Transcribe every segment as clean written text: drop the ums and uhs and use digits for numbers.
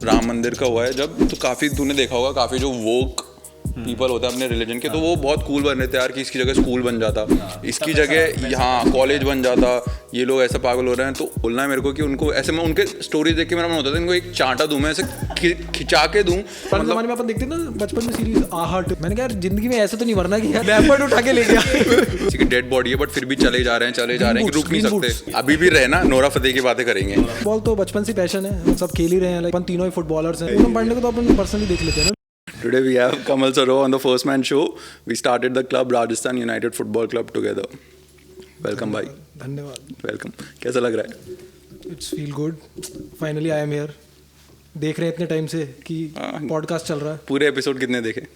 राम मंदिर का हुआ है जब, तो काफ़ी तूने देखा होगा, काफ़ी जो वोक पीपल होते हैं अपने रिलीजन के, तो वो बहुत कूल बन रहे थे यार कि इसकी जगह स्कूल बन जाता, इसकी जगह यहाँ कॉलेज बन जाता, ये लोग ऐसा पागल हो रहे हैं। तो बोलना है मेरे को कि उनको ऐसे, मैं उनके स्टोरीज देख के मेरा मन होता था इनको एक चांटा दूं मैं, ऐसे खिंचा के दूं। पर जमाने में अपन देखते ना बचपन में सीरीज आहट, मैंने कहा यार जिंदगी में ऐसे तो नहीं मरना कि यार रैपर उठा के ले गया। किसी की डेड बॉडी है बट फिर भी चले जा रहे हैं कि रुक नहीं सकते। अभी भी रहे ना, नोरा फतेही की बातें करेंगे। फुटबॉल तो बचपन से पैशन है, हम सब खेल ही रहे हैं, अपन तीनों ही फुटबॉलर्स हैं। पूनम पांडे को तो अपन पर्सनली देख लेते हैं ना। Today we have Kamal Saro on the First Man Show. We started the club Rajasthan United Football Club together. Welcome भाई। धन्यवाद। वेलकम। कैसा लग रहा है? It's feel good, finally I am here. देख रहे हैं इतने टाइम से कि पॉडकास्ट चल रहा है। पूरे एपिसोड कितने देखे?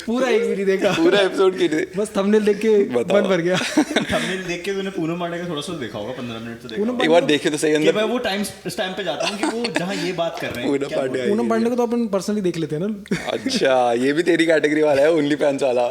पूरा एक भी नहीं देखा। पूरा एपिसोड की बस थंबनेल देख के मन भर गया। थंबनेल देख के तूने पूनम पांडे का थोड़ा सा देखा होगा, 15 मिनट तो देखा। एक बार देखे तो सही अंदर। मैं वो टाइम पे जाता हूँ कि वो जहाँ ये बात कर रहे हैं। पूनम पांडे को तो अपन पर्सनली देख लेते हैं ना। अच्छा, ये भी तेरी कैटेगरी वाला है, ओनली फैंस वाला।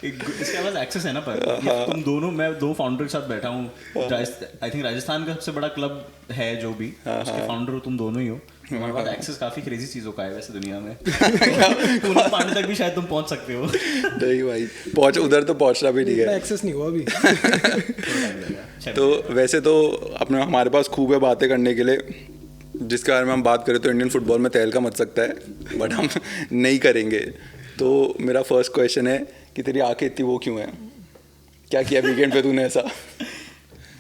इसके पास एक्सेस है ना, पर तुम दोनों, मैं दो फाउंडर के साथ बैठा हूँ। आई थिंक राजस्थान का सबसे बड़ा क्लब है जो भी, उसके फाउंडर तुम दोनों ही हो। हमारे पास एक्सेस काफी क्रेजी चीजों का है वैसे दुनिया में। पूनम पांडे तक भी शायद तुम पहुंच सकते हो। नहीं भाई, पहुंच उधर तो पहुंचना भी नहीं है, एक्सेस नहीं हुआ अभी। तो वैसे तो अपने हमारे पास खूब है बातें करने के लिए, जिसके बारे में हम बात करें तो इंडियन फुटबॉल में तहलका मच सकता है, बट हम नहीं करेंगे। तो मेरा फर्स्ट क्वेश्चन है कि तेरी आंखें इतनी वो क्यों है? क्या किया वीकेंड पे तूने ऐसा?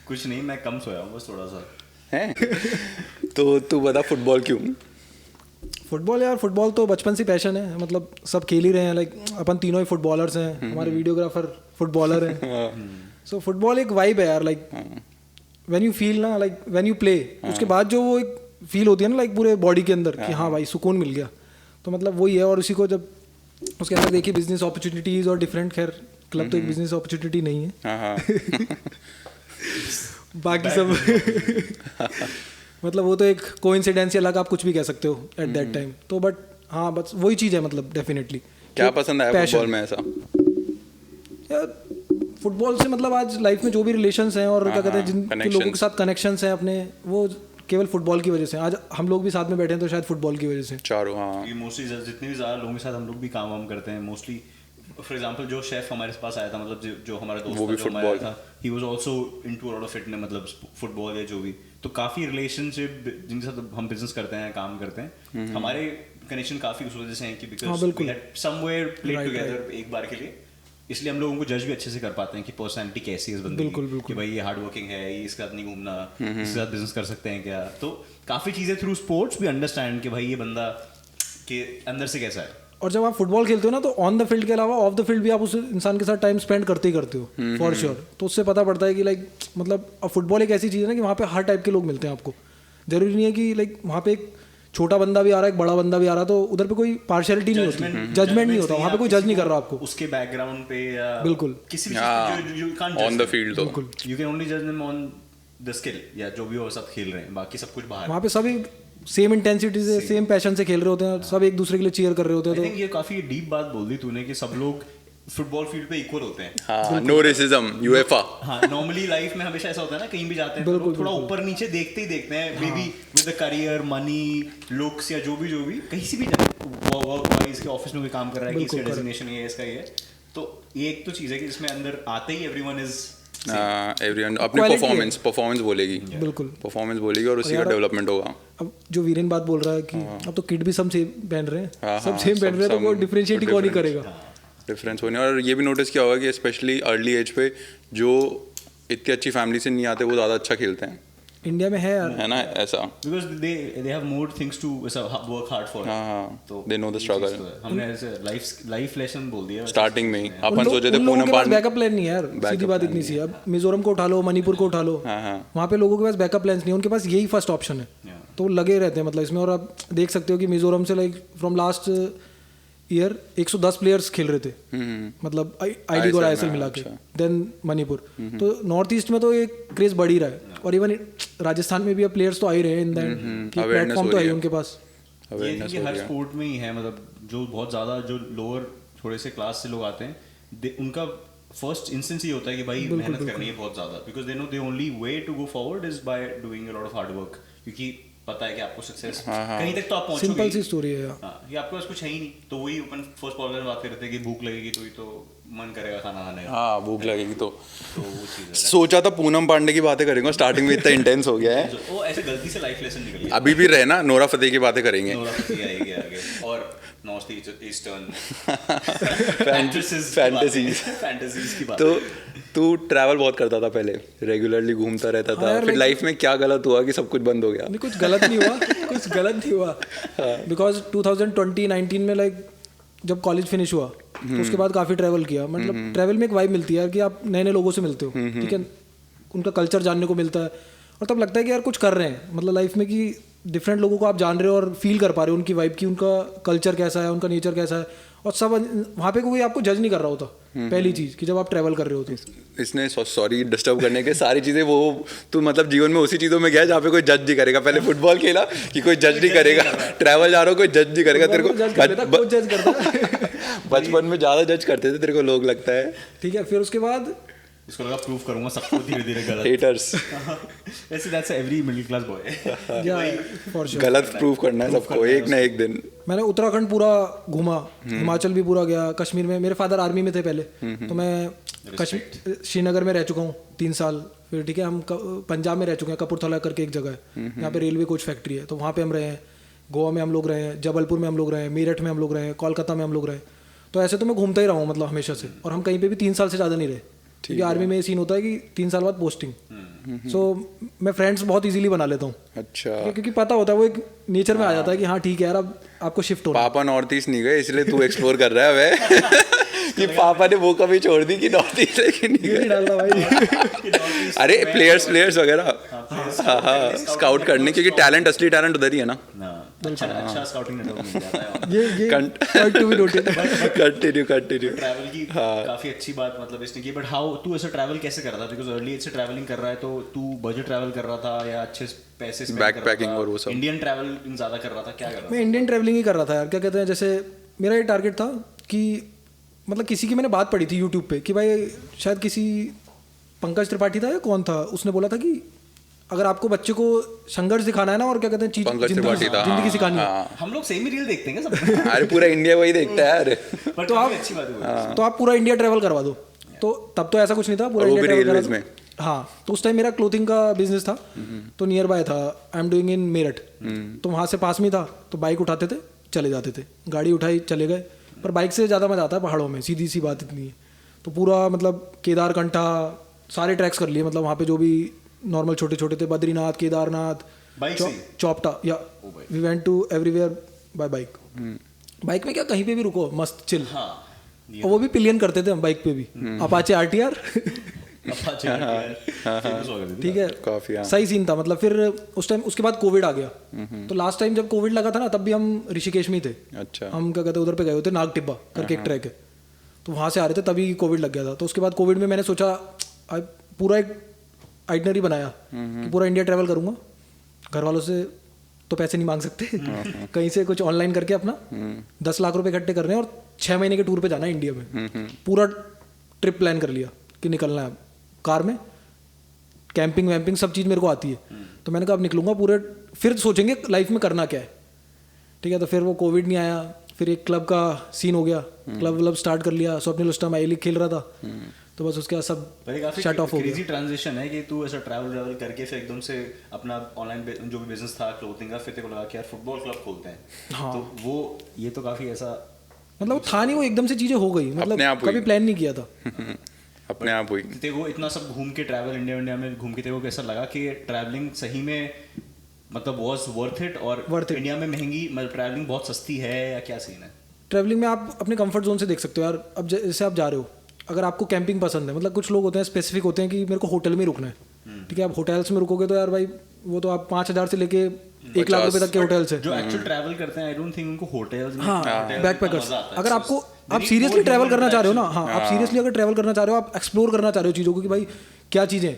कुछ नहीं, मैं कम सोया हूँ बस थोड़ा सा है। तो तू बता, फुटबॉल क्यों? फुटबॉल यार, फुटबॉल तो बचपन से पैशन है, मतलब सब खेल ही रहे हैं। लाइक अपन तीनों ही फुटबॉलर्स हैं, हमारे वीडियोग्राफर फुटबॉलर हैं। सो फुटबॉल एक वाइब है यार, लाइक व्हेन यू फील ना, लाइक व्हेन यू प्ले, उसके बाद जो वो एक फील होती है ना, लाइक पूरे बॉडी के अंदर कि हाँ भाई सुकून मिल गया। तो मतलब वही है। और उसी को जब उसके अंदर देखिए बिजनेस अपॉर्चुनिटीज और डिफरेंट, खैर क्लब तो एक बिजनेस अपॉर्चुनिटी नहीं है। बाकी सब मतलब वो तो एक कोइंसिडेंस या लक, आप कुछ भी कह सकते हो एट दैट टाइम। तो बट हाँ, बस वही चीज़ है, मतलब डेफिनेटली। क्या पसंद आया फुटबॉल में ऐसा? यार फुटबॉल से मतलब आज लाइफ में जो भी रिलेशंस हैं और क्या कहते हैं, जिन लोगों के साथ कनेक्शंस हैं अपने, वो केवल फुटबॉल की वजह से। आज हम लोग भी साथ में बैठे हैं तो शायद फुटबॉल की वजह से। चारों, हाँ। मोस्टली जितने भी ज़्यादा लोगों के साथ हम लोग भी काम वाम करते हैं, मोस्टली फॉर एग्जांपल जो शेफ हमारे पास आया था, मतलब जो हमारा दोस्त वो भी फुटबॉल था, he was also into a lot of fitness, मतलब फुटबॉल या जो भी। तो काफ़ी रिलेशनशिप जिनके साथ हम बिजनेस करते हैं, काम करते हैं, हमारे कनेक्शन काफ़ी उस वजह से हैं कि because we had somewhere played together एक बार के लिए, इसलिए हम लोगों को जज भी अच्छे से कर पाते हैं कि पर्सनैलिटी कैसी है इस बंदे की, कि भाई ये हार्ड वर्किंग है, ये इसके साथ नहीं घूमना, इसके साथ बिजनेस कर सकते हैं क्या। तो काफ़ी चीज़ें थ्रू स्पोर्ट्स भी अंडरस्टैंड कि भाई ये बंदा के अंदर से कैसा है। और जब आप फुटबॉल खेलते हो ना, तो ऑन द फील्ड के अलावा ऑफ द फील्ड भी आप उस इंसान के साथ टाइम स्पेंड करते ही करते हो, फॉर श्योर। तो उससे पता पड़ता है कि लाइक मतलब अब फुटबॉल एक ऐसी चीज़ है ना कि वहाँ पे हर टाइप के लोग मिलते हैं आपको। जरूरी नहीं है कि लाइक वहाँ पे एक छोटा बंदा भी आ रहा है, एक बड़ा बंदा भी आ रहा है, तो उधर पे कोई पार्शियलिटी नहीं होती, जजमेंट नहीं होता वहाँ पे, कोई जज नहीं कर रहा आपको उसके बैकग्राउंड पे या बिल्कुल किसी भी ऑन द फील्ड, तो यू कैन ओनली जज देम ऑन द स्किल या जो भी वो सब खेल रहे हैं, बाकी सब कुछ बाहर। वहाँ पे सभी सेम इंटेंसिटी से, सेम पैशन से खेल रहे होते हैं, सब एक दूसरे के लिए चीयर कर रहे होते हैं। आई थिंक ये काफी डीप बात बोल दी तूने कि सब लोग फुटबॉल फील्ड पे इक्वल होते हैं। हाँ, नो रेसिज्म, यूएफए। हाँ, नॉर्मली लाइफ में हमेशा ऐसा होता है ना, कहीं भी जाते हैं तो लोग थोड़ा ऊपर नीचे देखते ही देखते हैं, may be with the career, money, looks या जो भी कहीं से भी वर्क वाइज के ऑफिस में भी काम कर रहा है कि इसका डेजिग्नेशन ये है, इसका ये है। तो ये एक तो चीज़ है कि इसमें अंदर आते ही एवरीवन इज एवरीवन अपनी परफॉर्मेंस बोलेगी, बिल्कुल परफॉर्मेंस बोलेगी और उसी का डेवलपमेंट होगा। अब जो वीरेन बात बोल रहा है कि अब तो किड भी सब सेम पहन रहे हैं, सब सेम पहन रहे हैं, तो वो डिफरेंशिएट कौन ही करेगा? डिफरेंस होने। और ये भी नोटिस किया होगा कि स्पेशली अर्ली एज पे जो इतनी अच्छी फैमिली से नहीं आते वो ज़्यादा अच्छा खेलते हैं। इंडिया में है यार, है ना ऐसा, because they have more things to work hard for. तो दे नो द स्ट्रगल। हमने ऐसे लाइफ लेसन बोल दिया स्टार्टिंग में ही। अपन सोचे थे पूनम पांडे बैकअप प्लान नहीं है यार, सीधी बात इतनी सी है। अब मिजोरम को उठा लो, मणिपुर को उठा लो, वहाँ पे लोगों के पास बैकअप प्लान्स नहीं है, उनके पास यही फर्स्ट ऑप्शन है, तो वो लगे रहते हैं मतलब इसमें। और आप देख सकते हो कि मिजोरम से like from last year 110 players खेल रहे थे, मतलब आई लीग और ISL मिला के, देन मणिपुर। तो नॉर्थ ईस्ट में तो एक क्रेज बढ़ ही रहा है, और इवन राजस्थान में भी अब प्लेयर्स तो आ ही रहे हैं, इन दैट प्लेटफॉर्म तो है उनके पास। ये हर स्पोर्ट में ही है, मतलब जो बहुत ज़्यादा जो लोअर थोड़े से क्लास से लोग आते हैं, उनका फर्स्ट इंस्टेंस ये होता है कि भाई मेहनत करनी है बहुत ज़्यादा, because they know the only way to go forward is by doing a lot of hard work. क्योंकि पता है कि आपको सक्सेस कहीं तक तो आप पहुंचोगे। सिंपल सी स्टोरी है। ये आपके पास कुछ है ही नहीं, तो वही अपन फर्स्ट पॉडकास्ट में बात कर रहे थे कि भूख लगेगी तो ही तो मन करेगा खाना खाने का। हाँ भूख लगेगी तो वो चीज़ है। सोचा था पूनम पांडे की बातें करेंगे, स्टार्टिंग में इतना इंटेंस हो गया है। वो ऐसे गलती से लाइफ लेसन निकल गया। अभी भी रहे ना, नोरा फतेही की बातें करेंगे। नोरा फतेही आएगी आगे, और नॉर्थ ईस्टर्न फैंटेसीज की बात। तो तू ट्रैवल बहुत करता था पहले, रेगुलरली घूमता रहता था, यार, फिर लाइफ में क्या गलत हुआ कि सब कुछ बंद हो गया? नहीं, कुछ गलत नहीं हुआ, कुछ गलत नहीं हुआ। बिकॉज 2019 में लाइक जब कॉलेज फिनिश हुआ तो उसके बाद काफ़ी ट्रैवल किया। मतलब ट्रैवल में एक वाइब मिलती है यार कि आप नए नए लोगों से मिलते हो, ठीक है, उनका कल्चर जानने को मिलता है, और तब लगता है कि यार कुछ कर रहे हैं मतलब लाइफ में, कि डिफरेंट लोगों को आप जान रहे हो और फील कर पा रहे हो उनकी वाइब की, उनका कल्चर कैसा है, उनका नेचर कैसा है, और सब वहाँ पे कोई आपको जज नहीं कर रहा होता। पहली चीज़ कि जब आप ट्रैवल कर रहे हो तो इसने सॉरी डिस्टर्ब करने के सारी चीज़ें वो तू मतलब जीवन में उसी चीज़ों में गया जहाँ पे कोई जज नहीं करेगा। पहले फुटबॉल खेला कि कोई जज नहीं करेगा, ट्रैवल जा रहा हो कोई जज नहीं करेगा तेरे को। जज करता बचपन में ज़्यादा जज करते थे तेरे को लोग, लगता है। ठीक है, फिर उसके बाद इसको लगा प्रूव करूंगा सबको धीरे धीरे गलत। हेटर्स वैसे that's every middle class boy. For sure गलत प्रूव करना है सबको एक ना एक दिन। मैंने उत्तराखंड पूरा घूमा, हिमाचल भी पूरा गया, कश्मीर में मेरे फादर आर्मी में थे पहले, तो मैं कश्मीर श्रीनगर में रह चुका हूँ 3 साल। फिर ठीक है, हम पंजाब में रह चुके हैं, कपूरथला करके एक जगह है, यहाँ पे रेलवे कोच फैक्ट्री है, तो वहाँ पे हम रहे हैं। गोवा में हम लोग रहे हैं, जबलपुर में हम लोग रहे हैं, मेरठ में हम लोग रहे हैं, कोलकाता में हम लोग रहे। तो ऐसे तो मैं घूमता ही रहा हूँ मतलब हमेशा से, और हम कहीं पे भी 3 साल से ज़्यादा नहीं रहे, क्योंकि आर्मी में ये सीन होता है कि 3 साल बाद पोस्टिंग। सो मैं फ्रेंड्स बहुत इजीली बना लेता हूँ। अच्छा, क्योंकि पता होता है, वो एक नेचर में आ जाता है कि हाँ ठीक है यार, अब आपको शिफ्ट होना। पापा नॉर्थ ईस्ट नहीं गए इसलिए तू एक्सप्लोर कर रहा है वे कि पापा ने वो कभी छोड़ दी कि नॉर्थ ईस्ट लेके नहीं गए। डालता भाई अरे प्लेयर्स वगैरह, हाँ स्काउट करने, क्योंकि टैलेंट, असली टैलेंट उधर ही है ना। अच्छा स्काउटिंग नेटवर्क मिल जाता है। ये point to be noted. Continue travel की काफी अच्छी बात मतलब इसने की। बट हाउ तू ऐसा ट्रैवल कैसे कर रहा था? बिकॉज अर्ली एज से ट्रैवलिंग कर रहा है, तो तू बजट ट्रैवल कर रहा था या अच्छे पैसे स्पेंड कर रहा था? बैकपैकिंग और वो सब। इंडियन ट्रैवलिंग ज्यादा कर रहा था, क्या कर रहा था? मैं इंडियन ट्रैवलिंग ही कर रहा था यार। क्या कहते हैं, जैसे मेरा ये टारगेट था कि मतलब किसी की मैंने बात पढ़ी थी यूट्यूब पे कि भाई शायद किसी पंकज त्रिपाठी था या कौन था, उसने बोला था कि अगर आपको बच्चे को संघर्ष दिखाना है ना, और क्या कहते हैं चीज जिंदगी सिखानी है। हम लोग सेम ही रील देखते हैं क्या सब? अरे पूरा इंडिया वही देखता है यार। तो आप अच्छी बात है, तो आप पूरा इंडिया ट्रैवल करवा दो। तो तब तो ऐसा कुछ नहीं था, पूरा इंडिया ट्रैवल करवा दो। हाँ, तो उस टाइम मेरा क्लोथिंग का बिजनेस था, तो नियर बाय था, I am doing in Meerut, तो वहाँ से पास में था, तो बाइक उठाते थे चले जाते थे, गाड़ी उठाई चले गए। पर बाइक से ज़्यादा मज़ा आता है पहाड़ों में, सीधी सी बात इतनी है। तो पूरा मतलब केदारकंठा सारे ट्रैक्स कर लिए, मतलब वहाँ पे जो भी नॉर्मल छोटे छोटे थे, बद्रीनाथ, केदारनाथ, चौपटा, या we went to everywhere by bike. Bike में क्या, कहीं पे भी रुको, मस्त चिल। और वो भी पिलियन करते थे हम बाइक पे भी, अपाचे RTR। ठीक है, काफी सही सीन था मतलब। फिर उस टाइम उसके बाद कोविड आ गया, तो लास्ट टाइम जब कोविड लगा था ना, तब भी हम ऋषिकेश में ही थे। अच्छा, हम क्या कहते हैं उधर पे गए होते, नाग टिब्बा करके एक ट्रैक है, तो वहाँ से आ रहे थे, तभी कोविड लग गया था। तो उसके बाद कोविड में मैंने सोचा पूरा एक आइटनरी बनाया कि पूरा इंडिया ट्रैवल करूँगा। घर वालों से तो पैसे नहीं मांग सकते, कहीं से कुछ ऑनलाइन करके अपना 10 लाख रुपए इकट्ठे करने, और 6 महीने के टूर पे जाना है इंडिया में। पूरा ट्रिप प्लान कर लिया कि निकलना है कार में, कैंपिंग वैम्पिंग सब चीज़ मेरे को आती है। तो मैंने कहा अब निकलूंगा पूरे, फिर सोचेंगे लाइफ में करना क्या है। ठीक है, तो फिर वो कोविड नहीं आया, फिर एक क्लब का सीन हो गया, क्लब स्टार्ट कर लिया, स्वप्निल उस टाइम आई लीग खेल रहा था, तो बस उसके बाद सब शट ऑफ हो गया। क्रेजी ट्रांजिशन है कि तू ऐसा ट्रैवल करके फिर एकदम से अपना ऑनलाइन जो भी बिजनेस था क्लोथिंग का, फिर तेरे को लगा कि यार फुटबॉल क्लब खोलते हैं। हाँ, तो वो ये तो काफी ऐसा मतलब था नहीं, वो एकदम से चीजें हो गई, मतलब कभी प्लान नहीं किया था। अपने आप हुई। तेरे को इतना सब घूम के ट्रैवल इंडिया में घूम के तेरे को कैसा लगा कि ट्रैवलिंग सही में मतलब वाज वर्थ इट, और इंडिया में महंगी मतलब ट्रैवलिंग बहुत सस्ती है या क्या सीन है? ट्रैवलिंग में आप अपने कंफर्ट जोन से देख सकते हो यार। अब जैसे आप जा रहे हो, अगर आपको कैंपिंग पसंद है, मतलब कुछ लोग होते हैं स्पेसिफिक होते हैं कि मेरे को होटल में रुकना है, ठीक है, आप होटल्स में रुकोगे तो यार भाई वो तो आप 5,000 से लेके 1 लाख रुपए तक के होटल्स है। जो एक्चुअल ट्रैवल करते हैं, आई डोंट थिंक उनको होटल्स में, हाँ, बैकपैकर्स। अगर आपको आप सीरियसली ट्रैवल करना चाह रहे हो ना, हाँ आप सीरियसली अगर ट्रैवल करना चाह रहे हो, आप एक्सप्लोर करना चाह रहे हो चीज़ों को कि भाई क्या चीज़ें,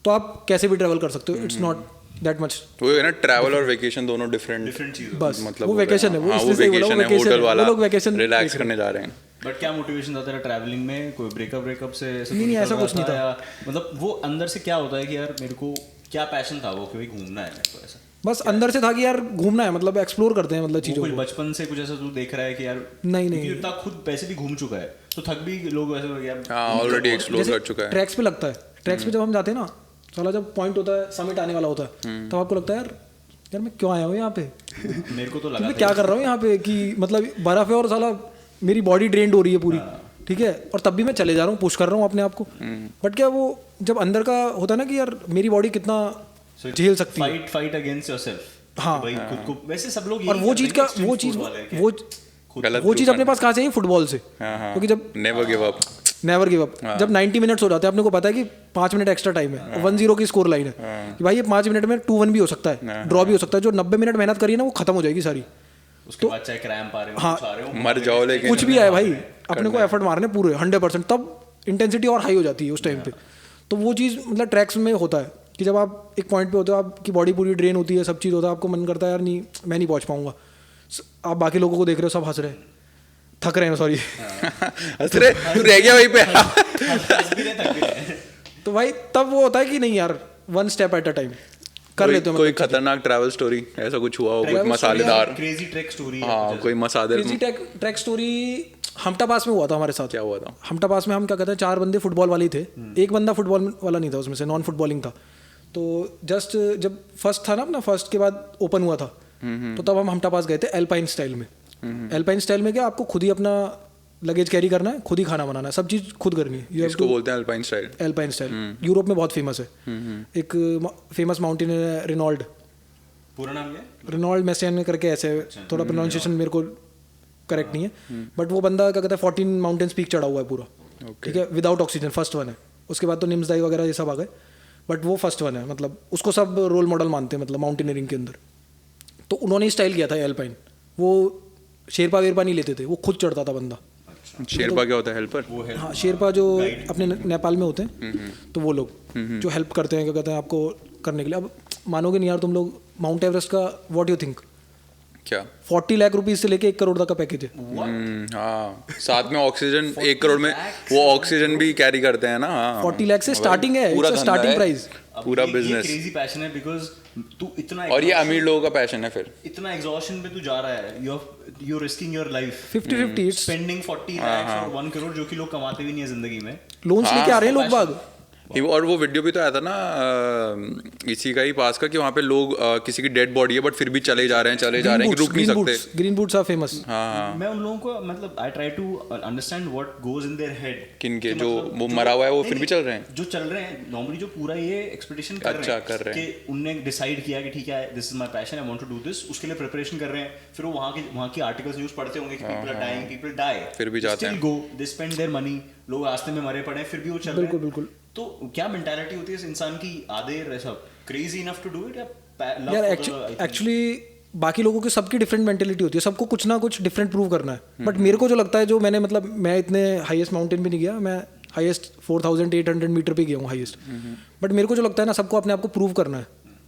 तो आप कैसे भी ट्रैवल कर सकते हो। It's not that much. तो ये ना ट्रैवल और वेकेशन दोनों डिफरेंट चीज़, बस मतलब वो वेकेशन है, वो वेकेशन है, होटल वाला लोग वेकेशन रिलैक्स करने जा रहे हैं। बट क्या मोटिवेशन था तेरा ट्रैवलिंग में? कोई ब्रेकअप से? नहीं, ऐसा कुछ नहीं था। मतलब वो अंदर से क्या होता है कि यार मेरे को क्या पैशन था वो कि भाई घूमना है मेरे को, ऐसा? बस अंदर से था कि यार घूमना है, मतलब एक्सप्लोर करते हैं मतलब चीज़ों कुछ को। बचपन से कुछ ऐसा तू देख रहा है कि यार नहीं क्योंकि इतना खुद वैसे भी घूम चुका है तो थक भी लोग ऐसे हो गया हाँ ऑलरेडी एक्सप्लोर कर चुका है। ट्रैक्स पे लगता है, ट्रैक्स पे जब हम जाते हैं ना, साला जब पॉइंट होता है, समिट आने वाला होता है, तब आपको लगता है यार मैं क्यों आया हूँ यहाँ पे, मेरे को तो लगा मैं था क्या कर रहा हूँ यहाँ पे, कि मतलब बर्फ है और साला मेरी बॉडी ड्रेन्ड हो रही है पूरी, ठीक है, और तब भी मैं चले जा रहा हूँ, पुश कर रहा हूँ अपने आप को। बट क्या वो जब अंदर का होता है ना कि यार मेरी बॉडी कितना झेल सकती है, फाइट अगेंस्ट योरसेल्फ। हाँ। भाई खुद को वैसे सब लोग और वो चीज़ का वो चीज़ वो चीज़ अपने पास कहाँ चाहिए फुटबॉल से, क्योंकि जब never give up, never give up, जब 90 मिनट्स हो जाते हैं, अपने को पता है कि 5 मिनट एक्स्ट्रा टाइम है, 1-0 की स्कोर लाइन है कि भाई ये 5 मिनट में 2-1 भी हो सकता है, ड्रॉ भी हो सकता है, जो 90 मिनट मेहनत करी है ना वो खत्म हो जाएगी सारी। उसके बाद चाहे क्रैम्प आ रहे हो, हाँ, कुछ आ रहे हो, मर जाओ लेकिन कुछ भी आए भाई, अपने को एफर्ट मारने पूरे 100%, तब इंटेंसिटी और हाई हो जाती है उस टाइम पे। तो वो चीज़ मतलब ट्रैक्स में होता है कि जब आप एक पॉइंट पे होते हो, आपकी बॉडी पूरी ड्रेन होती है, सब चीज़ होता है, आपको मन करता है यार नहीं मैं नहीं पहुंच पाऊंगा, आप बाकी लोगों को देख रहे हो सब हंस रहे हैं, थक रहे हैं, सॉरी हंस रहे तू रह गया वहीं पे। हंस भी रहे, थक भी रहे। तो भाई तब वो होता है कि नहीं यार 1 स्टेप एट अ टाइम कर लेते हो। कोई खतरनाक ट्रैवल स्टोरी ऐसा कुछ हुआ हो, कुछ मसालेदार, क्रेजी ट्रैक स्टोरी। हाँ कोई मसालेदार। क्रेजी ट्रैक स्टोरी हमटा पास में हुआ था हमारे साथ। क्या हुआ था? हमटा पास में हम क्या कहते हैं 4 बंदे फुटबॉल वाले ही थे, एक बंदा फुटबॉल वाला नहीं था, उसमें से नॉन फुटबॉलिंग था। तो जस्ट जब फर्स्ट था ना अपना, फर्स्ट के बाद ओपन हुआ था, तो तब हम हमटा पास गए थे एल्पाइन स्टाइल में। एल्पाइन स्टाइल में क्या आपको खुद ही अपना लगेज कैरी करना है, खुद ही खाना बनाना है, सब चीज़ खुद करनी है। इसको बोलते हैं alpine style. Alpine style Europe में बहुत फेमस है। एक फेमस माउंटेन है रिनॉल्ड, पूरा नाम क्या है? रिनॉल्ड मैसेन करके ऐसे, थोड़ा प्रोनाउंसिएशन मेरे को करेक्ट नहीं है, बट वो बंदा क्या कहता है 14 माउंटेन्स पीक चढ़ा हुआ है पूरा, ठीक है, विदाउट ऑक्सीजन, फर्स्ट वन है। उसके बाद तो निम्सदाई वगैरह ये सब आ गए, बट वो फर्स्ट वन है, मतलब उसको सब रोल मॉडल मानते हैं मतलब माउंटेनियरिंग के अंदर। तो उन्होंने स्टाइल किया था एल्पाइन, वो शेरपा वेरपा नहीं लेते थे, वो खुद चढ़ता था बंदा। शेरपा क्या होता है? हेल्पर? हाँ, शेरपा जो अपने नेपाल में होते हैं, तो वो लोग जो हेल्प करते हैं क्या कहते हैं आपको करने के लिए। अब मानोगे नहीं यार तुम लोग, माउंट एवरेस्ट का व्हाट यू थिंक, क्या 40 लाख रुपीज से लेके 1 करोड़ तक का पैकेज है। हाँ, साथ में ऑक्सीजन 1 करोड़ में वो ऑक्सीजन भी कैरी करते हैं ना। हाँ 40 लाख से स्टार्टिंग है, पूरा स्टार्टिंग प्राइस, पूरा ये बिजनेस। क्रेजी पैशन है बिकॉज तू इतना और ये अमीर लोगों का पैशन है। फिर इतना एग्जॉशन पे तू जा रहा है, you risking your life, 50-50 it's spending 40 lakh और 1 करोड़, जो कि लोग कमाते भी नहीं है जिंदगी में। लोन्स लेके आ रहे हैं लोग बाग। और वो वीडियो भी तो आया था ना इसी का ही पास का, कि वहाँ पे लोग किसी की डेड बॉडी है बट फिर भी चले जा रहे हैं कि रुक नहीं सकते। Green boots are famous. मैं उन लोगों को मतलब I try to understand what goes in their head, किनके जो वो मरा हुआ है वो फिर भी चल रहे हैं, जो चल रहे हैं नॉर्मली, जो पूरा ये एक्सपेक्टेशन कर रहे हैं कि उनने डिसाइड किया कि ठीक है this is my passion, I want to do this, उसके लिए प्रिपरेशन कर रहे हैं, फिर वो वहाँ की आर्टिकल्स न्यूज़ पढ़ते होंगे कि people are dying, people die, फिर भी जाते हैं, go they spend their money, लोग रास्ते में मरे पड़े फिर भी वो चल रहे हैं। बिल्कुल बिल्कुल। तो क्या मेंटालिटी होती है इस इंसान की, आधे सब crazy enough to do it, या यार एक्चुअली बाकी लोगों की सबकी डिफरेंट मेंटेलिटी होती है, सबको कुछ ना कुछ डिफरेंट प्रूव करना है। बट मेरे को जो लगता है, जो मैंने मतलब मैं इतने हाईएस्ट माउंटेन भी नहीं गया, मैं हाईएस्ट 4800 मीटर पे गया हूँ हाईएस्ट, बट मेरे को जो लगता है ना सबको अपने आप को प्रूव करना है,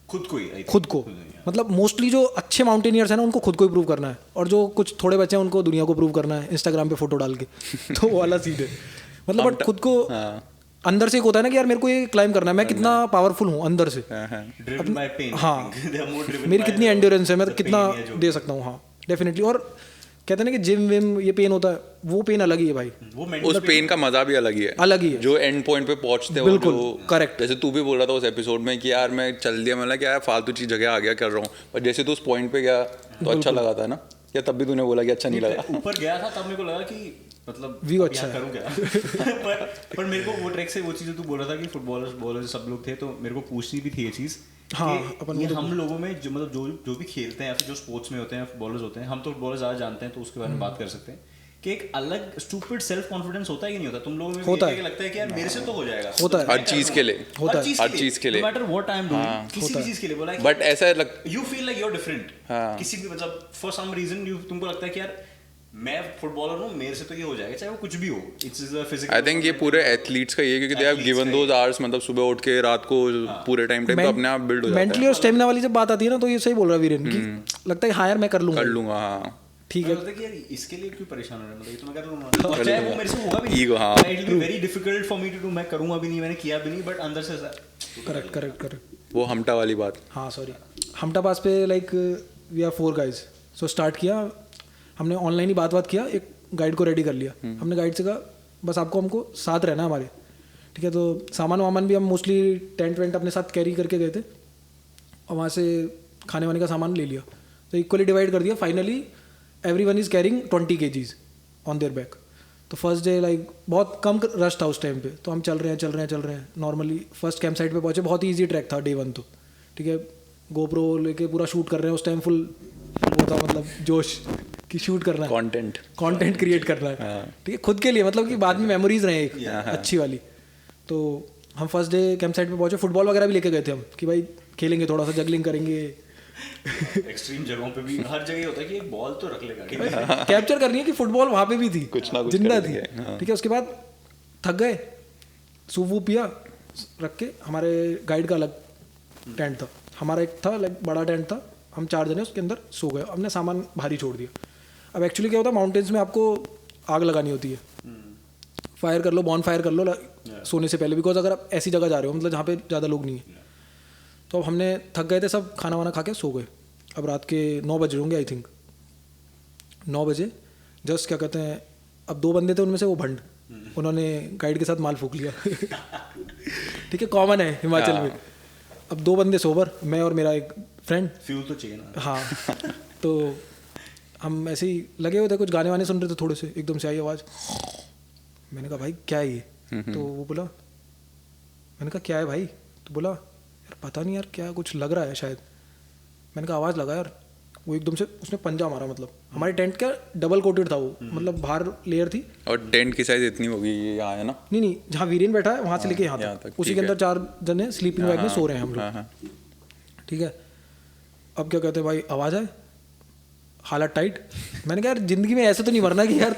खुद को मतलब मोस्टली जो अच्छे माउंटेनियर्स हैं ना उनको खुद को ही प्रूव करना है, और जो कुछ थोड़े बच्चे हैं उनको दुनिया को प्रूव करना है इंस्टाग्राम पे फोटो डाल के। तो वो वाला सीन है मतलब, बट खुद को अंदर से एक होता है ना कि यार मेरे को ये क्लाइम करना है, मैं कितना पावरफुल हूँ अंदर से, हाँ मेरी कितनी एंड्योरेंस है, मैं कितना दे सकता हूँ। हाँ डेफिनेटली। और कहते हैं ना कि जिम विम ये पेन होता है, वो पेन अलग ही है भाई, उस पेन का मजा भी अलग ही है, जो एंड पॉइंट पे पहुंचते हो। बिल्कुल करेक्ट। जैसे तू भी बोल रहा था उस एपिसोड में कि यार मैं चल दिया, मतलब क्या फालतू चीज जगह आ गया कर रहा हूँ, पर जैसे तू उस पॉइंट पे गया तो अच्छा लगा था ना, या तब भी तूने बोला कि अच्छा नहीं लगा? ऊपर गया था तब मेरे को लगा कि मतलब व्यू अच्छा करूँ क्या। पर मेरे को वो ट्रैक से वो चीज़ तू बोल रहा था कि फुटबॉलर्स सब लोग थे, तो मेरे को पूछनी भी थी ये चीज़। हाँ, ये हम लोगों में जो मतलब जो भी खेलते हैं या फिर जो स्पोर्ट्स में होते हैं, फुटबॉलर्स होते हैं, हम तो फुटबॉलर्स ज़्यादा जानते हैं तो उसके बारे में बात कर सकते हैं कि एक अलग स्टूपिड सेल्फ कॉन्फिडेंस होता है कि नहीं होता तुम लोगों में? होता है, लगता है कि यार मेरे से तो हो जाएगा, होता है हर चीज के लिए, होता है हर चीज के लिए, no matter what I am doing, किसी भी चीज के लिए बोला, बट ऐसा you feel like you're different, किसी भी मतलब for some reason तुमको लगता है कि यार मैं फुटबॉलर हूँ, मेरे से तो ये हो जाएगा, चाहे वो कुछ भी हो। It's a physical, I think ये पूरे एथलीट्स का ये, क्योंकि they have given those hours, मतलब सुबह उठ के रात को पूरे टाइम तो अपने आप बिल्ड हो जाता है। मेंटली और स्टेमिना वाली जब बात आती है ना, तो ये सही बोल रहा है वीरेन कि लगता है हाँ यार मैं कर लूंगा। हाँ ठीक है कि यार इसके लिए क्यों परेशान हो रहा है, मतलब ये तो मैं कर लूंगा, और चाहे वो मेरे से होगा भी, ईगो, हाँ it will be very difficult for me to do, मैं करूंगा भी नहीं, मैंने किया भी नहीं, बट अंदर से करेक्ट। वो हमटा वाली बात। हाँ सॉरी, हमटा पास पे like we are 4 guys. So start किया हमने, ऑनलाइन ही बात किया, एक गाइड को रेडी कर लिया. हमने गाइड से कहा बस आपको हमको साथ रहना है हमारे, ठीक है. तो सामान वामान भी हम मोस्टली टेंट वेंट अपने साथ कैरी करके गए थे और वहाँ से खाने वाने का सामान ले लिया. तो इक्वली डिवाइड कर दिया. Finally every one is carrying 20 kgs on their back. तो फर्स्ट डे लाइक बहुत कम रश था उस टाइम पे, तो हम चल रहे हैं नॉर्मली. फर्स्ट कैंप साइट पे पहुंचे, बहुत ही ईजी ट्रैक था डे 1 तो, ठीक है. गोप्रो लेके पूरा शूट कर रहे हैं उस टाइम, फुल वो था मतलब जोश कि शूट करना है, कंटेंट क्रिएट करना है, ठीक है, खुद के लिए, मतलब कि बाद में मेमोरीज रहे एक अच्छी वाली. तो हम फर्स्ट डे कैंप साइट पे पहुंचे. फुटबॉल वगैरह भी लेके गए थे हम कि भाई खेलेंगे, थोड़ा सा जगलिंग करेंगे. एक्सट्रीम जगहों पे भी हर जगह होता है कि एक बॉल तो रख लेगा, कैप्चर करनी है कि फुटबॉल वहाँ पे भी थी, कुछ ना कुछ जिंदा थी, ठीक है. उसके बाद थक गए, सूप वूप पिया, रख के हमारे गाइड का अलग टेंट था, हमारा एक था लाइक बड़ा टेंट था. हम 4 जने उसके अंदर सो गए. हमने सामान भारी छोड़ दिया. अब एक्चुअली क्या होता है, माउंटेन्स में आपको आग लगानी होती है, फायर कर लो, बॉन फायर कर लो सोने से पहले, बिकॉज अगर आप ऐसी जगह जा रहे हो मतलब जहाँ पे ज़्यादा लोग नहीं है. तो अब हमने थक गए थे सब, खाना वाना खा के सो गए. अब रात के 9 बज रहे होंगे आई थिंक, 9 बजे जस्ट क्या कहते हैं, अब 2 बंदे थे उनमें से वो भंड, उन्होंने गाइड के साथ माल फूक लिया. ठीक है, कॉमन है हिमाचल में. अब 2 बंदे सोबर, मैं और मेरा एक फ्रेंड. फ्यूल तो चाहिए ना. हाँ. तो हम ऐसे ही लगे हुए थे, कुछ गाने वाने सुन रहे थे, थोड़े से एकदम से आई आवाज़. मैंने कहा भाई क्या है ये? तो वो बोला, मैंने कहा क्या है भाई? तो बोला यार पता नहीं यार क्या, कुछ लग रहा है शायद. मैंने कहा आवाज़ लगा यार. वो एकदम से उसने पंजा मारा, मतलब हमारे टेंट का डबल कोटेड था वो, मतलब बाहर लेयर थी. और टेंट की साइज इतनी होगी ये यहाँ है ना? नहीं, जहाँ वीरेन बैठा है वहाँ से लेके यहाँ तक, उसी के अंदर 4 जने स्लीपिंग बैग में सो रहे हैं हम लोग, ठीक है. अब क्या कहते हैं भाई, आवाज़ आए, हालत टाइट. मैंने कहा यार जिंदगी में ऐसे तो नहीं मरना कि यार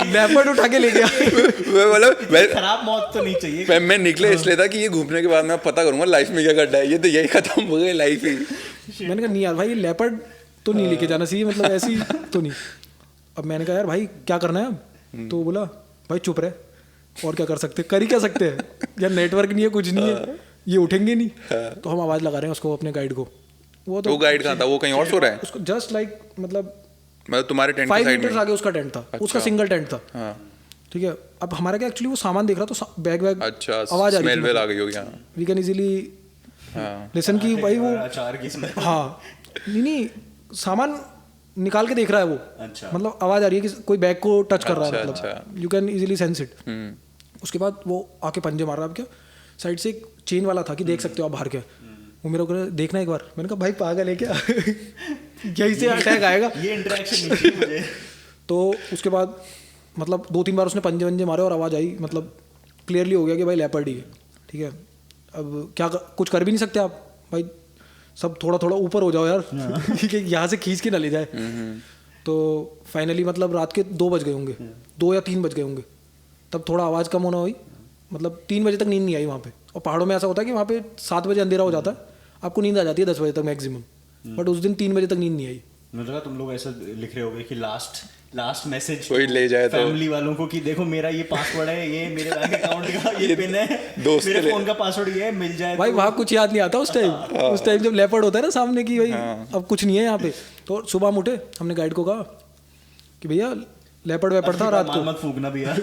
लेपर्ड उठा के ले गया. खराब मौत तो नहीं चाहिए. मैं निकले इसलिए था कि ये घूमने के बाद मैं पता करूंगा लाइफ में क्या करना है, ये तो यही खत्म हो गई लाइफ ही. मैंने कहा नहीं यार भाई, लेपर्ड तो नहीं लेके जाना चाहिए, मतलब ऐसी तो नहीं. अब मैंने कहा यार भाई क्या करना है अब? तो बोला भाई चुप रहे, और क्या कर सकते, कर ही क्या सकते हैं यार, नेटवर्क नहीं है, कुछ नहीं है, ये उठेंगे नहीं. तो हम आवाज़ लगा रहे हैं उसको, अपने गाइड को. वो गाइड कहाँ था? वो कहीं और सो रहा है? उसको जस्ट लाइक मतलब तुम्हारे टेंट 5 मीटर्स आगे उसका टेंट था. अच्छा. उसका सिंगल टेंट था. हाँ. ठीक है. अब हमारा क्या एक्चुअली वो सामान देख रहा तो बैग वैग, अच्छा, आवाज स्मेल आ गई होगी. वी कैन इजीली लिसन की भाई वो. हाँ, नहीं सामान निकाल के देख रहा है वो. अच्छा. मतलब आवाज आ रही है कि कोई बैग को टच कर रहा है, मतलब you can easily sense it. उसके बाद वो आके पंजे मार रहा है. अब क्या साइड से एक चेन वाला था कि देख सकते हो आप बाहर क्या. वो मेरे को देखना एक बार. मैंने कहा भाई पागल है क्या, यहीं से अटैक आएगा. ये इंटरेक्शन नहीं थी मुझे. तो उसके बाद मतलब 2-3 बार उसने पंजे वंजे मारे और आवाज़ आई, मतलब क्लियरली हो गया कि भाई लेपर्ड ही है. ठीक है. अब क्या कुछ कर भी नहीं सकते आप भाई, सब थोड़ा थोड़ा ऊपर हो जाओ यार, यहाँ से खींच के ना ले जाए. तो फाइनली मतलब रात के 2 बज गए होंगे, 2 या 3 बज गए होंगे, तब थोड़ा आवाज़ कम होना हुई. मतलब 3 बजे तक नींद नहीं आई वहाँ पे. और पहाड़ों में ऐसा होता है कि वहाँ पे 7 बजे अंधेरा हो जाता है, आपको नींद आ जाती है 10 बजे तक मैक्सिमम. बट उस दिन 3 बजे तक नींद नहीं आई. मुझे लगा तुम लोग ऐसा लिख रहे होगे कि लास्ट मैसेज कोई ले जाए तो फैमिली वालों को कि देखो मेरा ये पासवर्ड है, ये मेरे बैंक अकाउंट का ये पिन है, मेरे फोन का पासवर्ड ये है, मिल जाए भाई. वहाँ कुछ याद नहीं आता उस टाइम. उस टाइम जब लेपर्ड होता है ना सामने की, भाई अब कुछ नहीं है यहाँ पे. तो सुबह हम उठे, हमने गाइड को कहा कि भैया लेपर्ड वेपर्ड था रात को, मत फूकना भैया.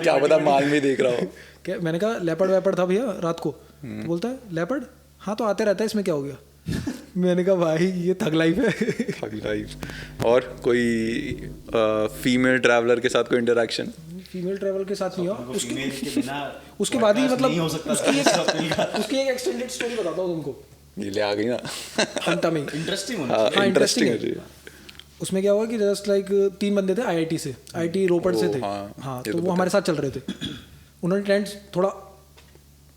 क्या पता माल में देख रहा हो. क्या मैंने कहा लेपर्ड वेपर्ड था भैया रात को. तो बोलता है लेपर्ड, हाँ तो आते रहता है, इसमें क्या हो गया. मैंने कहा भाई ये थग लाइफ है. थग लाइफ. और कोई फीमेल ट्रैवलर के साथ कोई इंटरेक्शन? फीमेल ट्रैवलर के साथ नहीं हुआ. उसके बाद ही मतलब उसकी एक एक्सटेंडेड स्टोरी बताता हूँ तुमको. ये ले आ गई ना हंटा में. इंटरेस्टिंग है. उसमें क्या हुआ कि जस्ट लाइक 3 बंदे थे आईआईटी से, आईआईटी रोपड़ से थे. हाँ, तो वो हमारे साथ चल रहे थे. उन्होंने टेंट थोड़ा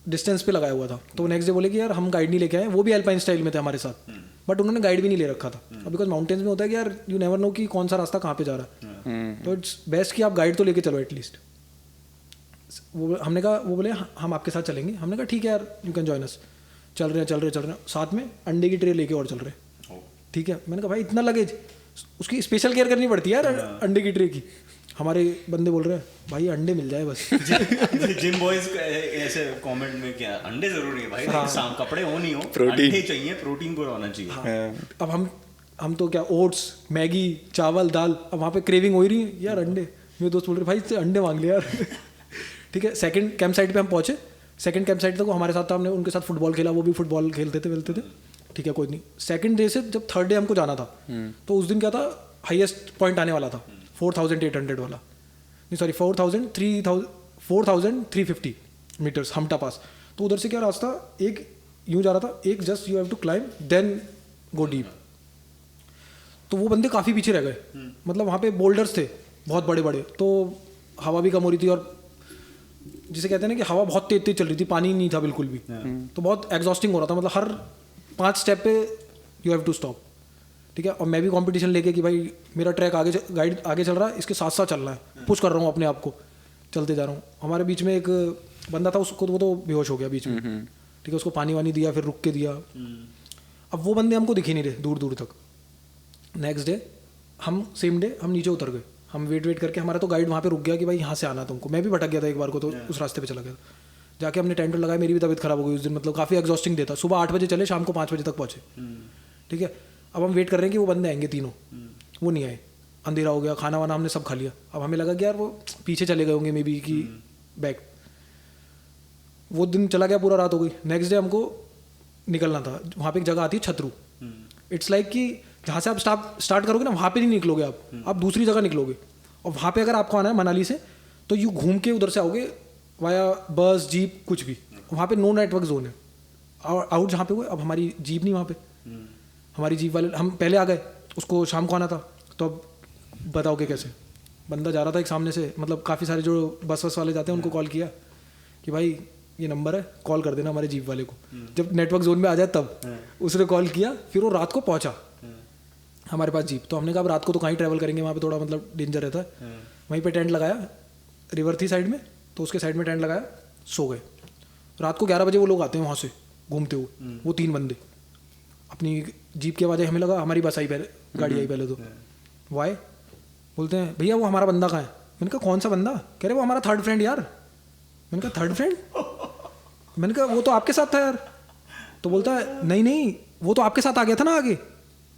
डिस्टेंस पे लगाया हुआ था. तो नेक्स्ट डे बोले कि यार हम गाइड नहीं लेके आए. वो भी अल्पाइन स्टाइल में थे हमारे साथ, बट उन्होंने गाइड भी नहीं ले रखा था. बिकॉज माउंटेन्स में होता है कि यार यू नेवर नो कि कौन सा रास्ता कहाँ पे जा रहा है. तो इट्स बेस्ट कि आप गाइड तो लेके चलो एटलीस्ट. वो हमने कहा, वो बोले हम आपके साथ चलेंगे. हमने कहा ठीक है यार, यू कैन जॉइन अस. चल रहे हैं साथ में अंडे की ट्रे लेके और चल रहे. ठीक है. मैंने कहा भाई इतना लगेज, उसकी स्पेशल केयर करनी पड़ती है यार अंडे की ट्रे की. हमारे बंदे बोल रहे हैं भाई अंडे मिल जाए बस। जिम बॉयज ऐसे कमेंट में क्या अंडे जरूरी है भाई, शाम कपड़े हो नहीं हो प्रोटीन अंडे चाहिए, प्रोटीन पूरा होना चाहिए। अब हम तो क्या ओट्स मैगी चावल दाल, अब वहाँ पे क्रेविंग हो ही रही है यार अंडे। मेरे दोस्त बोल रहे भाई इससे अंडे मांग लिया यार। ठीक है, सेकंड कैंप साइट पे हम पहुंचे। सेकंड कैंप साइट तक वो हमारे साथ था, हमने उनके साथ फुटबॉल खेला, वो भी फुटबॉल खेलते थे। ठीक है कोई नहीं। सेकंड डे से जब थर्ड डे हमको जाना था तो उस दिन क्या था, हाईएस्ट पॉइंट आने वाला था 4800 वाला, नहीं सॉरी 4350 मीटर्स हमटा पास। तो उधर से क्या रास्ता एक यूँ जा रहा था, एक just you have to climb then go deep. तो वो बंदे काफ़ी पीछे रह गए, मतलब वहाँ पे बोल्डर्स थे बहुत बड़े बड़े, तो हवा भी कम हो रही थी और जिसे कहते हैं ना कि हवा बहुत तेज तेज चल रही थी, पानी नहीं था बिल्कुल भी। तो बहुत एग्जॉस्टिंग हो रहा था, मतलब हर 5 स्टेप पे यू हैव टू स्टॉप। ठीक है, और मैं भी कंपटीशन लेके कि भाई मेरा ट्रैक गाइड आगे चल रहा है, इसके साथ साथ चलना है, पुश कर रहा हूँ अपने आप को, चलते जा रहा हूँ। हमारे बीच में एक बंदा था, उसको वो तो बेहोश हो गया बीच में। ठीक है, उसको पानी वानी दिया, फिर रुक के दिया। अब वो बंदे हमको दिख ही नहीं रहे दूर दूर तक। नेक्स्ट डे हम सेम डे हम नीचे उतर गए, हम वेट करके, हमारा तो गाइड वहाँ पे रुक गया कि भाई यहाँ से आना तुमको। मैं भी भटक गया था एक बार को, तो उस रास्ते पे चला गया। जाके हमने टेंट लगाया, मेरी भी तबीयत खराब हो गई उस दिन, मतलब काफ़ी एग्जॉस्टिंग डे था। सुबह 8 बजे चले, शाम को 5 बजे तक पहुँचे। ठीक है, अब हम वेट कर रहे हैं कि वो बंदे आएंगे तीनों, वो नहीं आए। अंधेरा हो गया, खाना वाना हमने सब खा लिया। अब हमें लगा कि यार वो पीछे चले गए होंगे मे बी कि बैक। वो दिन चला गया, पूरा रात हो गई। नेक्स्ट डे हमको निकलना था, वहाँ पे एक जगह आती है छतरू। इट्स लाइक कि जहाँ से आप स्टार्ट करोगे ना, वहाँ पे नहीं निकलोगे आप दूसरी जगह निकलोगे। और वहाँ पे अगर आपको आना है मनाली से, तो यू घूम के उधर से आओगे वाया बस जीप कुछ भी। वहाँ पे नो नेटवर्क जोन है। और आउट जहाँ पे हुए, अब हमारी जीप नहीं वहाँ पे, हमारी जीप वाले हम पहले आ गए, उसको शाम को आना था। तो अब बताओगे कैसे? बंदा जा रहा था एक सामने से, मतलब काफ़ी सारे जो बस वाले जाते हैं उनको कॉल किया कि भाई ये नंबर है, कॉल कर देना हमारे जीप वाले को, जब नेटवर्क जोन में आ जाए तब। उसने कॉल किया, फिर वो रात को पहुंचा हमारे पास जीप। तो हमने कहा अब रात को तो कहीं ट्रैवल करेंगे, वहाँ पे थोड़ा मतलब डेंजर रहता है। वहीं पे टेंट लगाया, रिवर थी साइड में, तो उसके साइड में टेंट लगाया, सो गए। रात को 11 बजे वो लोग आते हैं वहाँ से घूमते हुए, वो 3 बंदे। अपनी जीप की आवाज़ हमें लगा हमारी बस आई पहले, गाड़ी आई पहले। तो वाई बोलते हैं भैया वो हमारा बंदा कहाँ है? मैंने कहा कौन सा बंदा? कह रहे वो हमारा थर्ड फ्रेंड यार। मैंने कहा थर्ड फ्रेंड? मैंने कहा वो तो आपके साथ था यार। तो बोलता है नहीं वो तो आपके साथ आ गया था ना आगे।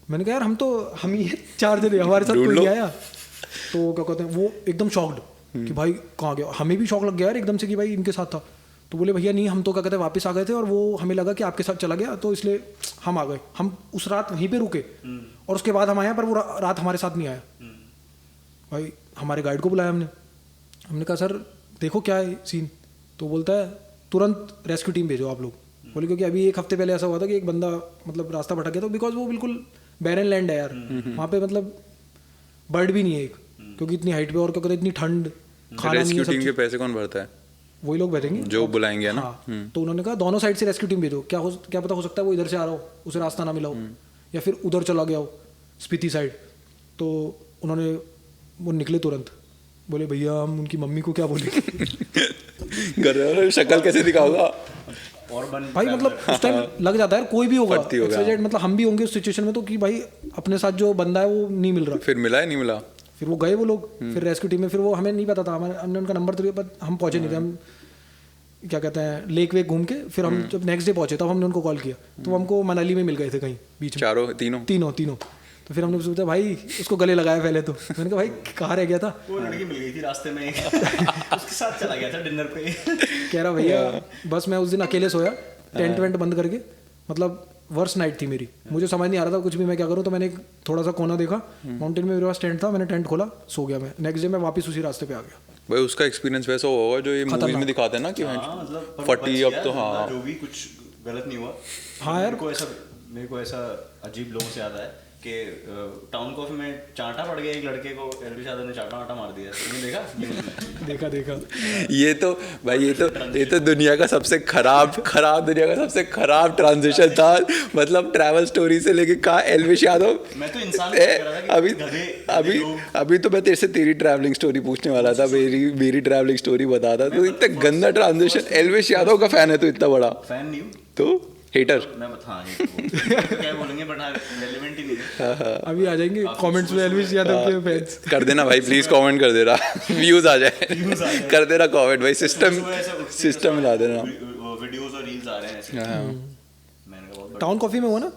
मैंने कहा यार हम ही 4 जने, हमारे साथ कोई नहीं आया। तो क्या कहते हैं, वो एकदम शॉक्ड कि भाई कहाँ गया। हमें भी शौक लग गया यार एकदम से कि भाई इनके साथ था। तो बोले भैया नहीं, हम तो क्या कहते हैं वापस आ गए थे और वो हमें लगा कि आपके साथ चला गया, तो इसलिए हम आ गए। हम उस रात वहीं पे रुके और उसके बाद हम आए, पर वो रात हमारे साथ नहीं आया। भाई हमारे गाइड को बुलाया हमने कहा सर देखो क्या है सीन। तो बोलता है तुरंत रेस्क्यू टीम भेजो आप लोग। बोले क्योंकि अभी 1 हफ्ते पहले ऐसा हुआ था कि एक बंदा मतलब रास्ता भटक गया था, बिकॉज वो बिल्कुल बैरन लैंड है यार। वहाँ पे मतलब बर्ड भी नहीं है एक, क्योंकि इतनी हाइट पे, और क्या कहते हैं इतनी ठंड, खाना नहीं है। रेस्क्यू टीम के पैसे कौन भरता है? वही लोग भेजेंगे जो बुलाएंगे ना। हाँ। तो उन्होंने कहा दोनों साइड से रेस्क्यू टीम भेजो, क्या पता हो सकता है वो इधर से आ रहा हो, उसे रास्ता ना मिला हो, या फिर उधर चला गया हो स्पीति साइड। तो उन्होंने वो निकले तुरंत, बोले भैया हम उनकी मम्मी को क्या बोलेंगे? घर वाले शक्ल कैसे दिखाऊंगा? और भाई मतलब उस टाइम लग जाता है कोई भी होगा, मतलब हम भी होंगे उस सिचुएशन में, तो कि भाई अपने साथ जो बंदा है वो नहीं मिल रहा। फिर मिला है नहीं मिला? फिर वो गए वो लोग, फिर रेस्क्यू टीम में, फिर वो हमें नहीं पता था, हमने उनका नंबर तो लिया, हम पहुंचे नहीं थे। हम क्या कहते हैं लेक वेक घूम के फिर हम जब नेक्स्ट डे पहुंचे तब हमने उनको कॉल किया, तो हमको मनाली में मिल गए थे कहीं बीच में, तीनों। तो फिर हमने सोचा भाई उसको गले लगाया पहले। तो मैंने कहा भाई कहाँ रह गया था? वो लड़की मिल गई थी रास्ते में उसके साथ चला गया था डिनर पे। कह रहा भैया बस मैं उस दिन अकेले सोया, टेंट वेंट बंद करके, मतलब वर्स्ट नाइट थी मेरी, मुझे समझ नहीं आ रहा था कुछ भी मैं क्या करूँ। तो मैंने एक थोड़ा सा कोना देखा, माउंटेन में मेरे पास टेंट था, मैंने टेंट खोला, सो गया मैं। नेक्स्ट डे मैं वापस उसी रास्ते पे आ गया। भाई उसका एक्सपीरियंस वैसा होगा जो ये मूवीज में दिखाते हैं ना कि मतलब फटी अब तो। हाँ जो भी कुछ गलत नहीं हुआ। हाँ यार मेरे को ऐसा अजीब लोगों से याद है कि टाउन कॉफी में चांटा पड़ गया एक लड़के को, एलवी यादव ने चांटा वाटा मार दिया। तुमने देखा? ये तो भाई ये तो दुनिया का सबसे खराब ट्रांजिशन था, मतलब ट्रैवल स्टोरी से लेके कहा एलविश यादव। मैं तो इंसान अभी तो मैं तेरे से तेरी ट्रैवलिंग स्टोरी पूछने वाला था, मेरी ट्रैवलिंग स्टोरी बता था। तो इतना गंदा ट्रांजिशन। एलविश यादव का फैन है तो इतना बड़ा फैन नहीं हूँ तो हेटर मैं हाँ क्या बोलेंगे बट हाँ रेलेवेंट ही नहीं है। अभी आ जाएंगे कमेंट्स में एल्विश यादव के फैंस। कर देना भाई प्लीज, कमेंट कर देना व्यूज आ जाए कर देना कमेंट भाई, सिस्टम ला देना। वीडियोस और रील्स आ रहे हैं ऐसे। मैंने कहा बहुत टाउन कॉफी में हुआ ना,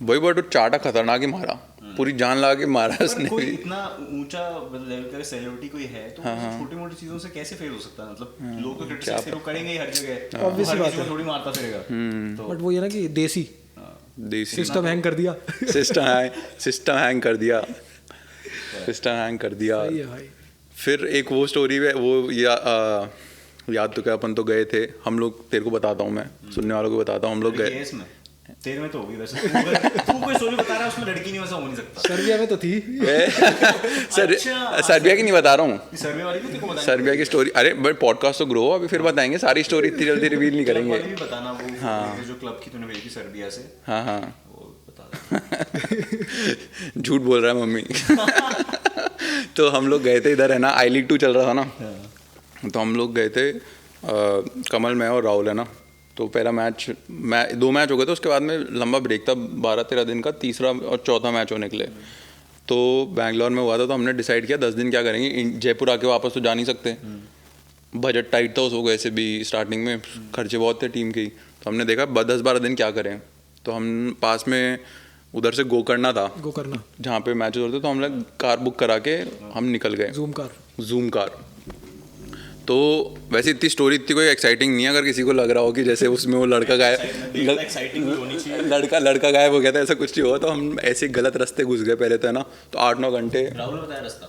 वही बट चाटा खतरनाक ही मारा, पूरी जान लगा के मारा उसने कोई भी। इतना ऊंचा लेवल का सेलिब्रिटी कोई है तो छोटी मोटी चीजों से कैसे फेल हो सकता है? मतलब लोग तो क्रिटिसाइज तो करेंगे ही हर जगह, Obvious हर बात किसी है। को थोड़ी मारता फिरेगा। तो बट वो ये ना कि देसी देसी सिस्टम हैंग कर दिया। सिस्टम हैंग कर दिया, सिस्टम हैंग कर दिया। सही है भाई। फिर एक वो स्टोरी है वो याद तो क्या, अपन तो गए थे हम लोग, तेरे को बताता हूँ मैं, सुनने वालों को बताता हूँ, हम लोग गए। इसमें तेरे में तो होगी वैसे, तू कोई स्टोरी बता रहा है उसमें लड़की नहीं, वैसा हो नहीं सकता। सर्बिया में तो थी। सर्बिया की नहीं बता रहा हूँ, सर्वे वाली भी तेरे को बताएंगे। सर्बिया की स्टोरी। अरे बट पॉडकास्ट तो ग्रो अभी, फिर बताएंगे सारी स्टोरी, इतनी जल्दी रिवील नहीं क्लब करेंगे। वाली भी बताना, वो जो क्लब की तूने भेजी थी सर्बिया से, हाँ हाँ वो बता। झूठ बोल रहा है मम्मी। तो हम लोग गए थे इधर है ना, आई लीग 2 चल रहा था ना, तो हम लोग गए थे कमल, मैं और राहुल है ना। तो पहला मैच 2 मैच हो गए थे, उसके बाद में लंबा ब्रेक था 12-13 दिन का, तीसरा और चौथा मैच होने के लिए। तो बैंगलोर में हुआ था, तो हमने डिसाइड किया 10 दिन क्या करेंगे, जयपुर आके वापस तो जा नहीं सकते, बजट टाइट था उस वैसे भी, स्टार्टिंग में खर्चे बहुत थे टीम के ही। तो हमने देखा 10-12 दिन क्या करें, तो हम पास में उधर से गोकर्णा था, गोकर्णा जहाँ पे मैचेस होते, तो हम लोग कार बुक करा के हम निकल गए, जूम कार। तो वैसे इतनी स्टोरी इतनी कोई एक्साइटिंग नहीं है, अगर किसी को लग रहा हो कि जैसे उसमें वो लड़का गायब हो गया था, ऐसा कुछ नहीं हुआ। तो हम ऐसे गलत रास्ते घुस गए पहले तो है ना, तो 8-9 घंटे राहुल ने बताया रास्ता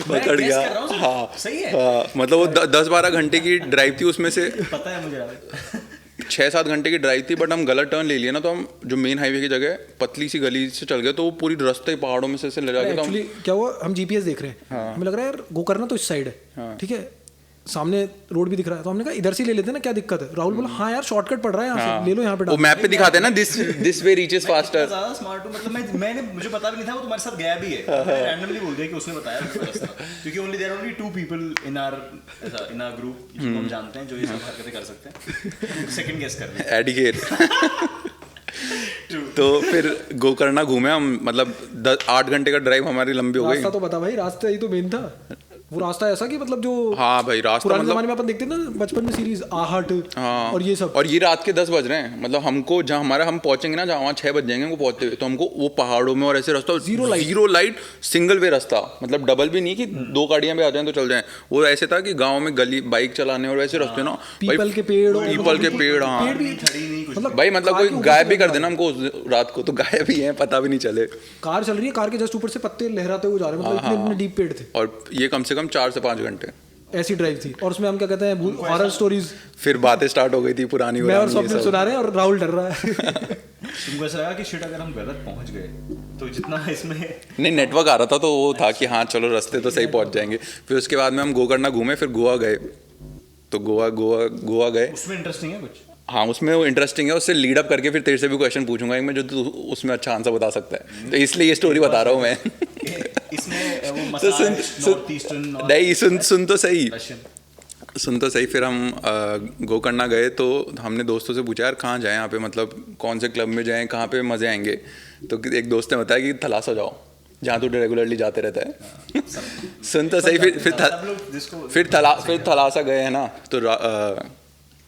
पकड़ गया। हाँ सही है। हाँ, मतलब वो 10-12 घंटे की ड्राइव थी, उसमें से पता है मुझे 6-7 घंटे की ड्राइव थी, बट हम गलत टर्न ले लिए ना, तो हम जो मेन हाईवे की जगह पतली सी गली से चल गए, तो वो पूरी रास्ते पहाड़ों में से ले जाके। तो एक्चुअली क्या हुआ, हम जीपीएस देख रहे हैं, हमें लग रहा है यार गोकर्णा तो इस साइड है, ठीक है, सामने रोड भी दिख रहा है, तो हमने कहा इधर से ले लेते हैं ना, क्या दिक्कत है। राहुल बोला हाँ यार शॉर्टकट पड़ रहा है, यहाँ से ले लो, यहाँ पे वो मैप पे दिखाते हैं ना, दिस वे रीचेस फास्टर। ज्यादा स्मार्ट हूं, मतलब मैंने मुझे पता भी नहीं था वो तुम्हारे साथ गया भी है, मैंने रैंडमली बोल दिया कि उसने बताया मुझे रास्ता, क्योंकि only there are only 2 people in our group जिनको हम जानते हैं जो ये सब हरकतें कर सकते हैं, सेकंड गेस कर रहे हैं एडिकेट। तो फिर गोकर्णा घूमे हम, मतलब 8 घंटे का ड्राइव हमारी लंबी हो गई। रास्ता तो बता भाई, रास्ता ही तो मेन था। वो रास्ता ऐसा कि मतलब जो हाँ भाई रास्ता पुराने मतलब जमाने में अपन देखते थे ना बचपन में सीरीज आहट, हाँ, और ये सब, और ये रात के 10 बज रहे हैं, मतलब हमको जहाँ हम पहुंचेंगे ना, जहाँ वहाँ 6 बज जाएंगे हमको पहुंचते हुए, तो हमको वो पहाड़ों में और ऐसे रास्ता जीरो लाइट सिंगल वे रास्ता, मतलब डबल भी नहीं कि 2 गाड़ियां भी आ जाएं तो चल जाएं, वो ऐसे था कि गाँव में गली बाइक चलाने और वैसे रास्ते ना, पीपल के पेड़, हाँ भाई, मतलब कोई गायब भी कर देना हमको रात को, तो गायब ही है, पता भी नहीं चले। कार चल रही है, कार के जस्ट ऊपर से पत्ते लहराते हुए जा रहे हैं, मतलब इतने डीप पेड़ थे, और ये कम से कम 4 से 5 घंटे ऐसी ड्राइव थी। और उसमें हम क्या कहते हैं हॉरर स्टोरीज, फिर बातें स्टार्ट हो गई थी पुरानी, मैं और स्वप्न सुना रहे हैं और राहुल डर रहा है। तुमको ऐसा लगा कि शिट अगर हम गलत पहुंच गए तो जितना इसमें नहीं, नेटवर्क आ रहा था, तो वो था कि हाँ चलो रास्ते तो सही पहुंच जाएंगे। फिर उसके बाद में हम गोकर्णा घूमे, फिर गोवा गए, तो गोवा गए। उसमें इंटरेस्टिंग है कुछ? हाँ उसमें वो इंटरेस्टिंग है, उससे लीड अप करके फिर तेरे से भी क्वेश्चन पूछूंगा मैं, जो तू उसमें अच्छा आंसर बता सकता है, तो इसलिए ये स्टोरी बता रहा हूँ मैं। इसमें वो तो नॉर्थ ईस्टर्न नहीं, सुन तो सही। फिर हम गोकर्णा गए, तो हमने दोस्तों से पूछा यार कहाँ जाएं यहाँ पे, मतलब कौन से क्लब में जाएं, कहाँ पे मज़े आएंगे। तो एक दोस्त ने बताया कि थलासा जाओ, जहाँ तू रेगुलरली जाते रहता है। सुन तो सही। फिर थलासा गए हैं ना, तो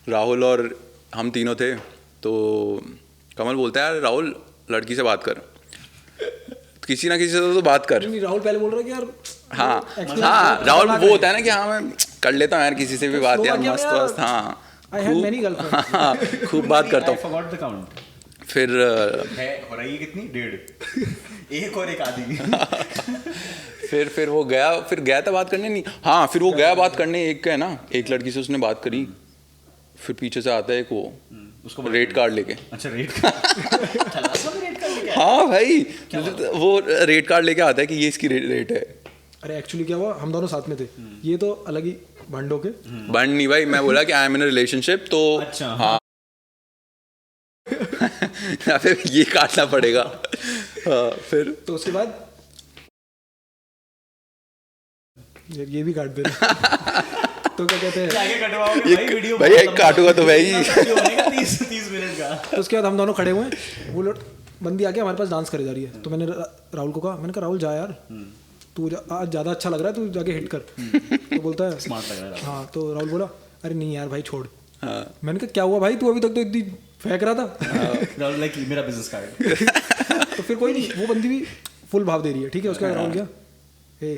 राहुल और हम तीनों थे, तो कमल बोलता है यार राहुल लड़की से बात कर, किसी ना किसी से तो बात कर। राहुल पहले बोल रहा है कि यार हाँ राहुल वो होता है ना कि हाँ मैं कर लेता हूँ यार किसी से भी बात, यार मस्त। हाँ खूब बात करता हूँ। फिर हो रही है कितनी 1.5 एक और एक आधी। फिर वो गया था बात करने, नहीं हाँ फिर वो गया बात करने, एक का है ना, एक लड़की से उसने बात करी, फिर पीछे से आता है एक वो उसको रेट कार्ड लेके। अच्छा रेट कार्ड हाँ भाई वो रेट कार्ड लेके आता है कि ये इसकी रेट है। अरे एक्चुअली क्या हुआ, हम दोनों साथ में थे, ये तो अलग ही बंडों के बंड नहीं भाई, मैं बोला कि I am in a relationship, तो अच्छा हाँ फिर ये काटना पड़ेगा। हाँ फिर तो उसके बाद ये भी काट दे तो क्या कहते हैं, आगे कटवाओगे भाई वीडियो भाई एक काटूंगा तो भाई। होने का 30 मिनट का। तो उसके बाद हम दोनों खड़े हुए हैं, वो बंदी आके हमारे पास डांस करे जा रही है। तो मैंने राहुल को कहा, मैंने कहा राहुल जा यार, तू आज ज़्यादा अच्छा लग रहा है, तू जाके हिट कर। तो बोलता है स्मार्ट लग रहा है। हाँ। तो राहुल बोला अरे नहीं यार भाई छोड़। मैंने कहा क्या हुआ भाई, तू अभी तक तो इतनी फेंक रहा था। राहुल लाइक मेरा बिजनेस कार्ड। तो फिर कोई नहीं, वो बंदी भी फुल भाव दे रही है, ठीक है। उसके बाद राहुल क्या, हे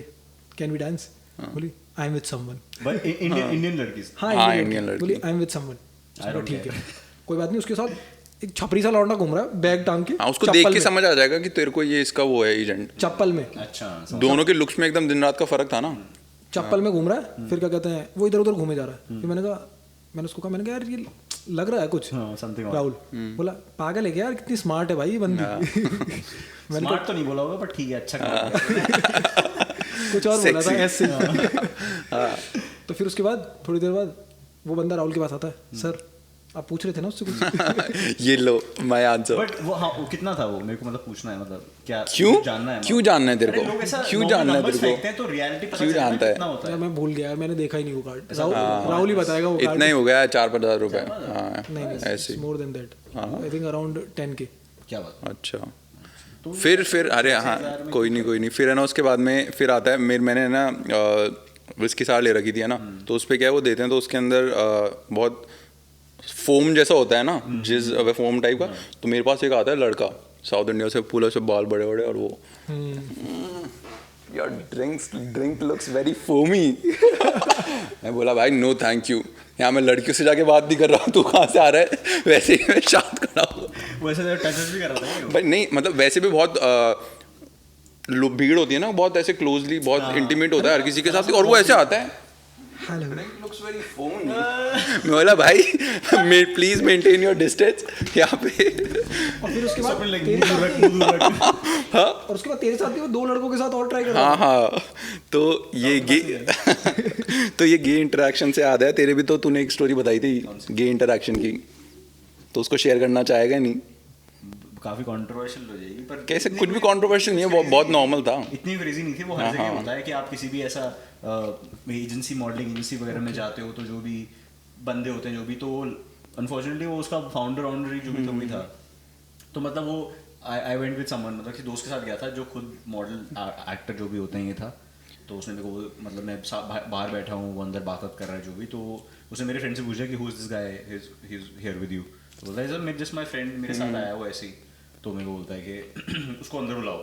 कैन वी डांस, बोली I am with someone. But Indian लड़की। हाँ इंडियन लड़की। बोली आई एम विद समवन। ठीक है कोई बात नहीं। उसके साथ एक छपरी सा लौंडा घूम रहा है बैग टांग के। हाँ, उसको देख के समझ आ जाएगा कि तेरे को ये इसका वो है एजेंट। चप्पल में। अच्छा। दोनों के लुक्स में एकदम दिन रात का फर्क था ना। चप्पल में घूम रहा है। फिर क्या कहते हैं, वो इधर उधर घूमे जा रहा है। फिर मैंने उसको कहा, मैंने कहा यार ये लग रहा है कुछ। राहुल बोला पागल है क्या यार, कितनी स्मार्ट है भाई ये बंदी। स्मार्ट तो नहीं बोला होगा बट ठीक है, अच्छा कुछ और बोला था ऐसे। तो फिर उसके बाद थोड़ी देर बाद वो बंदा राहुल के पास आता है, सर आप पूछ रहे थे ना उससे कुछ। ये लो माय आंसर। बट वो हाँ वो कितना था वो, मेरे को मतलब पूछना है, मतलब क्या क्यों जानना है, क्यों जानना है तेरे को, क्यों जानना है तेरे को, तो रियलिटी क्यों जानता है? कितना होता है? मैं भूल गया, मैंने देखा ही नहीं वो कार्ड। राहुल ही बताएगा वो कार्ड। इतना ही हो गया 4-5 रुपए। हाँ नहीं ऐसे। More than that, I think around 10K। क्या बात। अच्छा फिर अरे हाँ कोई नहीं फिर है ना, उसके बाद में फिर आता है मैंने ना विस्की सार ले रखी थी है ना, तो उस पर क्या है वो देते हैं, तो उसके अंदर बहुत फोम जैसा होता है ना, जिस फोम टाइप का। तो मेरे पास एक आता है लड़का साउथ इंडिया से, पूरा से बाल बड़े बड़े, और वो your drink looks very foamy. मैं बोला भाई नो थैंक यू, यहाँ मैं लड़कियों से जाके बात नहीं कर रहा हूँ, तू कहाँ से आ रहा है। वैसे ही मैं शांत खड़ा हूँ। वैसे टचेस भी कर रहा था भाई नहीं मतलब वैसे भी बहुत भीड़ होती है ना, बहुत ऐसे क्लोजली बहुत इंटीमेट होता है हर किसी के साथ, और वो ऐसे आता है हेलो। मैं बोला भाई प्लीज मेंटेन योर डिस्टेंस यहाँ पे। और फिर उसके बाद हाँ और उसके बाद तेरे साथ भी वो 2 लड़कों के साथ और ट्राई कर रहा हाँ हाँ। तो ये गे तो ये गे इंटरेक्शन से याद है, तेरे भी तो तूने एक स्टोरी बताई थी गे इंटरेक्शन की, तो उसको शेयर करना चाहेगा नहीं? काफी कंट्रोवर्शियल हो जाएगी, पर कैसे कुछ भी कंट्रोवर्शियल नहीं है, वो बहुत नॉर्मल था। इतनी क्रेजी नहीं थी वो। हर जगह होता है कि आप किसी भी ऐसा एजेंसी, मॉडलिंग एजेंसी वगैरह में जाते हो, तो जो भी बंदे होते हैं जो भी, तो अनफॉर्चुनेटली वो उसका फाउंडर जो भी तो वही था। तो मतलब वो आई वेंट विद समवन, मतलब कि दोस्त के साथ गया था जो खुद मॉडल एक्टर जो भी होते हैं ये था। तो उसने मेरे को मतलब मैं बाहर बैठा हूँ, वो अंदर बात कर रहा है जो भी, तो उसने मेरे फ्रेंड से पूछा कि who is this guy, he is here with you. तो बोलता है सर जस्ट माय फ्रेंड, मेरे साथ आया वो ऐसे ही। तो मेरे को बोलता है कि उसको अंदर बुलाओ।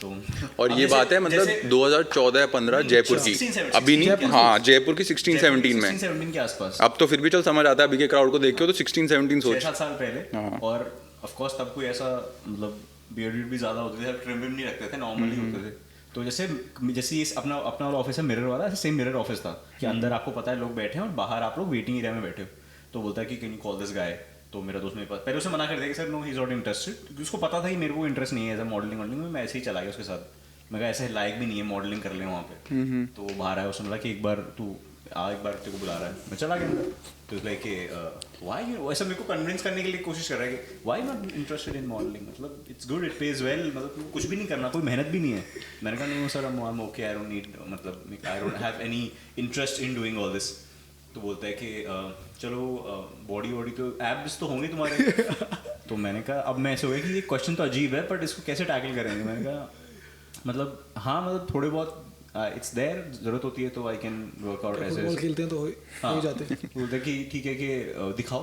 तो और ये बात है मतलब 2014 या 15 जयपुर की, अभी नहीं, हाँ जयपुर की 16-17 में, 16-17 के आसपास। अब तो फिर भी चल समझ आता है, अभी के क्राउड को देख के तो 16-17 सोच। 6-7 साल पहले। और ऑफ कोर्स तब कोई ऐसा मतलब बियर्ड भी ज्यादा होते थे, ट्रिम नहीं रखते थे, नॉर्मली होते थे। तो जैसे अपना वाला ऑफिस है मिरर वाला, सेम मिरर ऑफिस था कि अंदर आपको पता है लोग बैठे हैं और बाहर आप लोग वेटिंग एरिया में बैठे हो। तो बोलता है कि can you call this guy. तो मेरा दोस्त मेरे पास पहले उसे मना कर दिया कि sir no he is not interested, क्योंकि उसको पता था कि मेरे को इंटरेस्ट नहीं है एज मॉडलिंग में। मैं ऐसे ही चला गया उसके साथ। मैं कहा ऐसे लायक भी नहीं है मॉडलिंग कर ले वहाँ पे। तो वो बाहर आया, उसने बोला कि एक बार तू आ, एक बार तेरे को बुला रहा है। मैं चला गया अंदर। तो लाइक वाई ऐसा मेरे को कन्विंस करने के लिए कोशिश कर रहा है कि why not interested in modelling, मतलब it's good, it pays well, मतलब कुछ भी नहीं करना, कोई मेहनत भी नहीं है। मैंने कहा नहीं sir I am okay, I don't need, मतलब I don't have any interest in doing all this. तो बोलता है कि चलो बॉडी तो एब्स तो होंगे तुम्हारे। तो मैंने कहा अब मैं ऐसे हुआ कि ये क्वेश्चन तो अजीब है बट इसको कैसे टैकल करेंगे। मैंने कहा मतलब हाँ मतलब थोड़े बहुत इट्स देयर, जरूरत होती है तो आई कैन वर्क आउट ऐसे फुटबॉल खेलते हैं तो हो जाते हैं। बोलते कि ठीक है कि दिखाओ।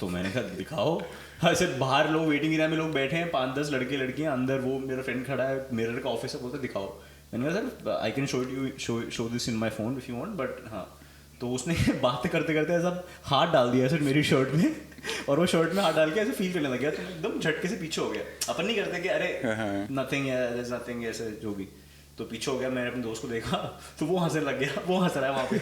तो मैंने कहा दिखाओ। ऐसे बाहर लोग वेटिंग एरिया में लोग बैठे हैं, 5-10 लड़के लड़कियां, अंदर वो मेरा फ्रेंड खड़ा है, मिरर का ऑफिस है, बोलते दिखाओ। मैंने कहा sir I can show this in my phone if you want, but हाँ। तो उसने बातें करते करते ऐसा हाथ डाल दिया सर मेरी शर्ट में, और वो शर्ट में हाथ डाल के ऐसे फील करने लग गया। तो एकदम झटके से पीछे हो गया। अपन नहीं करते कि अरे नथिंग है, नथिंग ऐसे जो भी। तो पीछे हो गया, मैंने अपने दोस्त को देखा तो वो हंसने लग गया, वो हंस रहा है वहाँ पे।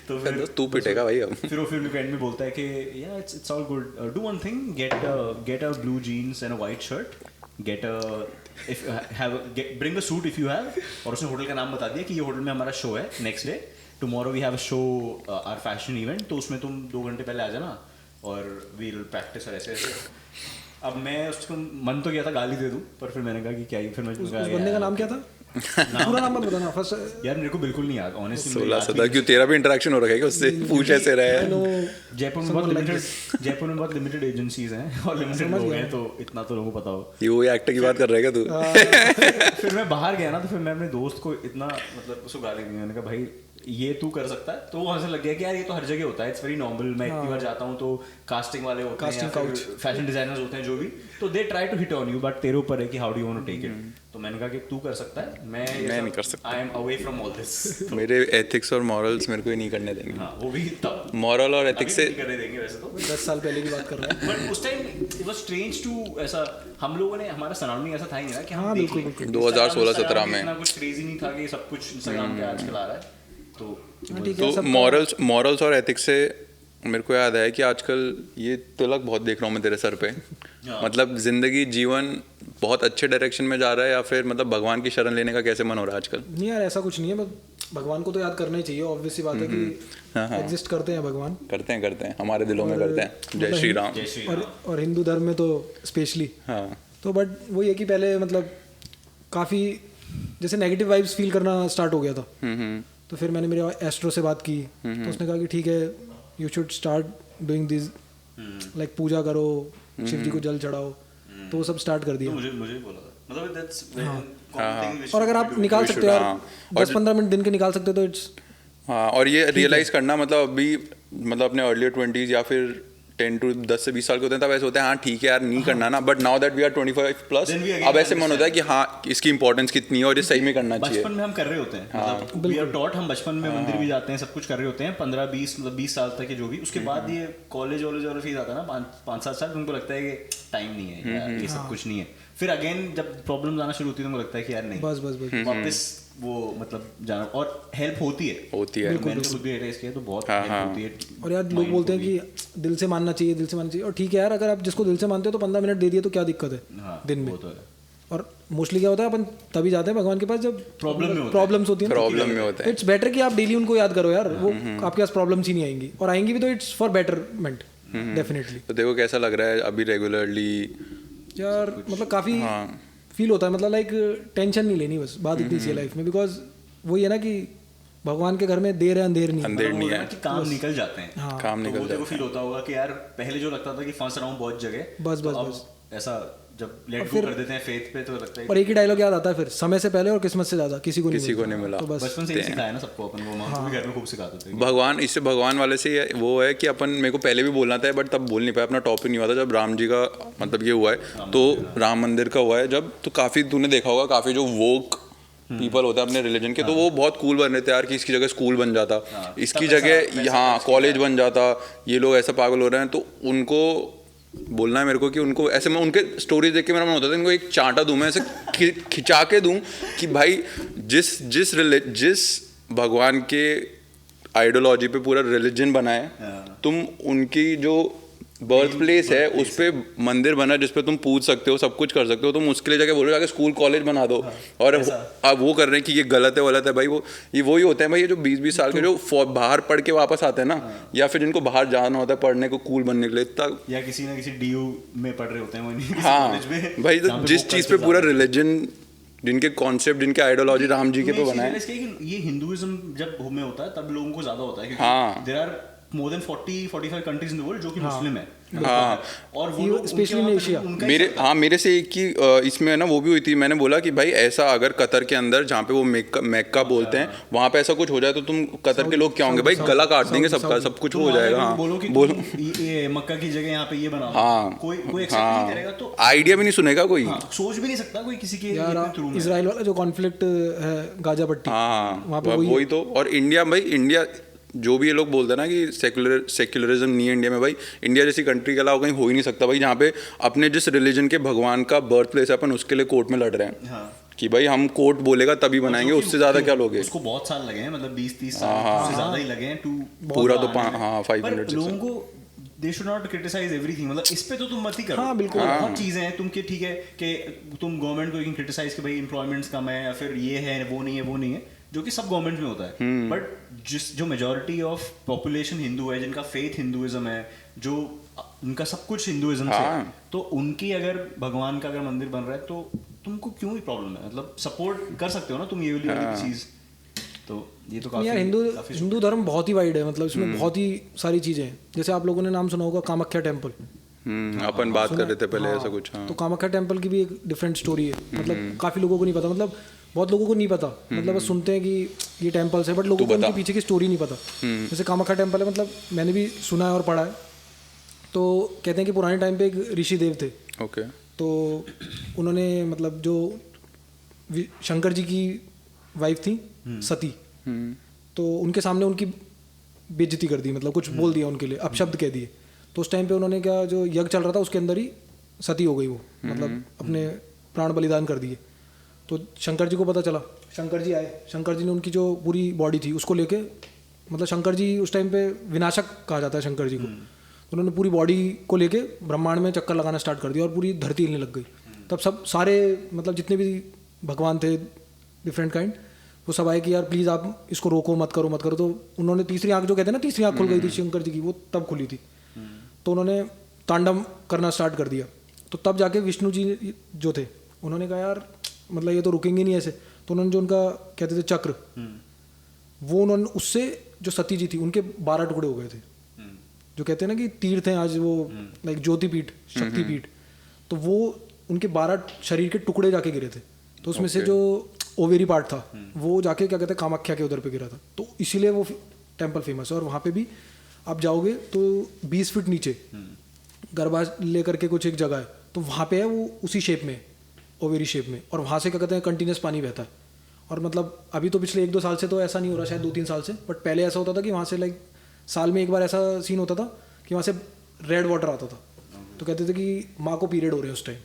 तो फिर तू पिटेगा भाई अब। फिर वो फिल्म के एंड में बोलता है कि yeah it's all good, do one thing, get a blue jeans and a white shirt, get a if have bring a suit if you have. और उसने होटल का नाम बता दिया कि ये होटल में हमारा शो है next day, tomorrow we have a show, our fashion event, तो उसमें तुम 2 घंटे पहले आ जाना और वी विल प्रैक्टिस और ऐसे ऐसे। अब मैं उसको मन तो किया था गाली दे दूं, पर फिर मैंने कहा कि क्या ही, फिर मैं उस बंदे का नाम क्या था? पूरा नाम मत बताना फर्स्ट। यार मेरे को बिल्कुल नहीं याद ऑनेस्टली। 16-17 क्यों, तेरा भी इंटरेक्शन हो रखा है क्या उससे? पूछ ऐसे रहा है। जयपुर में बहुत लिमिटेड एजेंसीज हैं और लिमिटेड लोग हैं, तो इतना तो लोगों को पता हो। ये वही एक्टर की बात कर रहा है क्या तू? फिर मैं बाहर गया ना, तो फिर मैं अपने दोस्त को इतना मतलब उसको गाली दी, मैंने कहा भाई ये तू कर सकता है, तो वहां से लग गया कि यार ये तो हर जगह होता है, इट्स वेरी नॉर्मल। मैं इतनी बार जाता हूँ तो कास्टिंग वाले होते हैं या फिर फैशन डिजाइनर्स होते हैं जो भी, तो they try to hit on you, but तेरे ऊपर है कि how do you want to take it. तो मैंने कहा कि तू कर सकता है, मैं नहीं कर सकता। I am away from all this. मेरे एथिक्स और मॉरल्स मेरे को ही नहीं करने देंगे। हाँ वो भी तब मॉरल और एथिक्स से करने देंगे वैसे तो। 10 साल पहले की बात कर रहा हूँ। बट उस time it was strange to ऐसा, हम लोगों ने, हमारा सराउंडिंग ऐसा था ही नहीं ना कि हम देख लें। 2016-17 में इतना कुछ क्रेजी नहीं था कि सब कुछ इंस्टाग्राम पे आजकल आ रहा है। तो मॉरल्स और एथिक्स से मेरे को याद है कि आजकल ये तिलक बहुत देख रहा हूँ मैं तेरे सर पे। मतलब जिंदगी जीवन बहुत अच्छे डायरेक्शन में जा रहा है, या फिर मतलब भगवान की शरण लेने का कैसे मन हो रहा है आजकल? नहीं यार ऐसा कुछ नहीं है, बस भगवान को तो याद करना ही चाहिए, ऑब्वियस सी बात है कि एग्जिस्ट करते हैं भगवान, करते हैं हमारे दिलों में करते हैं। जय श्री राम। और हिंदू धर्म में तो स्पेशली। हाँ तो बट वही है कि पहले मतलब काफ़ी जैसे नेगेटिव वाइब्स फील करना स्टार्ट हो गया था। तो फिर मैंने मेरे एस्ट्रो से बात की, तो उसने कहा कि ठीक है you should start doing this, like पूजा करो, शिव जी को जल चढ़ाओ, तो वो सब स्टार्ट कर दिया। मुझे बोला था मतलब दैट्स और अगर आप निकाल सकते हो यार 10-15 मिनट दिन के निकाल सकते हो तो इट्स। हाँ, और ये रियलाइज करना मतलब अभी मतलब अपने अर्लियर 20s या फिर 10 से 20 साल के होते हैं तब ऐसे होते हैं हाँ ठीक है यार नहीं करना ना, but now that we are 25+ अब ऐसे मन होता है कि हाँ इसकी इंपॉर्टेंस कितनी है और ये सही में करना चाहिए। बचपन में हम कर रहे होते हैं, मतलब वी आर टॉट, हम बचपन में मंदिर भी जाते हैं, सब कुछ कर रहे होते हैं 15-20 मतलब 20 साल तक के जो भी, उसके बाद ये कॉलेज और फीस आता है ना 5-7 साल, तुमको लगता है कि टाइम नहीं है यार, ये सब कुछ नहीं है। फिर अगेन जब प्रॉब्लम आना शुरू होती है तुमको लगता है कि यार नहीं बस वापस वो मतलब जाना, और हेल्प होती है मैंने खुद भी रियलाइज किया, तो बहुत हेल्प होती है। और यार लोग बोलते हैं कि दिल से मानना चाहिए, और ठीक है यार अगर आप जिसको दिल से मानते हो तो 15 मिनट दे दिए तो क्या दिक्कत है दिन में। और मोस्टली क्या होता है अपन तभी जाते हैं भगवान के पास जब प्रॉब्लम्स होती है। इट्स बेटर कि आप डेली उनको याद करो यार, वो आपके पास प्रॉब्लम्स ही नहीं आएंगी, और आएंगी भी तो इट्स फॉर बेटरमेंट डेफिनेटली। तो देखो कैसा लग रहा है अभी रेगुलरली यार, मतलब काफ़ी फील होता है, मतलब लाइक टेंशन नहीं लेनी, बस बात इतनी सी है लाइफ में, बिकॉज वही है ना कि भगवान के घर में देर है अंधेर नहीं है कि काम निकल जाते हैं। हाँ, काम निकल जाते हैं। फील होता होगा कि यार पहले जो लगता था कि फंस रहा हूँ बहुत जगह, बस ऐसा जब लेट गो कर देते हैं फेथ पे तो लगता है। और एक ही डायलॉग याद आता है फिर, समय से पहले और किस्मत से ज्यादा किसी को नहीं मिला। तो बचपन से ही सिखाया ना सबको, अपन वो घर में खूब सिखाते थे। भगवान, इससे भगवान वाले से वो है कि अपन, मेरे को पहले भी बोलना था बट तब बोल नहीं पाया, अपना टॉपिक नहीं हुआ था जब राम जी का मतलब ये हुआ है, तो राम मंदिर का हुआ है जब, तो काफ़ी तूने देखा होगा काफ़ी जो वोक पीपल होता है अपने रिलीजन के, तो वो बहुत कूल बन रहे थे यार कि इसकी जगह स्कूल बन जाता, इसकी जगह यहाँ कॉलेज बन जाता, ये लोग ऐसा पागल हो रहे हैं। तो उनको बोलना है मेरे को कि उनको ऐसे, मैं उनके स्टोरीज देख के मेरा मन होता था इनको एक चांटा दूं मैं, ऐसे खिंचा के दूं कि भाई जिस भगवान के आइडियोलॉजी पे पूरा रिलीजन बना है, तुम उनकी जो बर्थ प्लेस है उस पे मंदिर बना जिस पे तुम पूछ सकते हो, सब कुछ कर सकते हो, तुम उसके लिए जाके बोलो जाके स्कूल कॉलेज बना दो। और अब वो कर रहे हैं कि ये गलत है भाई, ये वही होते हैं भाई, ये जो 20-20 साल के जो बाहर पढ़ के वापस आते हैं ना, या फिर जिनको बाहर जाना होता है पढ़ने को कूल बनने के लिए, तब या किसी ना किसी DU में पढ़ रहे होते हैं। हाँ भाई, तो जिस चीज़ पे पूरा रिलीजन, जिनके कॉन्सेप्ट, जिनके आइडियोलॉजी राम जी के पे बनाए। ये हिंदुइज्म जब में होता है तब लोगों को ज्यादा होता है, हाँ, there are more than 40-45 countries in the world जो कि मुस्लिम है। हाँ, और वो स्पेशली इन एशिया मेरे से एक की इसमें ना वो भी हुई थी, मैंने बोला कि भाई ऐसा अगर कतर के अंदर जहाँ पे वो मेक्का बोलते हैं वहाँ पे ऐसा कुछ हो जाए तो तुम कतर के लोग क्या होंगे भाई, गला काट देंगे सबका, सब कुछ हो जाएगा। हाँ बोलो मक्का की जगह यहाँ पे ये बना, हाँ कोई एक्सेप्ट नहीं करेगा, तो आइडिया भी नहीं सुनेगा कोई, सोच भी नहीं सकता कोई किसी के थ्रू। इजराइल वाला जो कॉन्फ्लिक्ट है गाजा पट्टी, हाँ वही तो। और इंडिया भाई, इंडिया जो भी ये लोग बोलते हैं ना कि सेक्युलरिज्म नहीं है इंडिया में, भाई इंडिया जैसी कंट्री के अलावा कहीं हो ही नहीं सकता भाई, जहाँ पे अपने जिस रिलीजन के भगवान का बर्थ प्लेस है अपन उसके लिए कोर्ट में लड़ रहे हैं। हाँ। कि भाई हम कोर्ट बोलेगा तभी बनाएंगे, उससे ज्यादा क्या लोगे। उसको बहुत साल लगे हैं, मतलब 20-30 साल से ज्यादा ही लगे हैं पूरा तो 500 लोगों को they should not criticize everything, मतलब इस पे तो तुम मत ही करो। हाँ, बिल्कुल। बहुत चीजें हैं तुम के, ठीक है कि तुम गवर्नमेंट को क्रिटिसाइज कि भाई एम्प्लॉयमेंट्स कम है या फिर ये है वो नहीं है, जो कि सब गवर्नमेंट में होता है, बट जो मेजॉरिटी ऑफ पॉपुलेशन हिंदू है, जिनका फेथ हिंदुइज्म है, जो उनका सब कुछ हिंदुइज्म से, तो उनकी अगर भगवान का अगर मंदिर बन रहा है तो तुमको क्यों ही प्रॉब्लम है? मतलब सपोर्ट कर सकते हो ना तुम ये वाली चीज। तो ये तो यार हिंदू धर्म बहुत ही वाइड है, मतलब इसमें बहुत ही सारी चीज़ें हैं। जैसे आप लोगों ने नाम सुना होगा कामाख्या टेम्पल। अपन बात कर रहे थे पहले ऐसा कुछ। तो कामाख्या टेम्पल की भी एक डिफरेंट स्टोरी है, मतलब काफ़ी लोगों को नहीं पता, मतलब बहुत लोगों को नहीं पता, मतलब बस सुनते हैं कि ये टेम्पल्स है, बट लोगों को उनके पीछे की स्टोरी नहीं पता। जैसे कामाख्या टेम्पल है, मतलब मैंने भी सुना है और पढ़ा है। तो कहते हैं कि पुराने टाइम पे एक ऋषि देव थे। ओके। तो उन्होंने मतलब जो शंकर जी की वाइफ थी सती, तो उनके सामने उनकी बेइज्जती कर दी, मतलब कुछ बोल दिया उनके लिए, अपशब्द कह दिए। तो उस टाइम पे उन्होंने क्या, जो यज्ञ चल रहा था उसके अंदर ही सती हो गई वो, मतलब अपने प्राण बलिदान कर दिए। तो शंकर जी को पता चला, शंकर जी आए, शंकर जी ने उनकी जो पूरी बॉडी थी उसको लेके, मतलब शंकर जी उस टाइम पे विनाशक कहा जाता है शंकर जी को, उन्होंने पूरी बॉडी को लेके ब्रह्मांड में चक्कर लगाना स्टार्ट कर दिया और पूरी धरती हिलने लग गई। तब सब सारे मतलब जितने भी भगवान थे डिफरेंट काइंड, वो सब आए कि यार प्लीज़ आप इसको रोको, मत करो मत करो। तो उन्होंने तीसरी आंख, जो कहते हैं ना तीसरी आंख खुल गई थी शंकर जी की, वो तब खुली थी। तो उन्होंने तांडव करना स्टार्ट कर दिया। तो तब जाके विष्णु जी जो थे उन्होंने कहा यार मतलब ये तो रुकेंगे नहीं ऐसे। तो उन्होंने जो उनका कहते थे चक्र, वो उन्होंने उससे जो सती जी थी उनके 12 टुकड़े हो गए थे। जो कहते हैं ना कि तीर्थ हैं आज वो, लाइक ज्योतिपीठ, शक्तिपीठ, तो वो उनके 12 शरीर के टुकड़े जाके गिरे थे। तो उसमें से जो ओवेरी पार्ट था वो जाके क्या कहते हैं कामाख्या के उधर पे गिरा था। तो इसीलिए वो टेम्पल फेमस है। और वहाँ पे भी आप जाओगे तो 20 फीट नीचे गरबा लेकर के कुछ एक जगह है, तो वहाँ पे है वो उसी शेप में, ओवेरी शेप में, और वहाँ से क्या कहते हैं कंटिन्यूस पानी बहता है। और मतलब अभी तो पिछले 1-2 साल से तो ऐसा नहीं हो रहा, शायद 2-3 साल से, बट पहले ऐसा होता था कि वहाँ से लाइक साल में एक बार ऐसा सीन होता था कि वहाँ से रेड वाटर आता था। तो कहते थे कि माँ को पीरियड हो रहे हैं उस टाइम।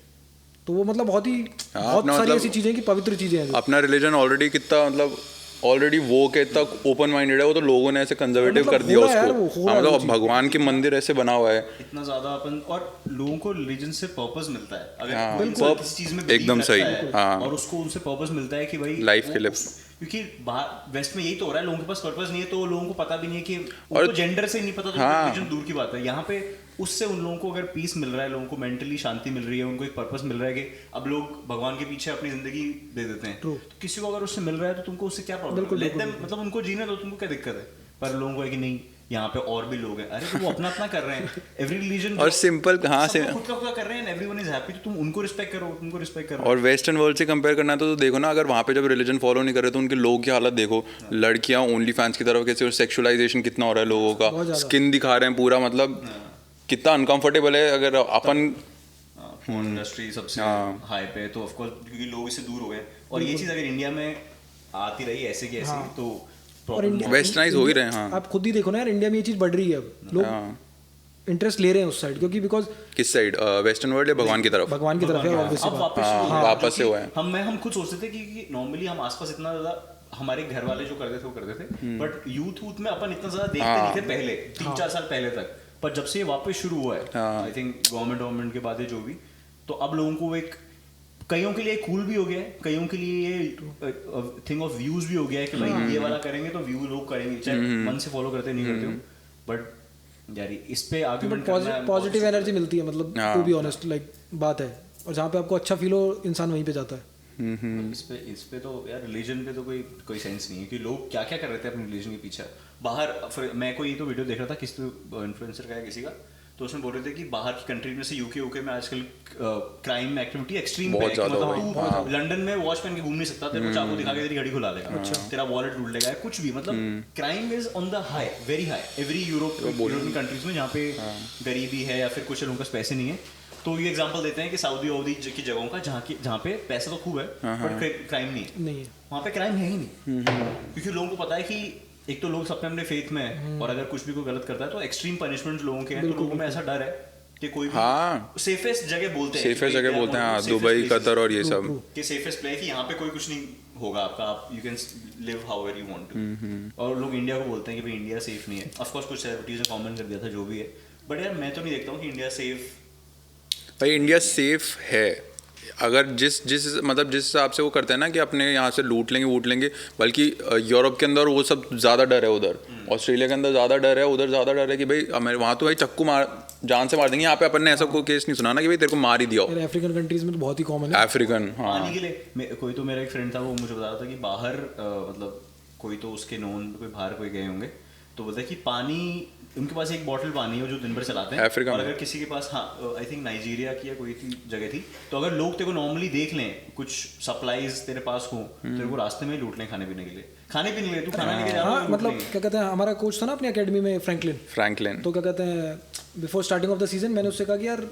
तो वो मतलब बहुत ही बहुत सारी ऐसी चीज़ें कि पवित्र चीज़ें हैं। अपना रिलीजन ऑलरेडी कितना मतलब ऑलरेडी वो के तक ओपन माइंडेड है, वो तो लोगों ने ऐसे कंजर्वेटिव कर दिया उसको। मतलब भगवान की मंदिर ऐसे बना हुआ है इतना ज्यादा अपन, और लोगों को रिलीजन से पर्पस मिलता है। अगर हाँ, किसी चीज में एकदम सही, हाँ, और उसको उनसे पर्पस मिलता है कि भाई लाइफ के लिए, क्योंकि बाहर वेस्ट में यही तो हो रहा है, लोगों के पास पर्पस नहीं है, तो लोगों को पता भी नहीं है कि उनको जेंडर से नहीं पता, तो रिलीजन दूर की बात है। यहाँ पे उससे उन लोगों को अगर पीस मिल रहा है, लोगों को मेंटली शांति मिल रही है, उनको एक पर्पस मिल रहा है कि अब लोग भगवान के पीछे अपनी जिंदगी दे देते हैं। तो किसी को अगर उससे मिल रहा है तो तुमको उससे क्या प्रॉब्लम है? मतलब उनको जीने दो, तुमको क्या दिक्कत है? पर लोगों को है कि नहीं यहाँ पे और भी लोग हैं, अरे तो वो अपना अपना कर रहे हैं, एवरी रिलीजन और सिंपल कहाँ से खुद का कर रहे हैं, एवरीवन इज हैप्पी, तो तुम उनको रिस्पेक्ट करो, तुमको रिस्पेक्ट करो। और वेस्टर्न वर्ल्ड से कंपेयर करना है तो देखो ना, अगर वहाँ पे जब रिलीजन फॉलो नहीं कर रहे तो उनके लोगों की हालत देखो, लड़कियाँ ओनली फैंस की तरफ कैसे, सेक्सुअलाइजेशन कितना हो रहा है लोगों का, स्किन दिखा रहे हैं पूरा, मतलब कितना अनकंफर्टेबल है। अगर अपन फोन इंडस्ट्री सबसे हाई पे, तो ऑफ कोर्स क्योंकि लोग इससे दूर हो गए, और ये चीज़ अगर इंडिया में आती रही ऐसे की ऐसे, तो वेस्टर्नाइज हो ही रहे हैं। हाँ, आप खुद ही देखो ना यार, इंडिया में ये चीज़ बढ़ रही है, अब लोग इंटरेस्ट ले रहे हैं उस साइड, क्योंकि बिकॉज किस साइड, वेस्टर्न वर्ल्ड या भगवान की तरफ? भगवान की तरफ है वापस से हुआ है। हम खुद सोचते थे कि नॉर्मली हम आसपास इतना ज़्यादा हमारे घर वाले जो करते थे वो करते थे, बट यूथ में अपन इतना ज़्यादा देखते नहीं थे पहले 3-4 साल पहले तक। पर जब से ये वापस शुरू हुआ है, आई थिंक गवर्नमेंट के बाद जो भी, तो अब लोगों को एक, कईयों के लिए कूल भी हो गया है, कईयों के लिए ये थिंग ऑफ व्यूज भी हो गया है कि भाई ये वाला करेंगे तो व्यू लोग करेंगे, चाहे मन से फॉलो करते नहीं करते हो, बट यार इस पे आर्गुमेंट करना है, पॉजिटिव एनर्जी मिलती है, मतलब टू बी ऑनेस्ट, लाइक बात है। और जहाँ पे आपको अच्छा फील हो, इंसान वहीं पे जाता है। इस पे तो यार रिलीजन पे तो कोई सेंस नहीं है कि लोग क्या क्या कर रहे थे अपने रिलीजन के पीछे बाहर। मैं कोई तो वीडियो देख रहा था, किसी इन्फ्लुएंसर का है किसी का, तो उसमें बोल रहे थे कि बाहर की कंट्री में से यूके में आजकल क्राइम एक्टिविटी एक्सट्रीम है, मतलब तू लंदन में वॉच पहन के घूम नहीं सकता, तेरे को चाकू दिखा के तेरी घड़ी खुला देगा, तेरा वॉलेट लूट लेगा, कुछ भी, मतलब crime is on the high, very high every European countries में, जहाँ पे गरीबी है या फिर कुछ लोगों के पास पैसे नहीं है। तो ये एग्जांपल देते हैं कि सऊदी की जगहों का जहाँ पे पैसा तो खूब है बट क्राइम नहीं है, वहाँ पे क्राइम है ही नहीं, क्योंकि लोगों को पता है कि एक तो लोग अपने फेथ में है, और अगर कुछ भी कोई गलत करता है तो एक्सट्रीम पनिशमेंट लोगों के हैं, तो लोगों में ऐसा डर है कि कोई भी सेफेस्ट जगह बोलते हैं, दुबई, कतर और ये सब कि सेफेस्ट प्लेस कि यहाँ पे कोई कुछ नहीं होगा आपका, आप you can live however you want to. और लोग इंडिया को बोलते हैं कि भाई इंडिया सेफ नहीं है। ऑफ कोर्स कुछ सेलिब्रिटीज ने कमेंट कर दिया था जो भी है, बट यार मैं तो नहीं देखता हूँ कि इंडिया सेफ। भाई इंडिया सेफ है, अगर जिस हिसाब से वो करते हैं ना कि अपने यहाँ से लूट लेंगे, बल्कि यूरोप के अंदर वो सब ज़्यादा डर है, उधर ऑस्ट्रेलिया के अंदर ज़्यादा डर है, उधर ज़्यादा डर है कि भाई वहाँ तो भाई चक्कू जान से मार देंगे। यहाँ पे अपन ने ऐसा कोई केस नहीं सुना ना कि भाई तेरे को मार ही दिया हो। अफ्रीकन कंट्रीज में तो बहुत ही कॉमन है। अफ्रीकन, हाँ। पानी के लिए कोई तो मेरा एक फ्रेंड था, वो मुझे बता रहा था कि बाहर मतलब कोई तो उसके नोन कोई बाहर कोई गए होंगे, तो बोलता है कि पानी उनके पास एक बॉटल पानी है जो दिन भर चलाते हैं अफ्रीका और में। अगर किसी के पास, हाँ आई थिंक नाइजीरिया की या कोई जगह थी, तो अगर लोग तेरे को नॉर्मली देख लें, कुछ सप्लाईज तेरे पास हो, तेरे को रास्ते में लूट लें खाने पीने के लिए, तू खाना लेके जा रहा हाँ है, मतलब क्या कहते हैं, हमारा कोच था ना अपनी अकेडमी में फ्रैंकलिन, तो क्या कहते हैं before starting off the season मैंने उससे कहा कि यार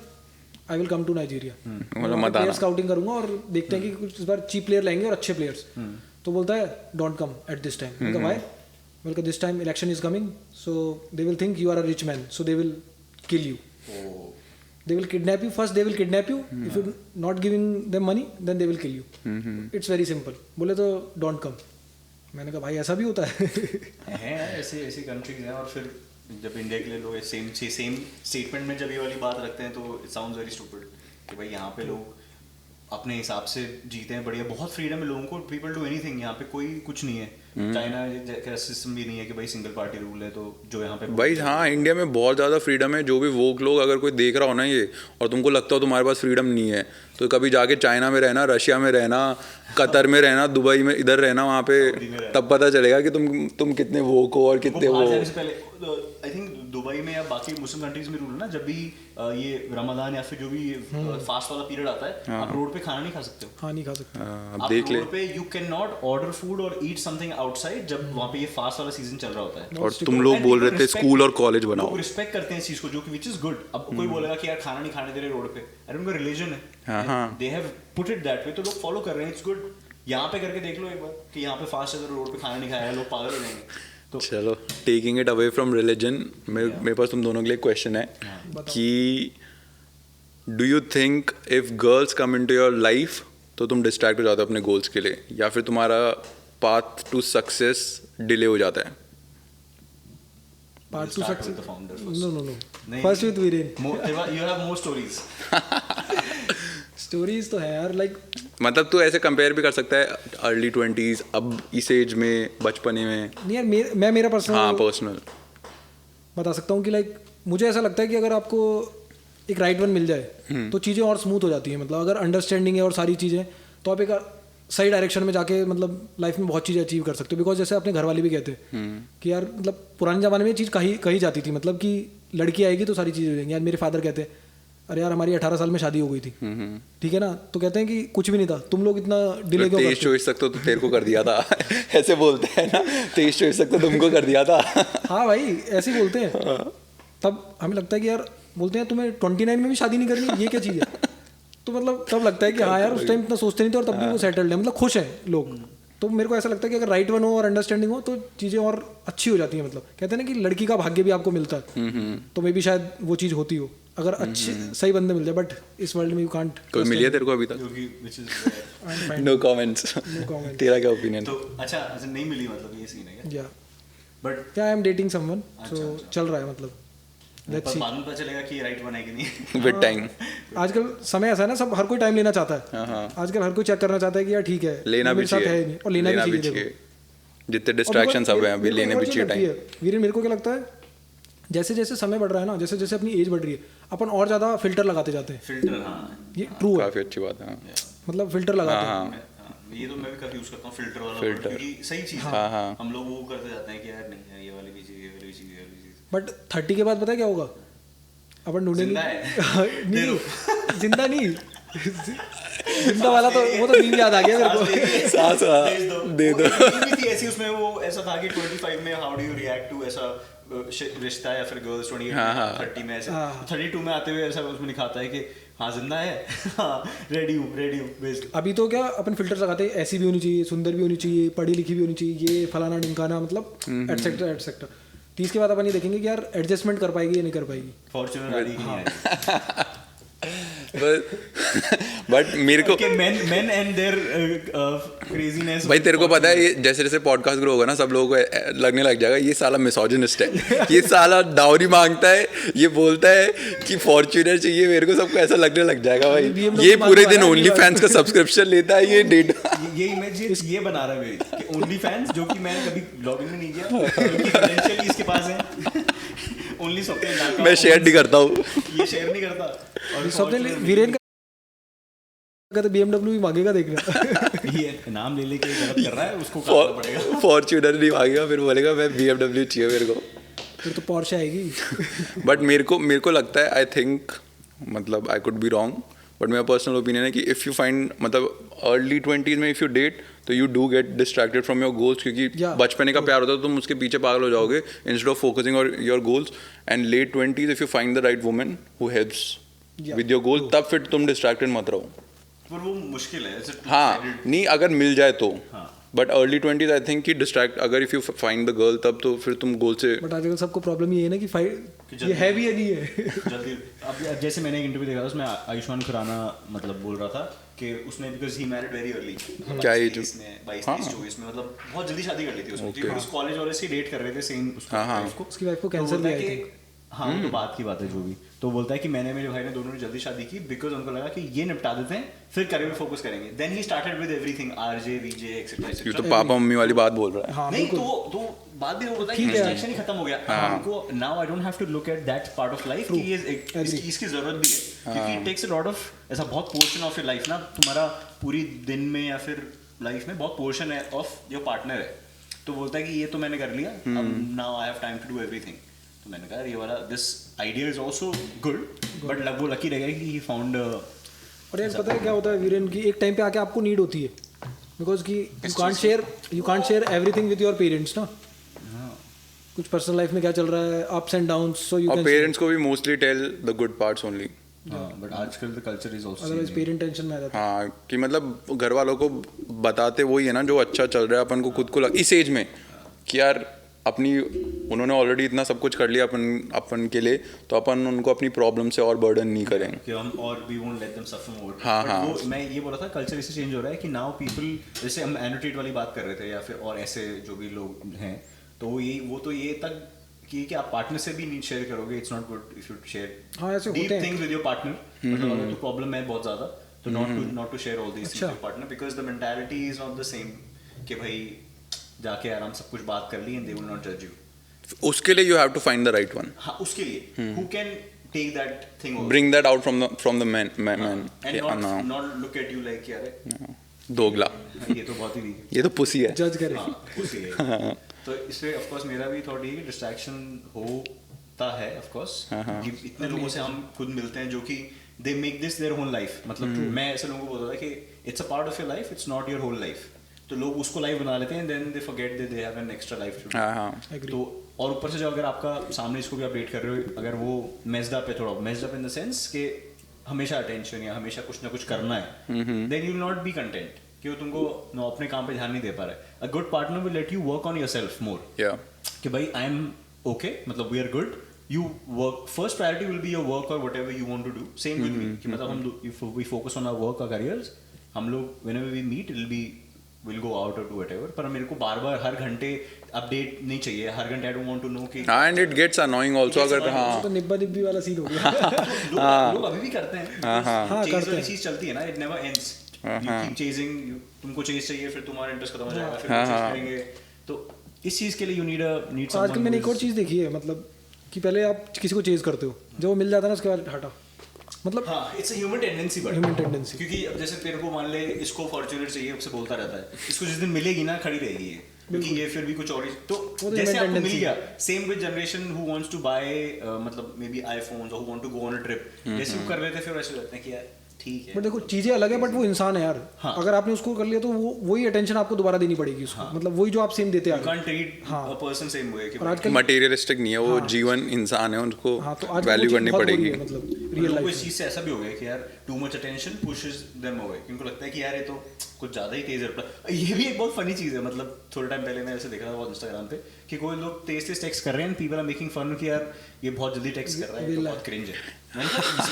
I will come to Nigeria, मतलब मत आना। प्लेयर स्काउटिंग करूंगा और देखते हैं कि कुछ इस बार चीप प्लेयर लाएंगे और अच्छे प्लेयर्स। तो बोलता है don't come at this time. मैंने कहा why? Well, this time election is coming, so they will think you are a rich man, so they will kill you. They will kidnap you. First, they will kidnap you. If you're not giving them money, then they will kill you. It's very simple. बोले तो don't come. मैंने कहा भाई ऐसा भी होता है। हैं ऐसे ऐसी कंट्रीज हैं। और फिर जब इंडिया के लिए लोग सेम स्टेटमेंट में जब ये वाली बात रखते हैं, तो इट साउंड्स वेरी स्टूपिड कि भाई यहाँ पे लोग अपने हिसाब से जीते हैं, बढ़िया, बहुत फ्रीडम है लोगों को, पीपल डू एनीथिंग, यहाँ पे कोई कुछ नहीं है। चाइना का सिस्टम भी नहीं है कि भाई सिंगल पार्टी रूल है, तो जो यहाँ पे भाई हाँ इंडिया में बहुत ज़्यादा फ्रीडम है। जो भी वोक लोग अगर कोई देख रहा हो ना ये, और तुमको लगता हो तुम्हारे पास फ्रीडम नहीं है, तो कभी जाके चाइना में रहना, रशिया में रहना, कतर में रहना, दुबई में इधर रहना, वहाँ पे तब पता चलेगा कि तुम कितने वोक हो और कितने वो। आई थिंक दुबई में या बाकी मुस्लिम कंट्रीज में रूल है ना, जब भी ये रमजान या फिर जो भी फास्ट वाला पीरियड आता है, आप रोड पे खाना नहीं खा सकते हो। हाँ नहीं खा सकते। आप देख ले। रोड पे you can not order food और ईट समथिंग आउटसाइड जब वहाँ पे ये फास्ट वाला सीजन चल रहा होता है। और तुम लोग बोल रहे थे स्कूल और कॉलेज बनाओ। लोग रिस्पेक्ट करते हैं इस चीज को, जो कि विच इज गुड। अब कोई बोलेगा कि यार खाना नहीं खाने दे रहे रोड पे, अरे उनका रिलीजन है, they have put it that way, तो लोग फॉलो कर रहे हैं, इट्स गुड। यहाँ पे करके देख लो एक बार कि यहाँ पे फास्ट है तो रोड पे खाना नहीं खाया, लोग पागल हो जाएंगे। तो चलो taking it away from religion, मेरे पास तुम दोनों के लिए क्वेश्चन है कि do you think if girls come into your life तो तुम डिस्ट्रैक्ट हो जाते हो अपने गोल्स के लिए, या फिर तुम्हारा पाथ टू सक्सेस डिले हो जाता है? Path to start with success. the founder No. नहीं, First with Viren. you have more stories. Stories तो है यार, like मतलब तू ऐसे कंपेयर भी कर सकता है अर्ली 20s, अब इस एज में, बचपने में। नहीं यार, मैं मेरा पर्सनल हाँ पर्सनल बता सकता हूँ कि लाइक मुझे ऐसा लगता है कि अगर आपको एक राइट वन मिल जाए तो चीज़ें और स्मूथ हो जाती हैं। मतलब अगर अंडरस्टैंडिंग है और सारी चीज़ें, तो आप एक सही डायरेक्शन में जाके मतलब लाइफ में बहुत चीज़ें अचीव कर सकते हो। बिकॉज जैसे अपने घर वाले भी कहते हैं कि यार मतलब पुराने ज़माने में ये चीज़ कही जाती थी, मतलब कि लड़की आएगी तो सारी चीज़ें हो जाएंगी। यार मेरे फादर कहते हैं अरे यार हमारी 18 साल में शादी हो गई थी, ठीक है ना, तो कहते हैं कि कुछ भी नहीं था, तुम लोग इतना डिले क्यों करते हो? 23-24 तक तो तेरे को कर दिया था। ऐसे बोलते हैं ना, 23-24 तक तो तुमको कर दिया था। हाँ भाई ऐसे ही बोलते हैं। तब हमें लगता है कि यार बोलते हैं तुम्हें 29 में भी शादी नहीं करनी, ये क्या चीज़ है? तो मतलब तब लगता है कि हाँ यार उस टाइम इतना सोचते नहीं थे और तब भी वो सेटल्ड है, मतलब खुश हैं लोग। तो मेरे को ऐसा लगता है कि अगर राइट वन हो और अंडरस्टैंडिंग हो तो चीज़ें और अच्छी हो जाती हैं। मतलब कहते हैं ना कि लड़की का भाग्य भी आपको मिलता है, तो मे भी शायद वो चीज़ होती हो अगर अच्छे सही बंदे मिल जाए। बट इस वर्ल्ड में यू कांट। कोई मिली है तेरे को अभी तक? which is no comments. तेरा क्या ओपिनियन? तो अच्छा नहीं मिली, मतलब ये सीन है क्या? या but I am dating someone, so चल रहा है। मतलब लेट्स सी, बाद में पता चलेगा कि राइट वन है कि नहीं। With time. आजकल समय ऐसा है ना, सब हर कोई टाइम लेना चाहता है। आजकल हर कोई चेक करना चाहता है कि यार ठीक है लेना भी मेरे साथ है चाहिए, नहीं, और लेना भी चाहिए। जितने डिस्ट्रैक्शंस अब हैं अभी लेने भी चाहिए टाइम। वीरेन मेरे को क्या लगता है, जैसे जैसे समय बढ़ रहा है ना, जैसे जैसे अपनी एज बढ़ रही है, अपन और ज़्यादा फिल्टर लगाते जाते हैं। फिल्टर, हाँ ये ट्रू है, काफी अच्छी बात है। मतलब फिल्टर लगाते हैं। ये तो मैं भी काफी यूज करता हूँ फिल्टर वाला Filter. word, क्योंकि सही चीज हाँ, है। हाँ। हम लोग वो करते जाते हैं कि यार नहीं यार ये वाली भी चाहिए, ये वाली भी चाहिए, ये वाली भी चाहिए। बट 30 के बाद पता है क्या होगा, अपन ढूंढेंगे जिंदा है। नहीं जिंदा नहीं, जिंदा वाला तो वो तो मीम याद आ गया मेरे को। सांस दे दो। वो थी ऐसी, उसमें वो ऐसा था कि 25 में how do you react to ऐसा रिश्ता, या फिर गर्ल्स 28 में 30 में ऐसे 32 में आते हुए ऐसा उसमें लिखाता है कि हाँ जिंदा है, हाँ रेडी हूँ बेस्ट। अभी तो क्या अपन फिल्टर्स लगाते हैं, ऐसी भी होनी चाहिए, सुंदर भी होनी चाहिए, पढ़ी लिखी भी होनी चाहिए, ये फलाना ढिमकाना, मतलब एटसेट्रा एटसेट्रा। 30 के बाद अपन ये देखेंगे कि यार एडजस्टमेंट कर पाएगी या नहीं कर पाएगी। फॉर्च्यूनर वाली की नहीं है। बट मेरे को men and their craziness। भाई तेरे को पता है ये जैसे जैसे पॉडकास्ट ग्रो होगा ना, सब लोगों को लगने लग जाएगा ये साला मिसोजिनिस्ट है, ये साला डाउरी मांगता है, ये बोलता है कि फॉर्च्यूनर चाहिए मेरे को, सबको ऐसा लगने लग जाएगा भाई ये पूरे दिन ओनली फैंस का सब्सक्रिप्शन लेता है, ये डेट ये इमेज ये बना रहा है मेरी कि ओनली फैंस, जो कि मैंने कभी लॉगिन में नहीं किया, क्योंकि credential इसके पास है। ओनली स्वप्निल नाका मैं शेयर नहीं करता हूँ। ये शेयर नहीं करता। और स्वप्निल वीरेन का तो BMW भी मांगेगा देखना। ये नाम ले लेके गलत कर रहा है, उसको काटना पड़ेगा। फॉर्च्यूनर नहीं मांगेगा, फिर बोलेगा मैं BMW चाहिए मेरे को। फिर तो पोर्शे आएगी। बट मेरे को लगता है, आई थिंक, मतलब I could be wrong, but मेरा पर्सनल ओपिनियन है कि इफ़ यू फाइंड, मतलब अर्ली 20s में इफ़ यू डेट तो you do get distracted from your goals, क्योंकि बचपने का प्यार होता है तो तुम उसके पीछे पागल हो जाओगे instead of focusing on your goals. And let 20s if you find the right woman who helps with your goal, तब फिर तुम डिस्ट्रैक्टेड मत रहो। पर वो मुश्किल है। हाँ, नहीं, अगर मिल जाए तो। But early 20s I think कि डिस्ट्रैक्ट, अगर if you find the girl तब तो फिर तुम गोल से। बट आजकल सबको प्रॉब्लम ये है ना कि ये है भी या नहीं है। जल्दी अब जैसे मैंने एक इंटरव्यू देखा था, उसमें आयुष्मान खुराना मतलब बोल रहा था कि उसने, because he married very early, क्या एज 22-23 में, मतलब बहुत जल्दी शादी कर ली थी उसने, क्योंकि उस कॉलेज वाले से डेट कर रहे थे सेम उसको। उसकी वाइफ को कैंसर भी आई थी। हाँ, वो तो बात की बात है जो भी। तो बोलता है कि मैंने, मेरे भाई ने, दोनों ने जल्दी शादी की बिकॉज उनको लगा कि ये निपटा देते हैं फिर करियर में फोकस करेंगे। Then he started with everything, RJ, VJ, etcetera ये एक्सेट्रा। तो पापा मम्मी वाली बात बोल रहा है। हाँ, नहीं तो बात भी होता है कि डिस्ट्रैक्शन ही खत्म हो गया। हमको now I don't have to look at that part of life कि ये इसकी जरूरत भी है, क्योंकि it takes a lot of, ऐसा बहुत पोर्शन ऑफ योर लाइफ ना, तुम्हारा पूरी दिन में या फिर लाइफ में बहुत पोर्शन है ऑफ योर पार्टनर है। तो बोलता है कि ये तो मैंने कर लिया, अब now I have time to do everything. तो मैंने कहा ये वाला, this idea is also good, but वो लकी रहेगा कि ही फाउंड। और यार पता है क्या होता है वीरेन, की एक टाइम पे आके आपको नीड होती है, बिकॉज कि you can't share everything with your parents ना। कुछ पर्सनल लाइफ में क्या चल रहा है, ups and downs, so you can. Parents को भी mostly tell the good parts only. But आजकल the culture is also, otherwise parent tension में आ जाता है। हाँ, कि मतलब घर वालों को बताते वही है ना जो अच्छा चल रहा है। अपन को खुद को इस एज में कि यार अपनी, उन्होंने ऑलरेडी इतना सब कुछ कर लिया अपन के लिए, तो अपन उनको अपनी प्रॉब्लम से और बर्डन नहीं करेंगे कि हम, और वी वोंट लेट देम सफर मोर। हाँ। वो मैं ये बोल रहा था, कल्चर इससे चेंज हो रहा है कि नाउ पीपल, जैसे हम एनोटेट वाली बात कर रहे थे या फिर और ऐसे जो भी लोग हैं, तो वो तो ये तक कि आप पार्टनर से भी नीड शेयर करोगे। It's not good if you share deep things with your partner. मतलब अगर तो प्रॉब्लम है बहुत ज्यादा, तो not to share all this things with your partner, because the mentality is not the same कि भाई जाके आराम सब कुछ बात कर ली एंड दे विल नॉट जज यू। उसके लिए you have to find the right one. हाँ, उसके लिए who can take that thing over, bring that out from the man and not look at you like यार दोगला, ये तो बहुत ही वीक है, ये तो पुसी है, जज करे। पुसी है। तो इससे ऑफ कोर्स मेरा भी थॉट ये कि डिस्ट्रैक्शन होता है ऑफ कोर्स, क्योंकि इतने लोगों से हम खुद मिलते हैं जो कि they make this their whole life. मतलब मैं ऐसे लोगों को बोलता था कि it's a part of your life, it's not your whole life. तो लोग उसको लाइफ बना लेते हैं, then they forget that they have an extra life too. तो और ऊपर से जो अगर आपका सामने इसको भी अपडेट कर रहे हो, अगर वो मेस्ड अप है, थोड़ा messed up in the sense कि हमेशा अटेंशन या हमेशा कुछ ना कुछ करना है, then you will not be content कि वो तुमको अपने काम पे ध्यान नहीं दे पा रहा है। A good partner will let you work on yourself more, कि भाई आई एम ओके, मतलब we are good, you work, first priority will be your work or whatever you want to do. Same with me, कि मतलब हम if we focus on our work, our careers, हम लोग whenever we meet we'll go out or do whatever, पर मेरे को बार-बार हर घंटे अपडेट नहीं चाहिए, हर घंटे I don't want to know कि and it gets annoying also अगर हाँ तो निब्बा निब्बी वाला सीन हो गया। लोग अभी भी करते हैं, चेज वाली चीज चलती है ना, it never ends, you keep chasing, तुमको चेज चाहिए, फिर तुम्हारा इंटरेस्ट खत्म हो जाएगा, फिर चेज करेंगे। तो इस चीज के लिए you need someone। आजकल मैंने एक और चीज देखी है, मतलब कि पहले आप किसी को चेज करते हो, जब वो मिल जाता है ना उसके बाद हटा, मतलब हाँ, it's a human tendency, but human tendency, क्योंकि अब जैसे तेरे को मान ले इसको फॉर्च्यूनर चाहिए, उससे बोलता रहता है, इसको जिस दिन मिलेगी ना खड़ी रहेगी ये, क्योंकि ये फिर भी कुछ और, तो जैसे आपको मिल गया, same with generation who wants to buy मतलब मे बी आईफोन्स और who want to go on a trip, जैसे वो कर रहे थे, फिर वैसे लगता है कि यार ठीक है, बट देखो चीजें अलग है, बट वो इंसान है यार। हाँ। अगर आपने उसको कर लिया तो वो वही अटेंशन आपको दोबारा देनी पड़ेगी उसको। हाँ। मतलब वही जो आप सेम देते हैं, you can't treat a person same way, और आजकल मटेरियलिस्टिक नहीं है वो, जीवन इंसान है, उनको वैल्यू करनी पड़ेगी। मतलब रियल लाइफ इस चीज से ऐसा भी हो गया कि यार too much attention pushes them away, उनको लगता है कि यार ये तो कुछ ज्यादा ही तेज है। ये भी एक बहुत फनी चीज है, मतलब थोड़ा टाइम पहले मैं ऐसे देख रहा था इंस्टाग्राम पे कि कोई लोग तेज टेक्स्ट कर रहे हैं, पीपल आर मेकिंग फन कि यार ये बहुत जल्दी टेक्स्ट कर रहा है, तो बहुत क्रिंज है।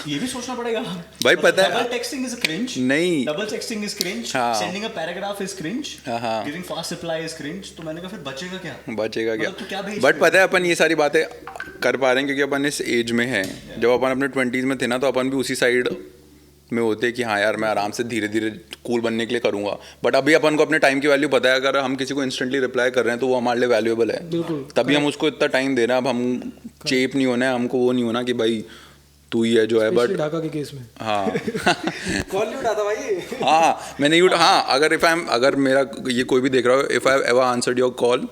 ये भी सोचना पड़ेगा भाई, पता है डबल टेक्स्टिंग इज क्रिंज, नहीं double texting is cringe, sending a paragraph is cringe, giving fast reply is cringe. तो मैंने कहा फिर बचेगा क्या? बट पता है अपन ये सारी बातें कर पा रहे हैं क्योंकि अपन इस एज में हैं। जब अपन अपने 20s में थे ना, तो अपन भी उसी साइड में होते कि हाँ यार मैं आराम से धीरे धीरे कूल बनने के लिए करूँगा, बट अभी अपन को अपने टाइम की वैल्यू पता है। अगर हम किसी को इंस्टेंटली रिप्लाई कर रहे हैं तो वो हमारे लिए वैल्यूएबल है, तभी हम उसको इतना टाइम दे रहे हैं। अब हम चेप नहीं होना है, हमको वो नहीं होना कि भाई तू ही है जो है। बट ढाका के केस में हाँ कॉल नहीं उठाता भाई। हाँ मैं नहीं हाँ अगर मेरा ये कोई भी देख रहा हो, if I ever answered your call,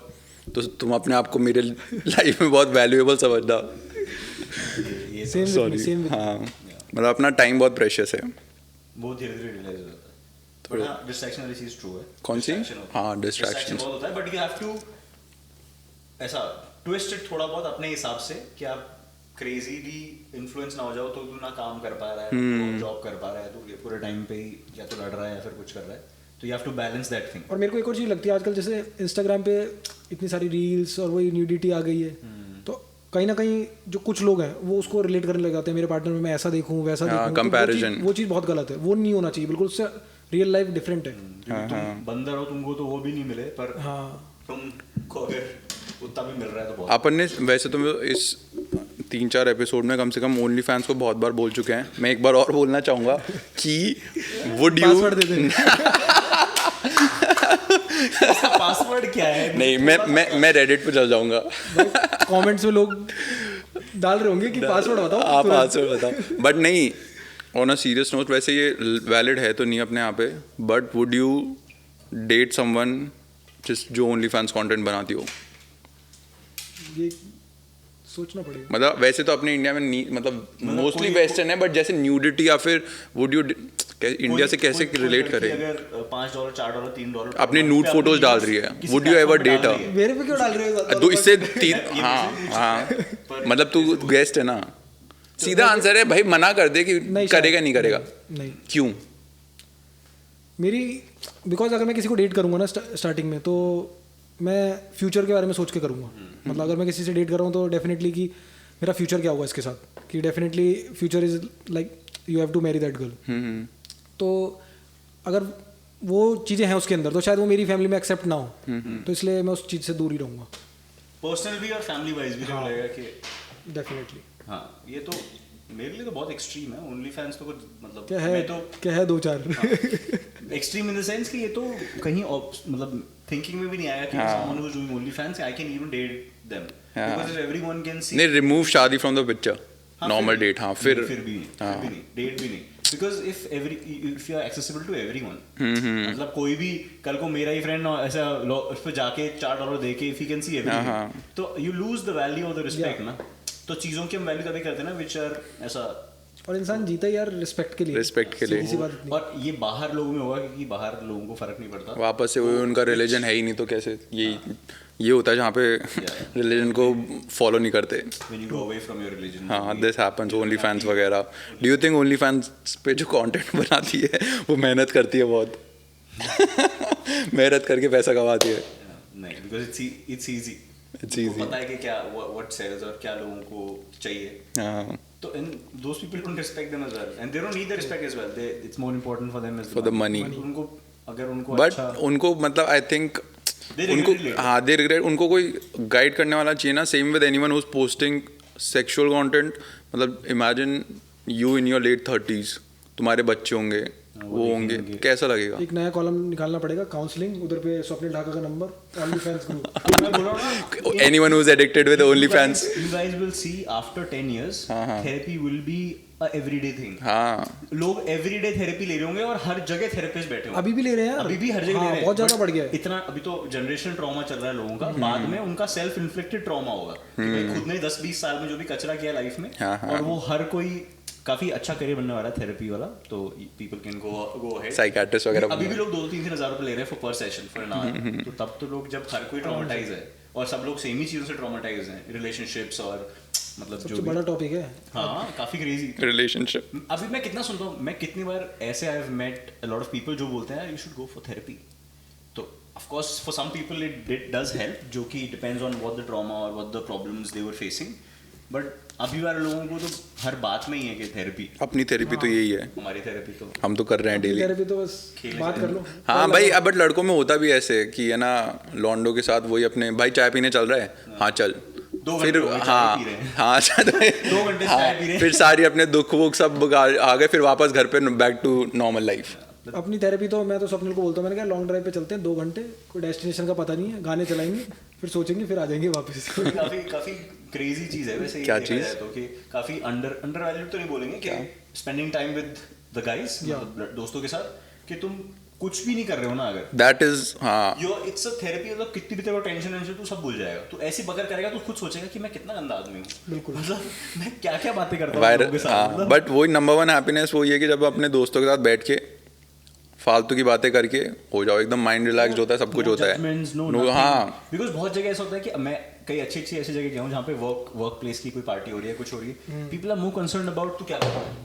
तो तुम अपने आप को मेरे लाइफ में बहुत वैल्यूएबल समझना। सॉरी हाँ, मतलब अपना टाइम बहुत प्रेशियस है। वो धीरे धीरे रियलाइज होता है। थोड़ा डिस्ट्रैक्शन वाली चीज ट्रू है। कौन सी? हाँ डिस्ट्रैक्शन बहुत होता है, बट यू हैव टू ऐसा ट्विस्ट इट थोड़ा बहुत अपने हिसाब से कि आप क्रेजीली इन्फ्लुएंस ना हो जाओ। तो तू ना काम कर पा रहा है, जॉब कर पा रहा है, तो पूरे टाइम पे ही या तो लड़ रहा है या फिर कुछ कर रहा है, तो you have to balance that thing. और मेरे को एक और चीज़ लगती है आजकल, जैसे इंस्टाग्राम पे इतनी सारी रील्स और वही न्यूडिटी आ गई है, तो कहीं ना कहीं जो कुछ लोग हैं वो उसको रिलेट करने लग जाते हैं। मेरे पार्टनर में मैं ऐसा देखूं वैसा देखूं, कंपैरिजन, वो चीज़ बहुत गलत है, वो नहीं होना चाहिए बिल्कुल। उससे रियल लाइफ डिफरेंट है। तुम बंदर हो, तुमको तो वो भी नहीं मिले, पर तुमको अगर उतना भी मिल रहा है तो बहुत। अपन ने वैसे तो इस 3-4 एपिसोड में कम से कम ओनली फैंस को बहुत बार बोल चुके हैं। मैं एक बार और बोलना चाहूँगा कि वुड यू पासवर्ड क्या है? नहीं, मैं रेडिट पे चल जाऊँगा। कमेंट्स में लोग डाल रहे होंगे कि पासवर्ड बताओ, आप पासवर्ड बताओ। बट नहीं, ऑन अ सीरियस नोट, वैसे ये वैलिड है तो नहीं अपने यहाँ पे, but would you date someone जो ओनली फैंस कंटेंट बनाती हो? ये सोचना पड़ेगा। मतलब वैसे तो अपने इंडिया में मतलब मोस्टली वेस्टर्न है, बट जैसे न्यूडिटी या फिर वुड यू इंडिया से कैसे रिलेट करे? अगर $5, $4, $3 अपने न्यूड फोटोज डाल रही है, वुड यू एवर डेट अ? मेरे पे क्यों डाल रहे हो? तो इससे हाँ मतलब तू गेस्ट है ना, सीधा आंसर है भाई, मना कर दे कि करेगा नहीं करेगा। नहीं, क्यों? मेरी बिकॉज अगर मैं किसी को डेट करूंगा ना स्टार्टिंग में, तो मैं फ्यूचर के बारे में सोच के करूंगा। मतलब अगर मैं किसी से डेट कर रहा हूँ तो डेफिनेटली कि मेरा फ्यूचर क्या होगा इसके साथ, कि definitely future is like you have to marry that girl. तो अगर वो चीज़ें हैं उसके अंदर तो शायद वो मेरी फैमिली में एक्सेप्ट ना हो, तो इसलिए मैं उस चीज़ से दूर ही रहूँगा। पर्सनल भी और फैमिली वाइज भी हाँ, लगेगा कि डेफिनेटली। हाँ, ये तो मेरे लिए तो बहुत एक्सट्रीम है। ओनली फैंस तो कुछ मतलब क्या है 2-4 एक्सट्रीम इन द सेंस कि ये तो कहीं मतलब थिंकिंग में भी नहीं आया कि someone who is doing OnlyFans I can even date them, because everyone can see. नहीं, रिमूव शादी from the picture, normal date. हाँ, फिर भी नहीं, डेट भी नहीं, because if you are accessible to everyone, मतलब कोई भी कल को मेरा ही फ्रेंड ऐसा उस पे जाके $4 दे के if you can see everything, तो you lose the value of the respect ना। तो चीजों की हम वैल्यू तभी करते हैं ना विच आर ऐसा, और इंसान जीता ही यार रिस्पेक्ट के लिए, रिस्पेक्ट के लिए। और ये बाहर लोगों में होगा क्योंकि बाहर लोगों को फर्क नहीं पड़ता, वापस से वो उनका रिलीजन है ही नहीं, तो कैसे ये होता है जहाँ पे रिलीजन को फॉलो नहीं करते। when you go away from your religion, हाँ, दिस हैपेंस ओनली फैंस वगैरह। Do you think only fans पे जो कंटेंट बनाती है वो मेहनत करती है बहुत? मेहनत करके पैसा कमाती है? नहीं, because it's easy. पता है कि क्या what sells और क्या लोगों को चाहिए। हाँ, तो those people don't respect them as well, and they don't need the respect as well. It's more important for them as for the money. उनको अगर उनको बट अच्छा, उनको मतलब आई थिंक उनको हाँ दे रिग्रेट, उनको कोई गाइड करने वाला चाहिए ना। Same with anyone who is posting sexual content. मतलब imagine you in your late 30s, तुम्हारे बच्चे होंगे, वो होंगे, कैसा लगेगा? एक नया कॉलम निकालना पड़ेगा, काउंसलिंग, उधर पे स्वप्निल ढाका का नंबर, ओनली फैंस ग्रुप। मैं बोल रहा हूं ना, anyone who is addicted with only fans, you guys will see after 10 years therapy will be a everyday thing. हाँ, लोग everyday therapy ले रहे होंगे और हर जगह थेरेपिस्ट बैठे होंगे। अभी भी ले रहे हैं यार, अभी भी हर जगह ले रहे हैं, बहुत ज्यादा बढ़ गया है। इतना अभी तो जनरेशनल ट्रॉमा चल रहा है लोगों का, बाद में उनका सेल्फ इन्फ्लिक्टेड ट्रॉमा होगा कि भाई खुद ने 10-20 साल में जो भी कचरा किया लाइफ में, और वो हर कोई काफी अच्छा करियर बनने वाला है थेरेपी वाला, तो people can go ahead. Psychiatrist वगैरह अभी भी लोग 2-3 हज़ार रुपए ले रहे हैं फॉर पर सेशन फॉर एन आवर, तो तब तो लोग जब हर कोई ट्रॉमेटाइज है और सब लोग सेम ही चीजों से ट्रॉमेटाइज हैं, रिलेशनशिप्स और मतलब जो बड़ा टॉपिक है। हाँ, काफी क्रेजी रिलेशनशिप। अभी मैं कितना सुनता हूँ, मैं कितनी बार ऐसे I have met a lot of people जो बोलते हैं you should go for therapy. तो of course for some people it does help, जो कि depends on what the trauma और what the problems they were facing, but अभी वाले लोगों को तो हर बात में ही है कि थेरेपी। अपनी थेरेपी तो यही है, हमारी थेरेपी तो हम तो कर रहे हैं डेली। थेरेपी तो बस बात कर लो। हाँ भाई, अब बट लड़कों में होता भी ऐसे कि है ना, लॉन्डो के साथ वही अपने भाई चाय पीने चल रहा है, हाँ चल घंटे फिर हो गए, चाय हाँ पी रहे हैं। हाँ 2 घंटे से चाय पी रहे हैं। फिर सारी अपने दुख वुख सब आ गए, फिर वापस घर पे बैक टू नॉर्मल लाइफ। अपनी थेरेपी तो मैं तो स्वप्निल को बोलता हूँ, मैंने कहा लॉन्ग ड्राइव पे चलते हैं 2 घंटे, कोई डेस्टिनेशन का पता नहीं है, गाने चलाएंगे फिर सोचेंगे फिर आ जाएंगे वापस। काफी क्रेजी चीज है वैसे, क्या देखा चीज? जाए तो कि काफी अंडर वैल्यूड तो नहीं बोलेंगे कि spending time with the guys, दोस्तों के साथ, कि तुम कुछ भी नहीं कर रहे हो ना, अगर दैट इज हाँ इट्स अ थेरेपी, मतलब कितनी भी तेरे को टेंशन तू सब भूल जाएगा, तू ऐसी बकर करेगा, तू खुद सोचेगा कि मैं कितना गंदा आदमी हूँ, बिल्कुल, मतलब मैं क्या क्या बातें करता हूँ लोगों के साथ, मतलब बट वही नंबर 1 हैप्पीनेस वही है कि जब अपने दोस्तों के साथ बैठ के फालतू की बातें करके हो जाओ, एकदम माइंड रिलैक्स्ड होता है, सब कुछ होता है। हाँ बिकॉज बहुत जगह ऐसा होता है कि मैं कई अच्छी ऐसी जगह गया हूँ जहाँ पे वर्क प्लेस की कोई पार्टी हो रही है, कुछ हो रही है, people are more concern about तू क्या करता है,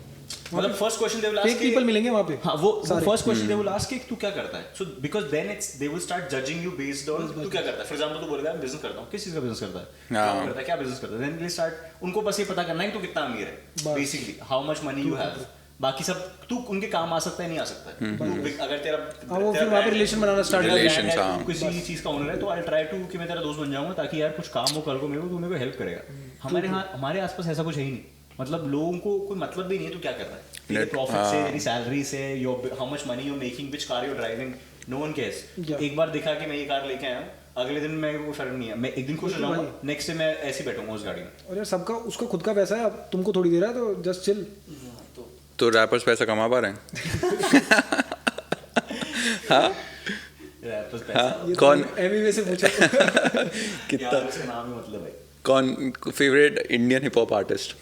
मतलब first question they will ask, people मिलेंगे वहाँ पे, हाँ वो first question they will ask कि तू क्या करता है, so because then it's they will start judging you based on तू क्या करता है। फॉर एग्जांपल तू बोलेगा मैं बिजनेस करता हूँ, किस चीज का बिजनेस करता है, क्या करता है, क्या बिजनेस करता है, देन दे स्टार्ट, उनको बस ये पता करना है कि तू कितना अमीर है, basically how much money you have, बाकी सब तू उनके काम आ सकता है नहीं आ सकता है, अगर तेरा वो फिर वहाँ पे रिलेशन बनाना स्टार्ट कर Relations, हाँ। किसी चीज का ओनर है तो आई ट्राई टू कि मैं तेरा दोस्त बन जाऊंगा, ताकि यार कुछ काम हो कल को मेरे को, तू मेरे को हेल्प करेगा। हमारे आसपास ऐसा कुछ है ही नहीं, मतलब लोगों को कोई मतलब भी नहीं है तू क्या कर रहा है, तेरे प्रॉफिट से, तेरी सैलरी से, your how much money you making, which car you driving, no one cares. एक बार देखा कि मैं ये कार लेके आया हूँ, अगले दिन मैं कोई फर्क नहीं है, मैं एक दिन खुश हो जाऊंगा, नेक्स्ट डे मैं ऐसे ही बैठूंगा उस गाड़ी में। और यार सबका उसका खुद का पैसा है, अब तुमको थोड़ी दे रहा है, तो जस्ट चिल। तो रैपर्स पैसा कमा पा रहे हैं? हाँ कौन एमवे से पूछा कितना उसका नाम है, मतलब है कौन favourite Indian hip hop artist?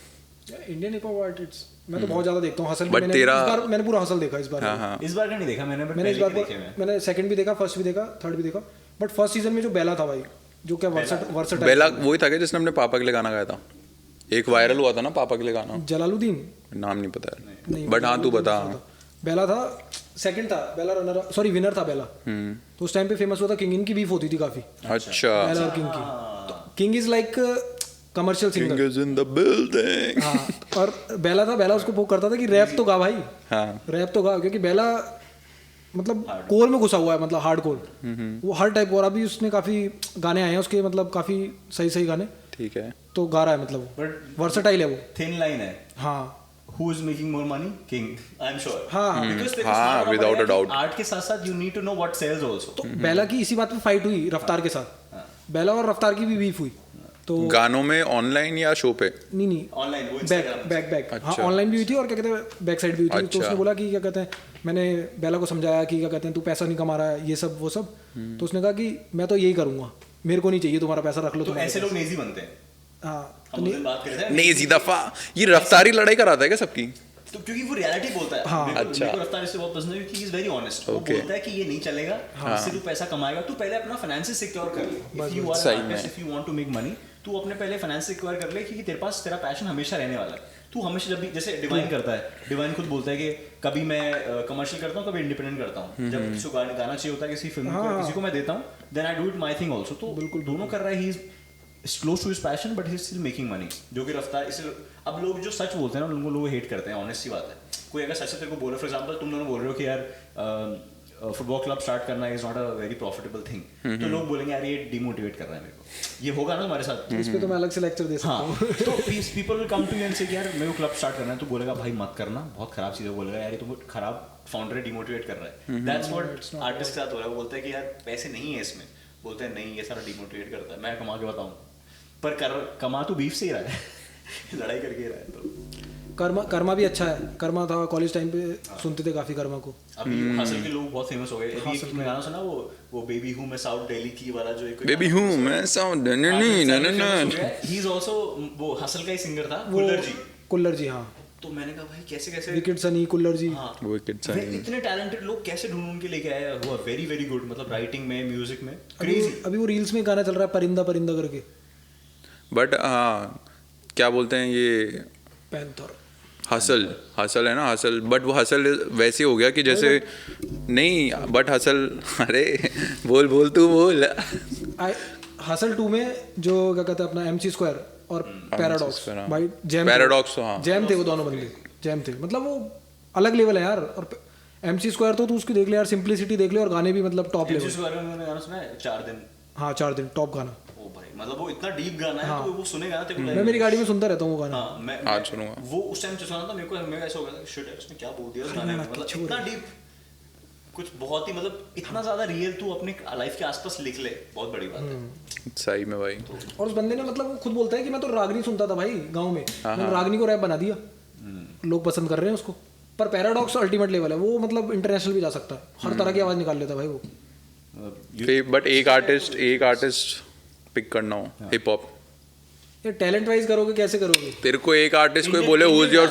Indian hip hop artist मैं तो बहुत ज्यादा देखता हूँ, हसल भी But मैंने तेरा- इस बार मैंने पूरा हसल देखा इस बार। हाँ हाँ इस बार का नहीं देखा मैंने, but मैंने इस पहले बार के देखे मैं। मैंने सेकंड भी देखा, फर्स्ट भी देखा, थर्ड भी देखा, बट फर्स्ट सीजन में जो बेला था भाई, जो क्या वर्सेटाइल, बेला वही था क्या जिसने अपने पापा के लिए गाना गाया था? एक वायरल हुआ था ना पापा के लिए गाना, जलालुद्दीन नाम नहीं पता नहीं, है, बट हाँ तू बता। बेला था, सेकंड था बेला, रनर सॉरी विनर था बेला। तो उस टाइम पे फेमस हुआ था, किंग इनकी बीफ होती थी काफी, अच्छा बेला और किंग की। King is like commercial King singer, is in the building। हाँ, और बेला था, बेला उसको वो करता था कि रैप तो गा भाई, हाँ रैप तो गा, क्योंकि बेला मतलब कोर में घुसा हुआ है, मतलब हार्ड कोर, वो हर टाइप। और अभी उसने काफी गाने आए हैं उसके, मतलब काफी सही सही गाने, ठीक है। तो गा रहा है, मतलब But वर्सेटाइल है वो। थिन लाइन है, हाँ who is making more money? King, I'm sure. हाँ, हाँ। Because देखो, हाँ, smart होना without पड़ेगा a doubt। कि आर्ट के साथ साथ you need to know what sells also. तो बेला की इसी बात पे फाइट हुई रफ्तार के साथ, बेला और रफ्तार की भी बीफ हुई। तो गानों में ऑनलाइन या शो पे? नहीं Online, वो बैक Instagram बैक बैक हाँ, अच्छा। ऑनलाइन भी हुई थी और क्या कहते हैं बैक साइड भी हुई थी। तो अच्छा। उसने बोला कि क्या कहते हैं, मैंने बेला को समझाया कि क्या कहते हैं तू पैसा नहीं कमा रहा है, ये सब वो सब। तो उसने कहा कि मैं तो यही करूंगा, मेरे को नहीं चाहिए तुम्हारा पैसा, रख लो तो तुम्हारा ऐसे लोग पैसा। नेजी बनते हैं। हाँ तो हम उस नहीं, दिन बात कर रहे थे नहीं इसी दफा ये रफ्तारी लड़ाई कराता है क्या सबकी? तो क्योंकि वो रियलिटी बोलता है। हाँ, अच्छा। मेरे को रफ्तार इससे बहुत पसंद है क्योंकि ही इज वेरी ऑनेस्ट। वो Okay। बोलता है कि ये नहीं चलेगा, इससे तू पैसा कमाएगा, तू पहले अपना फाइनेंस सिक्योर कर ले। इफ यू आर सही एन आर्टिस्ट, में। If you want to make money, तू अपने पहले फाइनेंस सिक्योर कर ले, क्योंकि तेरे पास तेरा पैशन हमेशा रहने वाला है। तू हमेशा जब भी, जैसे डिवाइन करता है, डिवाइन खुद बोलता है कि कभी मैं कमर्शियल करता हूँ, कभी इंडिपेंडेंट करता हूँ। जब किसी को गाना चाहिए होता है किसी फिल्म को, किसी को मैं देता हूँ, then I do it my thing also. तो बिल्कुल दोनों कर रहा है, he is close to his passion but he is still making money, जो कि रफ्तार इसे। अब लोग जो सच बोलते हैं ना, उनको लोग हेट करते हैं, ऑनेस्ट सी बात है। कोई अगर सच से तेरे को बोल रहा है, फॉर एग्जांपल तुम दोनों बोल रहे हो कि यार फुटबॉल क्लब स्टार्ट करना is not a very profitable thing, तो लोग बोलेंगे यार ये डिमोटिवेट कर रहा है मेरे को। ये होगा ना तुम्हारे साथ? इस पे तो मैं अलग से लेक्चर दे सकता हाँ, हूँ। तो people will come to you and say यार मेरे को क्लब स्टार्ट करना है, तो बोलेगा भाई मत करना, बहुत खराब चीज़ है। बोलेगा यार ये तो बहुत खराब फाउंडर है, डिमोटिवेट कर रहा है। दैट्स व्हाट आर्टिस्ट के साथ हो रहा है। वो बोलता है कि यार पैसे नहीं है इसमें, बोलते हैं नहीं ये सारा डिमोटिवेट करता है, मैं कमा के बताऊँ, पर कमा तो बीफ से ही रहा है लड़ाई करके ही रहा है। तो कर्मा भी अच्छा है, कर्मा था कॉलेज टाइम पे, सुनते थे काफी कर्मा को। अभी हसल के लोग बहुत फेमस हो गए। अभी एक तुमने गाना सुना वो बेबी हूँ मैं साउथ दिल्ली की वाला, जो एक बेबी हूँ मैं साउथ ही इज आल्सो, वो हसल का ही सिंगर था, कुल्लर जी। कुल्लर जी, हाँ। तो मैंने कहा भाई कैसे कैसे विकेट सनी, कुल्लर जी। हाँ, Wicked वे Sunny। इतने टैलेंटेड लोग कैसे ढूंढ के लेके आए, वो वेरी वेरी गुड, मतलब राइटिंग में, म्यूजिक में अभी वो रील्स में गाना चल रहा है परिंदा परिंदा करके, बट हाँ क्या बोलते हैं ये पैंथर। हसल है ना, हसल, बट वो हसल वैसे हो गया कि जैसे नहीं, बट हसल अरे बोल तू बोल। हसल 2 में जो क्या कहते हैं अपना MC स्क्वायर और पैराडॉक्स, हाँ। भाई जैम पैराडॉक्स, हाँ। जैम थे वो दोनों बंदे, जैम थे, मतलब वो अलग लेवल है यार। और MC स्क्वायर तो तू उसकी देख ले यार, सिंप्लिसिटी देख ले, और गाने भी मतलब टॉप लेवल। इस बारे में मैंने गाना सुना है 4 दिन। हाँ 4 दिन टॉप गाना। ओ भाई मतलब वो इतना डीप गाना है तो वो सुनेगा ना तेरे को मैं मेरी गाड़ी में सुनता रहता हूँ वो गाना। हाँ मैं आज सुनूंगा। वो उस टाइम सुना था मेरे को ऐसा हो गया शिट यार उसने क्या बोल दिया उस गाने में, मतलब इतना डीप कुछ बहुत ही मतलब इतना ज्यादा रियल तू अपने लाइफ के आसपास लिख ले, बहुत बड़ी बात है सही में भाई। और उस बंदे ने मतलब वो खुद बोलता है कि मैं तो रागनी सुनता था भाई गाँव में, मैंने रागनी को रैप बना दिया, लोग पसंद कर रहे हैं उसको। पर पैराडॉक्स अल्टीमेट लेवल है वो, मतलब इंटरनेशनल भी जा सकता है, हर तरह की आवाज निकाल लेता है भाई वो। बट एक आर्टिस्ट पिक करना हो हिप हॉप, ये टैलेंट वाइज करोगे कैसे करोगे? तेरे को एक आर्टिस्ट कोई बोले who's your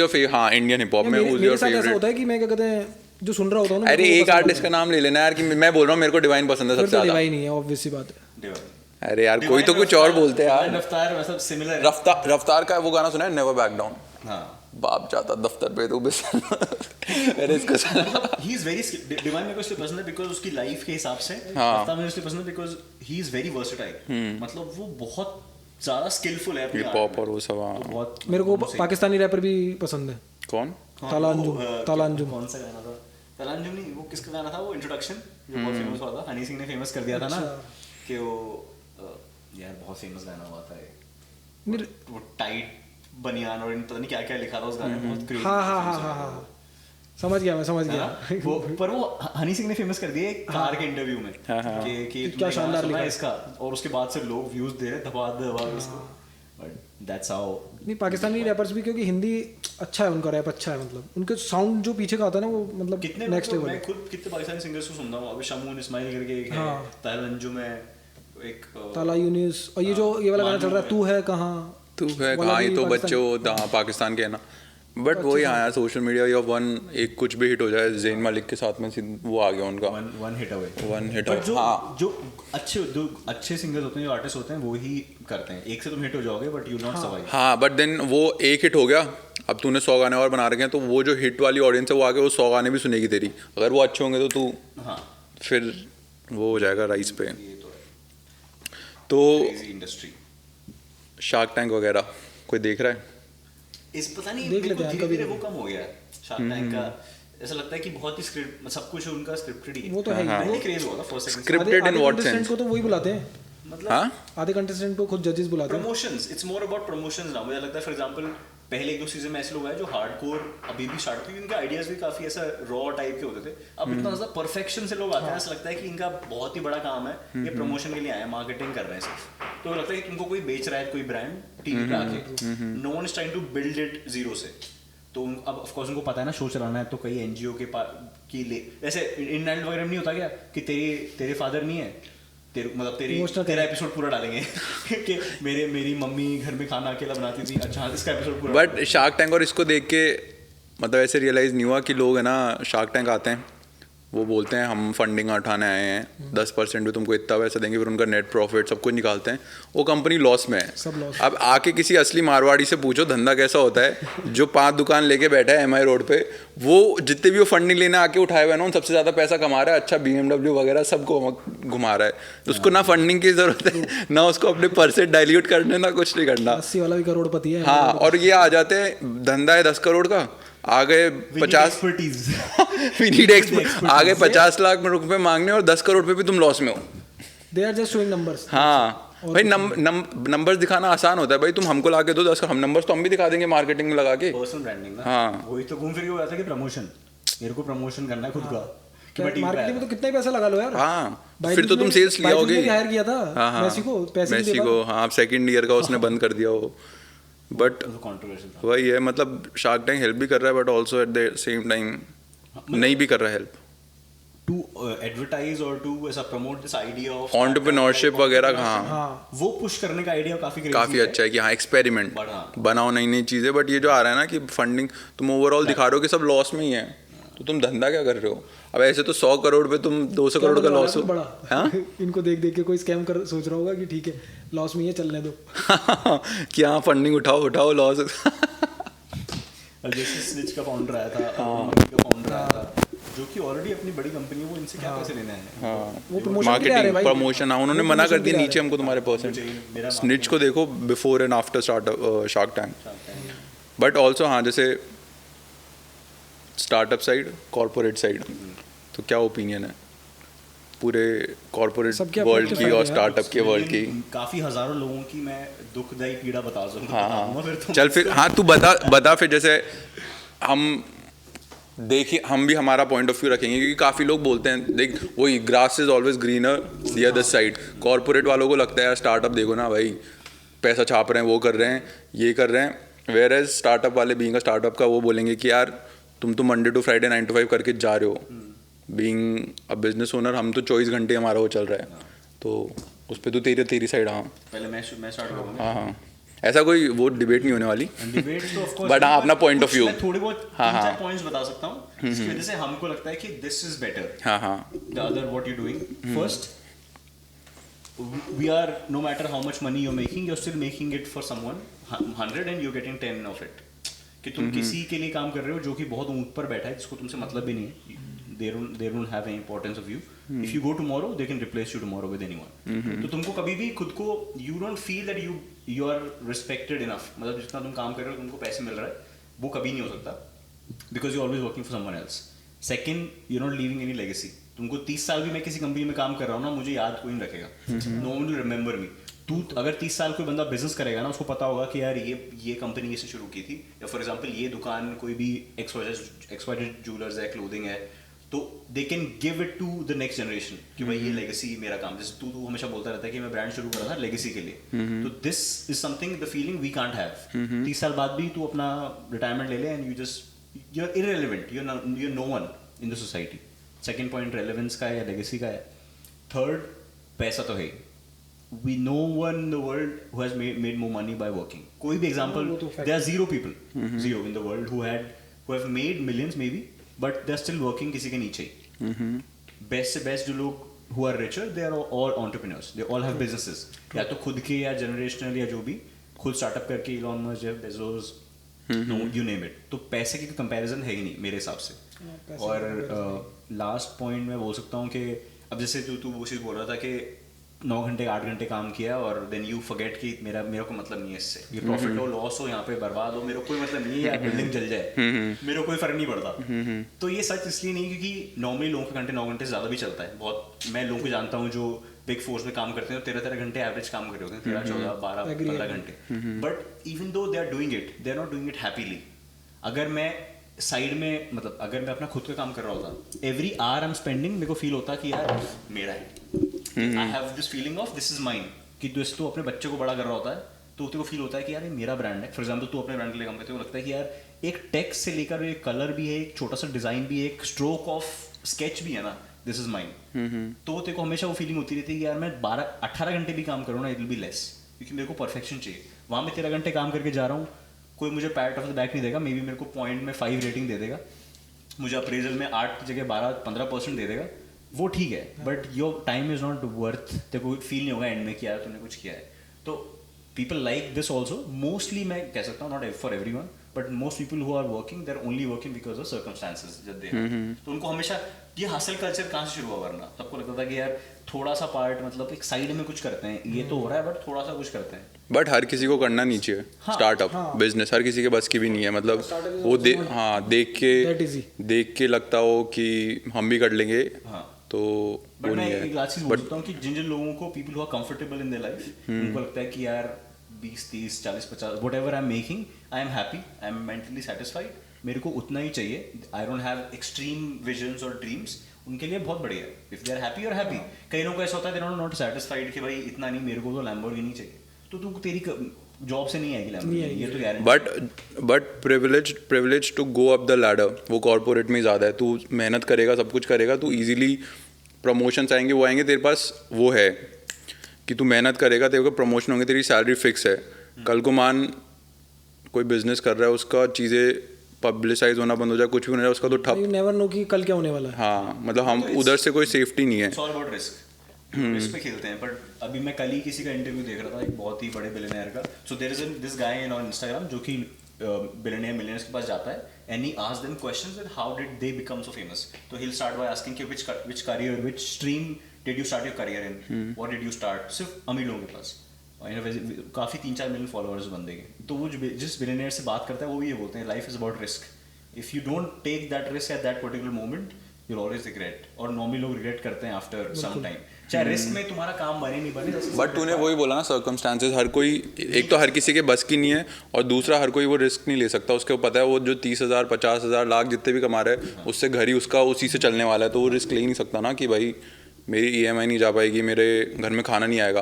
favorite, हाँ इंडियन हिप हॉप में who's मेरे your साथ ऐसा favorite? होता है कि मैं क्या कहते हैं जो सुन रहा होता हूँ ना, अरे एक आर्टिस्ट का नाम ले लेना यार, कि मैं बोल रहा हूँ मेरे को डिवाइन पसंद है सबसे ज्यादा। डिवाइन नहीं है, ऑब्वियस सी बात है। अरे यार कोई तो कुछ और बोलते हैं यार। रफ्तार मतलब सिमिलर रफ्तार का वो गाना सुना है नेवर बैक डाउन? हाँ बाप जाता दफ्तर पे तो बस अरे इसको ही इज वेरी डिवाइन मेरे को इसलिए पसंद है बिकॉज उसकी लाइफ के हिसाब से। हाँ। रफ्तार मुझे इसलिए पसंद है because he is very versatile, मतलब वो बहुत ज्यादा स्किलफुल है हिप हॉप और वो सब। हाँ बहुत। मेरे को पाकिस्तानी रैपर भी पसंद है। कौन? तालांजुम। कौन सा गाना था? तालांजुम नहीं, वो किसका गाना था? वो इंट्रोडक्शन जो बहुत फेमस हुआ था, हनी सिंह ने फेमस कर दिया था ना कि वो यार बहुत फेमस गाना हुआ था वो टाइट बनियान और पता नहीं क्या क्या लिखा था उस गाने में, बहुत क्रेजी। हाँ समझ गया वो पर वो हनी सिंह ने फेमस कर दिया एक कार के इंटरव्यू में कि क्या शानदार लिखा इसका, और उसके बाद से लोग व्यूज दे रहे दबा उसको, बट दैट्स हाउ। नहीं पाकिस्तानी रैपर्स भी, क्योंकि हिंदी अच्छा है उनका, रैप अच्छा है, मतलब उनके साउंड जो पीछे का आता है ना वो मतलब कितने नेक्स्ट लेवल। मैं खुद कितने पाकिस्तानी सिंगर्स को सुनता हूँ, अभी शमून इस्माइल करके एक है, तालांजुम है, एक ताला यूनिस, और ये जो ये वाला गाना चल रहा है तू है कहाँ, ये तो बच्चे वो पाकिस्तान के है ना। बट वही आया सोशल मीडिया या वन एक कुछ भी हिट हो जाए, ज़ेन मालिक के साथ में वो आ गया उनका वन हिट अवे। हाँ जो अच्छे सिंगर्स होते हैं, जो आर्टिस्ट होते हैं, वो ही करते हैं। एक से तुम हिट हो जाओगे बट यू नॉट सर्वाइव। हाँ बट देन वो एक हिट हो गया, अब तूने 100 गाने और बना रखे हैं, तो वो जो हिट वाली ऑडियंस है वो आके वो 100 गाने भी सुनेगी तेरी, अगर वो अच्छे होंगे तो तू फिर वो हो जाएगा राइस पे। तो इंडस्ट्री शार्क टैंक वगैरह कोई देख रहा है? इस पता नहीं धीरे धीरे वो कम हो गया शार्क टैंक का। ऐसा लगता है कि बहुत ही स्क्रिप्ट, सब कुछ उनका स्क्रिप्टेड ही है। वो तो है ही, क्रेज हुआ था first second scripted in what sense? को तो वही बुलाते हैं, मतलब आधे कंटेस्टेंट को खुद जजेस बुलाते हैं। Promotions, it's more about promotions ना। मुझे लगता है फॉर एग्जांपल पहले 1-2 सीजन में ऐसे लोग आए जो हार्डकोर अभी भी स्टार्ट हुए, इनके आइडियाज भी काफी ऐसा रॉ टाइप के होते थे। अब इतना ज्यादा परफेक्शन से लोग आते हैं, ऐसा लगता है कि इनका बहुत ही बड़ा काम है, ये प्रमोशन के लिए आए हैं, मार्केटिंग कर रहे हैं सिर्फ। तो लगता है कि तुमको कोई बेच रहा है, कोई ब्रांड टीवी पे आके, no one is trying to build it zero से। तो अब ऑफ कोर्स उनको पता है ना शो चलाना है, तो कई एनजीओ की वैसे इंडियन वगैरह में नहीं होता क्या कि तेरे फादर नहीं है, तेरा एपिसोड पूरा डालेंगे कि मेरी मम्मी घर में खाना अकेला बनाती थी, अच्छा इसका एपिसोड पूरा। बट शार्क टैंक और इसको देख के मतलब ऐसे रियलाइज़ नहीं हुआ कि लोग है ना शार्क टैंक आते हैं, वो बोलते हैं हम फंडिंग उठाने आए हैं, 10% भी तुमको इतना पैसा देंगे, फिर उनका नेट प्रॉफिट सब कुछ निकालते हैं, वो कंपनी लॉस में है, सब लॉस। अब आके किसी असली मारवाड़ी से पूछो धंधा कैसा होता है, जो 5 दुकान लेके बैठा है MI रोड पे, वो जितने भी वो फंडिंग लेने आके उठाए हुए ना उन सबसे ज़्यादा पैसा कमा रहा है, अच्छा BMW वगैरह सबको घुमा रहा है, उसको ना फंडिंग की ज़रूरत है, ना उसको अपने परसेंट डाइल्यूट करने, ना कुछ नहीं करना। 80 वाला भी करोड़पति है। हाँ, और ये आ जाते हैं धंधा है 10 करोड़ का, आ गए 50 वी नीड एक्सपर्ट, आ गए 50 लाख रुपए मांगने और 10 करोड़ पे भी तुम लॉस में हो। They are just showing numbers. हाँ भाई, नंबर्स दिखाना आसान होता है भाई, तुम हमको ला के दो 10 हम नंबर्स तो हम भी दिखा देंगे मार्केटिंग में लगा के, पर्सनल ब्रांडिंग ना। हाँ वही तो घूम फिर के हो जाता है कि प्रमोशन, मेरे को प्रमोशन करना है खुद का, मार्केटिंग में तो कितना ही पैसा लगा लो यार। हाँ फिर तो तुम सेल्स लिया होगे। हायर किया था मेसी को, हाँ सेकंड ईयर का उसने बंद कर दिया वो। बट वही है, मतलब शार्क टैंक हेल्प भी कर रहा है but also at the same time नहीं भी कर रहा है हेल्प टू एडवर्टाइज और टू ऐसा promote this idea of entrepreneurship वगैरह। हाँ वो पुश करने का आइडिया काफी अच्छा है कि हाँ एक्सपेरिमेंट बनाओ नई नई चीज़ें। बट ये जो आ रहा है ना कि फंडिंग तुम ओवरऑल दिखा रहे हो कि सब लॉस में ही है, तो तुम धंधा क्या कर रहे हो? अब ऐसे तो 100 करोड़ पे तुम 200 करोड़ का लॉस हो। हाँ? इनको देख देख के कोई स्कैम कर सोच रहा होगा कि ठीक है लॉस में ही चलने दो कि हाँ फंडिंग उठाओ लॉस। जैसे स्निच का फाउंडर आया था, जो कि ऑलरेडी अपनी बड़ी कंपनी है, वो इनसे क्या पैसे लेना है? हाँ, वो मार्केटिंग प्रमोशन, उन्होंने मना कर दिया नीचे हमको तुम्हारे परसेंट। स्निच को देखो before and after shark tank. But also हाँ, जैसे स्टार्टअप साइड, कॉर्पोरेट साइड, तो क्या ओपिनियन है? पूरे कॉर्पोरेट सबके अपने वर्ल्ड अपने की फायदे और हैं। स्टार्टअप के वर्ल्ड की। काफी हज़ारों लोगों की मैं दुखदायी पीड़ा बता दूंगा हाँ फिर तुम चल फिर, हाँ तू बता फिर। जैसे हम देखिए, हम भी हमारा पॉइंट ऑफ व्यू रखेंगे, क्योंकि काफ़ी लोग बोलते हैं देख वही grass is always greener the other side. Corporate वालों को लगता है यार स्टार्टअप देखो ना भाई, पैसा छाप रहे हैं, वो कर रहे हैं, ये कर रहे हैं। वेयर एज स्टार्टअप वाले बीइंग अ स्टार्टअप का वो बोलेंगे कि यार तुम तो मंडे टू फ्राइडे 9 to 5 करके जा रहे हो। बीइंग अ बिजनेस ओनर हम तो 24 घंटे हमारा वो चल रहा है। तो उस पर तो तेरी साइड। हाँ पहले मैं स्टार्ट करूंगा। हाँ ऐसा कोई वो डिबेट नहीं होने वाली, डिबेट तो ऑफ कोर्स, बट हाँ अपना पॉइंट ऑफ व्यू। मैं थोड़े बहुत हाँ, तीन चार हाँ। पॉइंट्स बता सकता हूँ जिसकी वजह से हमको लगता है कि दिस इज बेटर हाँ हाँ the other what you doing. First, we are, no matter how much money you're making, you're still making it for someone 100 and you're getting 10 of it। कि तुम किसी के लिए काम कर रहे हो जो कि बहुत ऊंट पर बैठा है, जिसको तुमसे मतलब भी नहीं है, they don't have any importance of you। if you go tomorrow they can replace you tomorrow with anyone। तो तुमको कभी भी खुद को you don't feel that you are respected enough, मतलब जितना तुम काम कर रहे हो तुमको पैसे मिल रहा है वो कभी नहीं हो सकता, because you're always working for someone else। second, you're not leaving any legacy। तुमको 30 साल भी मैं किसी कंपनी में काम कर रहा हूँ ना, मुझे याद कोई नहीं रखेगा, no one will remember me. तू अगर 30 साल कोई बंदा बिजनेस करेगा ना, उसको पता होगा कि यार ये कंपनी ऐसे शुरू की थी, या फॉर एग्जांपल ये दुकान कोई भी XYZ ज्वेलर्स है, क्लोथिंग है, तो they can give it to the next generation कि भाई ये लेगेसी मेरा काम। जैसे तू हमेशा बोलता रहता है कि मैं ब्रांड शुरू करा था लेगेसी के लिए, तो this is something, the feeling we can't have. 30 साल बाद भी तू अपना रिटायरमेंट ले ले and you are irrelevant, you are no one in the society. Second point relevance का है या लेगेसी का है। थर्ड, पैसा तो है, we no one in the world who has made more money by working। कोई भी example, there are zero people, zero in the world who have made millions maybe, but they're still working किसी के नीचे ही। best से best जो लोग who are richer, they are all entrepreneurs, they all have businesses, या तो खुद के या generational या जो भी, खुद startup करके Elon Musk, Jeff Bezos, no, you name it। तो पैसे की कंपैरिजन है ही नहीं मेरे हिसाब से। और लास्ट पॉइंट मैं बोल सकता हूँ कि अब जैसे तू वो चीज़ बोल रहा था कि 9 घंटे 8 घंटे काम किया और देन यू फॉरगेट कि मेरा कोई मतलब नहीं है इससे, ये प्रॉफिट हो लॉस हो यहाँ पे बर्बाद हो, मेरे को कोई मतलब नहीं है, या बिल्डिंग जल जाए, मेरे को कोई फर्क नहीं पड़ता। तो ये सच इसलिए नहीं क्योंकि नॉर्मली लोगों के घंटे 9 घंटे से ज़्यादा भी चलता है बहुत। मैं लोगों को जानता हूँ जो बिग फोर्स में काम करते हैं, 13 घंटे एवरेज काम कर रहे होते हैं, 13 14 12 15 घंटे। But even though they are doing it, they are not doing it happily. अगर मैं साइड में, मतलब अगर मैं अपना खुद का काम कर रहा होता, every hour I am spending, मेरे को फील होता कि यार मेरा है, I have this feeling of this is mine. कि तू अपने बच्चे को बड़ा कर रहा होता है तो तेरे को फील होता है कि यार ये मेरा ब्रांड है। फॉर एग्जांपल तू अपने ब्रांड के लिए काम करते हो, लगता है कि यार एक टेक्स्ट से लेकर एक कलर भी है, एक छोटा सा डिजाइन भी है, एक स्ट्रोक ऑफ स्केच भी है ना, दिस इज माइन। तो तेरे को हमेशा वो फीलिंग होती रहती है कि यार मैं 18 घंटे भी काम करूँ ना, इट विल बी लेस, क्योंकि मेरे को परफेक्शन चाहिए। वहाँ मैं 13 घंटे काम करके जा रहा हूँ, कोई मुझे पैट ऑफ द बैक नहीं देगा, मे बी मेरे को पॉइंट में 5 रेटिंग दे देगा, मुझे अप्रेजल में 8 की जगह 12-15% दे देगा, वो ठीक है, but your time is not worth. तेरे को फील नहीं होगा एंड में कि यार तूने कुछ किया है। तो people like this also, mostly मैं कह सकता हूँ, not for everyone, but most people who are working, they are only working because of circumstances जब दे हैव। तो उनको हमेशा ये हासिल कल्चर कहाँ से शुरू हुआ, वरना सबको लगता था कि यार थोड़ा सा पार्ट, मतलब एक साइड में कुछ करते हैं, ये तो हो रहा है बट थोड़ा सा कुछ करते हैं। बट हर किसी को करना नहीं चाहिए स्टार्टअप बिजनेस, हर किसी के बस की भी नहीं है। मतलब वो देख के लगता हो कि हम भी कर लेंगे, तो बट मैं एक लास्ट चीज बोल सकता हूँ कि जिन लोगों को people who are comfortable in their life, उनको लगता है कि यार 20 30 40 50 whatever I am making, I am happy, I am mentally satisfied, मेरे को उतना ही चाहिए, I don't have extreme visions और ड्रीम्स, उनके लिए बहुत बढ़िया है। इफ दे आर हैप्पी और हैप्पी। कई लोगों को ऐसा होता है दे आर नॉट सेटिस्फाइड कि भाई इतना नहीं, मेरे को तो लैम्बोर्गिनी चाहिए, तो तू तेरी जॉब से नहीं आएगी लैम्बोर्गिनी, ये तो guarantee. But privilege to go up the ladder वो कॉर्पोरेट में ज़्यादा है। तू मेहनत करेगा, सब कुछ करेगा, तू इजीली प्रमोशंस आएंगे, वो आएंगे, तेरे पास वो है कि तू मेहनत करेगा, तेरे को प्रमोशन होंगे, तेरी सैलरी फिक्स है। कल को मान कोई बिजनेस कर रहा है, उसका चीज़ें पब्लिसाइज होना बंद हो जाए, कुछ भी होना है, उसका तो ठप, यू नेवर नो कि कल क्या होने वाला है। हाँ, मतलब हम उधर से कोई सेफ्टी नहीं है। इट्स ऑल अबाउट रिस्क पे खेलते हैं। बट अभी मैं कल ही किसी का इंटरव्यू देख रहा था, एक बहुत ही बड़े बिलियनियर का। So there is this guy on Instagram जो कि बिलियनियर मिलियनर्स के पास जाता है, and he asks them questions that how did they become so famous. तो he will start by asking कि which career, which stream did you start your career in, what did you start. सिर्फ अमीर लोगों के पास, काफ़ी 3-4 million followers बंदे के। तो वो जिस बिलियनियर से बात करता है वो भी ये बोलते हैं, life is about risk. If you don't take that risk at that particular moment, you always regret, और नॉर्मली लोग रिग्रेट करते हैं आफ्टर सम टाइम, चाहे रिस्क में तुम्हारा काम बने नहीं बने। बट तूने वही बोला ना, सर्कमस्टांसेस, हर कोई, एक तो हर किसी के बस की नहीं है, और दूसरा हर कोई वो रिस्क नहीं ले सकता। उसको पता है वो जो 30,000 50,000 लाख जितने भी कमा रहे हैं उससे घर ही उसका उसी से चलने वाला है, तो वो रिस्क ले ही नहीं सकता ना कि भाई मेरी EMI नहीं जा पाएगी, मेरे घर में खाना नहीं आएगा,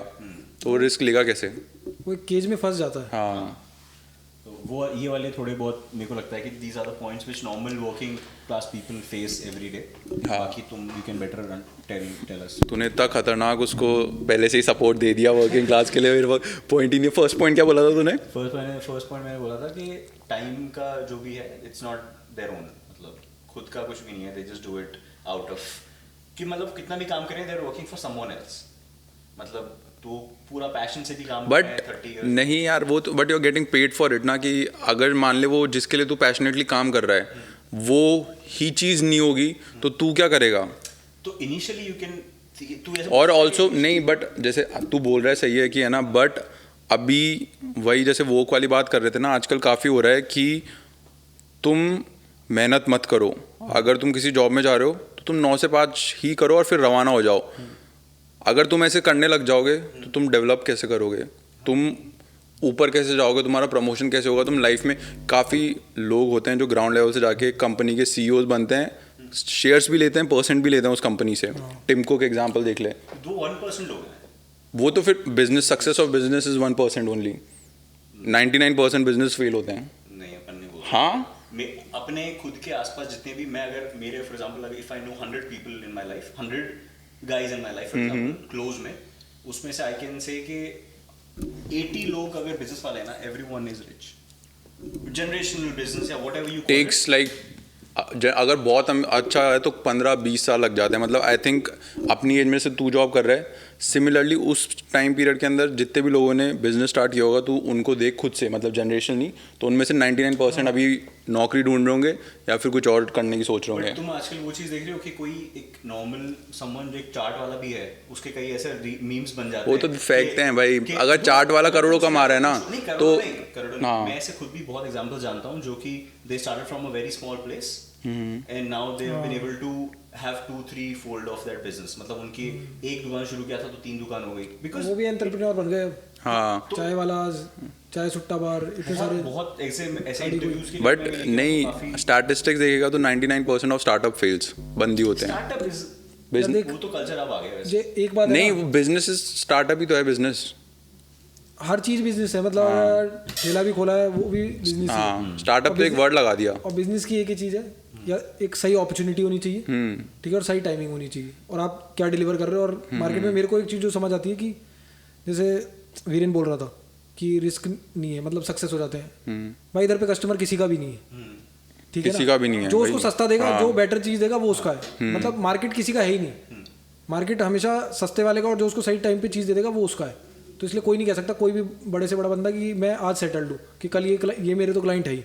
तो वो रिस्क लेगा कैसे? वो एक केज में फंस जाता है। हाँ, तो वो ये वाले थोड़े बहुत मेरे को लगता है कि these are the points which normal working class people face every day. बाकी तुम you can better tell us. तूने इतना खतरनाक उसको पहले से ही सपोर्ट दे दिया वर्किंग क्लास के लिए, मेरे पास पॉइंट ही नहीं। फर्स्ट पॉइंट क्या बोला था तूने? फर्स्ट पॉइंट मैंने बोला था कि टाइम का जो भी है इट्स नॉट देयर ओन, मतलब खुद का कुछ भी नहीं है, they just do it out of, कि मतलब कितना भी काम करें they are working for someone else, मतलब तो पूरा पैशन से भी काम कर रहे हैं 30 years। नहीं यार, वो तो but you are getting paid for it ना, कि अगर मान ले वो जिसके लिए तू पैशनेटली काम कर रहा है वो ही चीज़ नहीं होगी तो तू क्या करेगा? तो इनिशियली यू कैन, तू ऐसे और ऑल्सो नहीं, बट जैसे तू बोल रहा है सही है कि है ना, बट अभी वही जैसे वोक वाली बात कर रहे थे ना, आजकल काफ़ी हो रहा है कि तुम मेहनत मत करो, अगर तुम किसी जॉब में जा रहे हो तो तुम 9 से 5 ही करो और फिर रवाना हो जाओ। अगर तुम ऐसे करने लग जाओगे तो तुम डेवलप कैसे करोगे, तुम ऊपर कैसे जाओगे, तुम्हारा प्रमोशन कैसे होगा? तुम लाइफ में, काफ़ी लोग होते हैं जो ग्राउंड लेवल से जाके कंपनी के CEOs बनते हैं, शेयर्स भी लेते हैं, परसेंट भी लेते हैं उस कंपनी से। टिमको के एग्जांपल देख ले, दो 1% लोग हैं। वो तो फिर business, success of business is 1% only, 99% business fail होते हैं। नहीं, अपन ने बोला हाँ, मैं अपने खुद के आसपास जितने भी, मैं अगर मेरे फॉर एग्जांपल अगर if I know 100 people in my life, 100 guys in my life for example close में, उसमें से आई कैन से कि 80 लोग अगर बिजनेस वाले हैं ना, everyone is rich. Generational business या व्हाटएवर यू टेक्स लाइक, अगर बहुत अच्छा है तो 15-20 साल लग जाते हैं। मतलब आई थिंक अपनी एज में से तू जॉब कर रहा है, सिमिलरली उस टाइम पीरियड के अंदर जितने भी लोगों ने बिजनेस स्टार्ट किया होगा, तो उनको देख खुद से, मतलब जनरेशन नहीं, तो उनमें से 99% अभी नौकरी ढूंढ रहे होंगे या फिर कुछ और करने की सोच रहे होंगे। तुम आजकल वो चीज देख रहे हो कि कोई एक नॉर्मल समवन जो एक चार्ट वाला भी है, उसके कई ऐसे मीम्स बन जाते वो हैं, तो फेंकते हैं भाई, अगर चार्ट वाला करोड़ों कमा रहा है ना, तो करोड़ों। मैं ऐसे खुद भी बहुत एग्जांपल जानता हूँ जो कि they started from a very small place and now they have been able to have 2-3 fold of that business. मतलब उनकी एक दुकान शुरू किया था तो 3 दुकान हो गई, बिकॉज़ वो भी एंटरप्रेन्योर बन गए। हाँ, चाय वाला, चाय सुट्टा बार, इतने सारे बहुत ऐसे इंटरव्यूज के बट नहीं, स्टैटिस्टिक्स देखेगा तो 99% ऑफ स्टार्टअप फेल्स बंद ही होते हैं। स्टार्टअप इज बिजनेस वो तो कल्चर अब आ गया वैसे। जे एक बात है नहीं, ना, बिजनेस स्टार्टअप ही तो है बिजनेस। हर चीज बिजनेस है। मतलब ठेला भी खोला है, वो भी बिजनेस है। हाँ, स्टार्टअप तो एक वर्ड लगा दिया। और बिजनेस की एक ही चीज है, या एक सही अपॉर्चुनिटी होनी चाहिए, ठीक है, और सही टाइमिंग होनी चाहिए, और आप क्या डिलीवर कर रहे हो। और मार्केट में मेरे को एक चीज़ जो समझ आती है कि जैसे वीरेन बोल रहा था कि रिस्क नहीं है, मतलब सक्सेस हो जाते हैं। भाई इधर पे कस्टमर किसी का भी नहीं है, ठीक है, किसी का भी नहीं है। जो उसको सस्ता देगा, जो बेटर चीज़ देगा वो उसका है। मतलब मार्केट किसी का है ही नहीं, मार्केट हमेशा सस्ते वाले का, और जो उसको सही टाइम पे चीज़ दे देगा वो उसका है। तो इसलिए कोई नहीं कह सकता, कोई भी बड़े से बड़ा बंदा, कि मैं आज सेटल्ड हूँ, कि कल ये मेरे तो क्लाइंट है ही,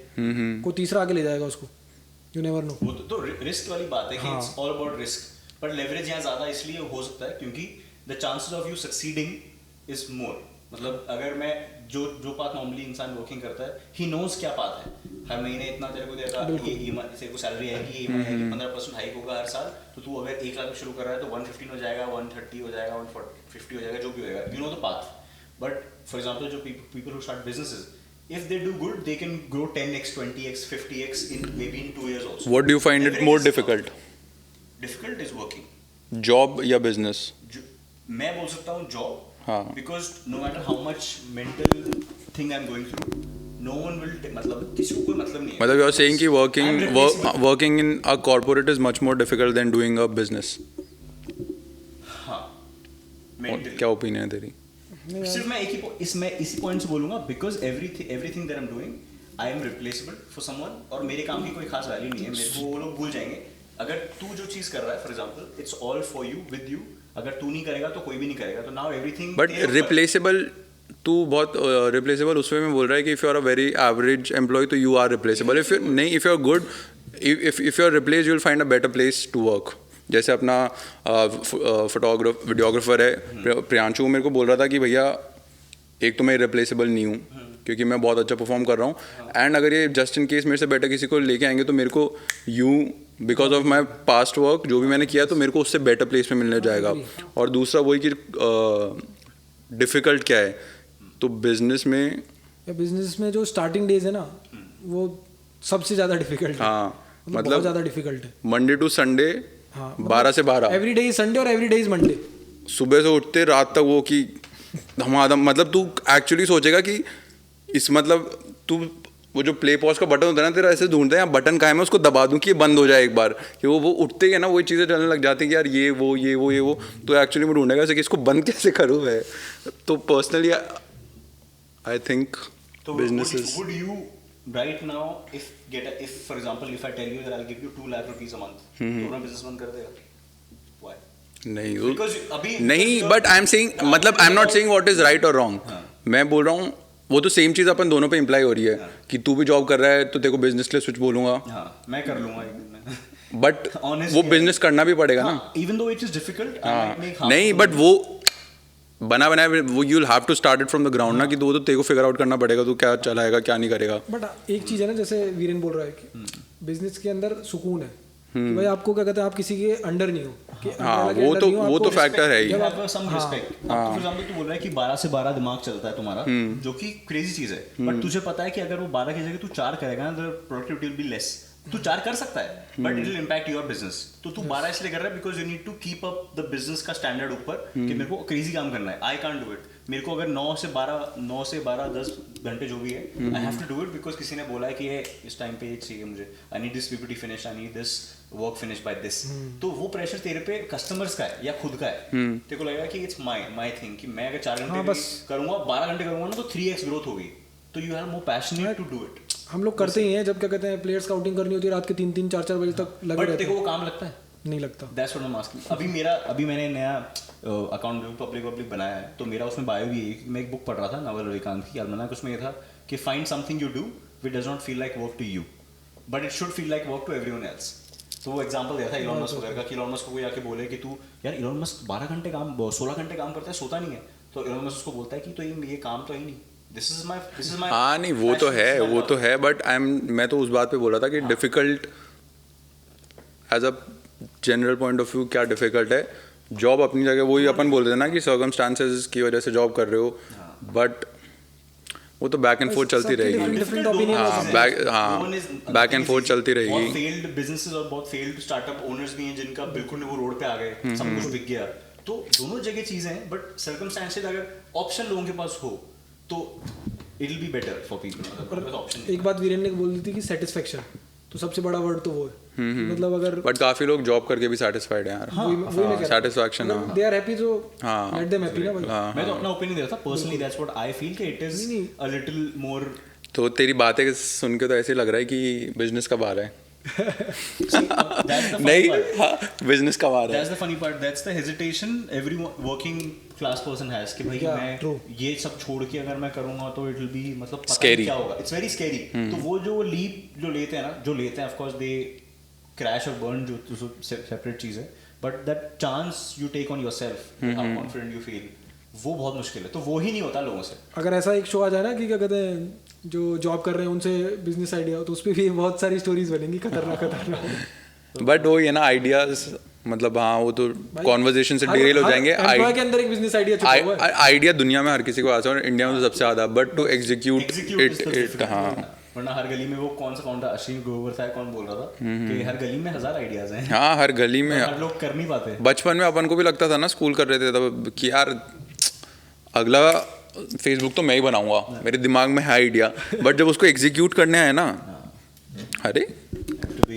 कोई तीसरा आगे ले जाएगा उसको। You never know. वो तो रिस्क वाली बात है कि इट्स ऑल अबाउट रिस्क, पर लेवरेज यहाँ ज्यादा इसलिए हो सकता है क्योंकि the chances of you succeeding is more. मतलब अगर मैं जो पाथ नॉर्मली इंसान वर्किंग करता है, ही नोज क्या पाथ है, हर महीने इतना तेरे को देगा, ये तेरे को सैलरी आएगी, ये 15% हाइक होगा हर साल, तो तू अगर 1 लाख में शुरू कर रहा है तो 115 हो जाएगा, 130 हो जाएगा, 150 हो जाएगा, जो भी होएगा, you know the path. But for example जो people who start businesses, if they do good, they can grow 10x, 20x, 50x in maybe in 2 years also. What do you find it more difficult? Difficult is working. Job या business? मैं बोल सकता हूँ job, हाँ, because no matter how much mental thing I'm going through, no one will मतलब किसी को कोई मतलब नहीं है। मतलब you are saying कि working in a corporate is much more difficult than doing a business. हाँ, mentally. क्या ओपिनियन है तेरी? सिर्फ मैं इसी पॉइंट से बोलूंगा, because everything that I am doing I am replaceable for someone, और मेरे काम की कोई खास वैल्यू नहीं है, मेरे को वो लोग भूल जाएंगे। अगर तू जो चीज कर रहा है, for example it's all for you, with you, अगर तू नहीं करेगा तो कोई भी नहीं करेगा, तो नाउ एवरीथिंग। बट रिप्लेसेबल, तू बहुत रिप्लेसेबल उसमें में बोल रहा है कि if you are a very average employee तो you are replaceable. If you are good, if you are replace, you will find a better place to work. जैसे अपना वीडियोग्राफर है प्रियांशु, मेरे को बोल रहा था कि भैया एक तो मैं रिप्लेसेबल नहीं हूँ क्योंकि मैं बहुत अच्छा परफॉर्म कर रहा हूँ, एंड अगर ये जस्ट इन केस मेरे से बेटर किसी को लेके आएंगे तो मेरे को यूँ because of my past work जो भी मैंने किया तो मेरे को उससे बेटर प्लेस में मिलने जाएगा। और दूसरा वही कि डिफ़िकल्ट क्या है, तो बिजनेस में जो स्टार्टिंग डेज है ना वो सबसे ज़्यादा डिफिकल्ट है। हाँ मतलब बहुत ज़्यादा डिफिकल्ट है। मंडे टू संडे 12 से 12 एवरी डे इज संडे और एवरी डे इज मंडे। सुबह से उठते रात तक वो कि धमाधम, मतलब तू एक्चुअली सोचेगा कि इस मतलब तू वो जो प्ले पॉज का बटन होता है ना तेरा ऐसे ढूंढता है यहाँ बटन कहाँ है मैं उसको दबा दूँ कि ये बंद हो जाए एक बार, कि वो उठते ही ना वही चीज़ें चलने लग जाती हैं कि यार ये वो तो एक्चुअली मैं ढूंढेगा ऐसे कि इसको बंद कैसे करूँ मैं। तो personally I think businesses. Would you right now if for example if I tell you that I'll give you 2 lakh rupees a month, तो अपना बिजनेस बंद कर देगा? Why? नहीं Because अभी नहीं, बट आई एम सेइंग, मतलब I am not saying what is right और रॉन्ग। मैं बोल रहा हूँ वो तो सेम चीज़ अपन दोनों पे इम्प्लाई हो रही है कि तू भी जॉब कर रहा है तो तेरे को बिजनेस के लिए स्विच बोलूंगा। हाँ, मैं कर लूंगा एक दिन में। बट वो बिजनेस करना भी पड़ेगा ना। Even though it is difficult, I हाँ might make half नहीं, of बट it. वो बनाया वो you will have to start it from the ground ना, कि तो तेरे को फिगर आउट करना पड़ेगा तू क्या चलाएगा क्या नहीं करेगा। बट एक चीज़ है ना, जैसे वीरेन बोल रहा है कि बिजनेस के अंदर सुकून है कि भाई आपको क्या कहते हैं, आप किसी के अंडर नहीं हो कि हाँ वो तो फैक्टर है ही। You have some respect. अब for example तू बोल रहा है कि 12 से 12 दिमाग चलता है तुम्हारा, जो कि क्रेजी चीज है, बट तुझे पता है कि अगर वो 12 की जगह तू 4 करेगा ना, the productivity will be less. तू 4 कर सकता है but it will impact your business. तो तू 12 इसलिए कर रहा है because you need to keep up the business का स्टैंडर्ड ऊपर, कि मेरे को क्रेजी काम करना है, आई कांट डू इट। मेरे को अगर 9 से 12 10 घंटे जो भी है I have to do it because किसी ने बोला है कि ये इस टाइम पे ये चाहिए मुझे, I need this PPT finish, I need this work finish by this. तो वो प्रेशर तेरे पे कस्टमर्स का है या खुद का है। तेरे को लगेगा कि इट्स माय थिंग, कि मैं अगर 4 घंटे बस करूंगा, 12 घंटे करूंगा ना, तो 3x ग्रोथ होगी। तो you are more passionate to do it. हम लोग करते ही हैं, जब क्या कहते हैं प्लेयर स्काउटिंग करनी होती है रात के 3-3 4-4 बजे तक लगे रहते हैं। बट देखो वो काम लगता है? नहीं लगता। That's what I'm asking. अभी मैंने नया अकाउंट पब्लिक बनाया है, तो मेरा उसमें बायो भी है कि मैं एक बुक पढ़ रहा था नवल रविकांत की अल्मनाक। उसमें ये था कि find something you do which does not feel like work to you but it should feel like work to everyone else. तो वो एग्जांपल दिया था इलॉन मस्क वगैरह का, कि इलॉन मस्क को जाके बोले कि तू यार, इलॉन मस्क 16 घंटे काम करता है, सोता नहीं है, तो इलॉन मस्क उसको बोलता है कि तो ये काम तो ही नहीं, दिस इज माय हाँ नहीं वो तो है बट मैं तो उस बात पे बोल रहा था कि difficult as a general point of view क्या डिफिकल्ट है। जॉब अपनी जगह, वही अपन बोल रहे थे ना कि सर्कमस्टांसेस की वजह से जॉब कर रहे हो, बट वो तो बैक एंड फोर्थ चलती रहेगी। हाँ बैक एंड फोर्थ चलती रहेगी। बहुत फेल्ड बिजनेसेस और बहुत फेल्ड स्टार्टअप ओनर्स भी हैं जिनका बिल्कुल नहीं, वो रोड पे आ गए, सब कुछ बिक गया। तो दोनों जगह चीजें हैं, बट सर्कमस्टांसेस अगर ऑप्शन लोगों के पास हो तो it will be better for people. एक बात वीरेन ने बोल दी थी कि सेटिस्फेक्शन, तो सबसे बड़ा वर्ड तो वो है। मतलब अगर बट काफी लोग जॉब करके भी सेटिस्फाइड हैं यार। सेटिस्फैक्शन दे आर हैप्पी, तो हाँ लेट देम हैप्पी ना भाई। मैं तो अपना ओपिनियन दे रहा था personally, that's what I feel कि it is a little more. तो तेरी बातें सुन के तो ऐसे लग रहा है कि बिजनेस कब आ रहा है। नहीं बिजनेस कब आ रहा है। That's the funny part. That's the hesitation every working class person has कि भाई मैं ये सब छोड़ के अगर मैं करूँगा तो it will be, मतलब पता नहीं क्या होगा। It's very scary. तो वो जो leap जो लेते हैं ना, of course they crash or burn, जो separate चीज़ है, but that chance you take on yourself, how confident you feel, वो बहुत मुश्किल है। तो वो ही नहीं होता लोगों से। अगर ऐसा एक शो आ जाए ना कि क्या कहते हैं जो जॉब कर रहे हैं उनसे बिजनेस आइडिया हो, तो उस पर भी बहुत सारी स्टोरीज बनेंगी खतरनाक। बट वो ये ना आइडियाज, मतलब हाँ वो तो कॉन्वर्जेशन से डिरेल हो जाएंगे। एम्प्लॉय के अंदर एक बिजनेस आइडिया छुपा हुआ है। आइडिया दुनिया में हर किसी को आता है और इंडिया में तो सबसे ज्यादा, बट टू एग्जीक्यूट इट हाँ। वरना हर गली में वो कौन सा फाउंडर अश्विन ग्रोवर था, कौन बोल रहा था कि हर गली में 1000 आइडियाज हैं। हाँ हर गली में, हर लोग कर नहीं पाते। बचपन में अपन को भी लगता था ना, स्कूल कर रहे थे तब कि यार अगला फेसबुक तो मैं ही बनाऊंगा, मेरे दिमाग में है आइडिया, बट जब उसको एग्जीक्यूट करने आए ना, अरे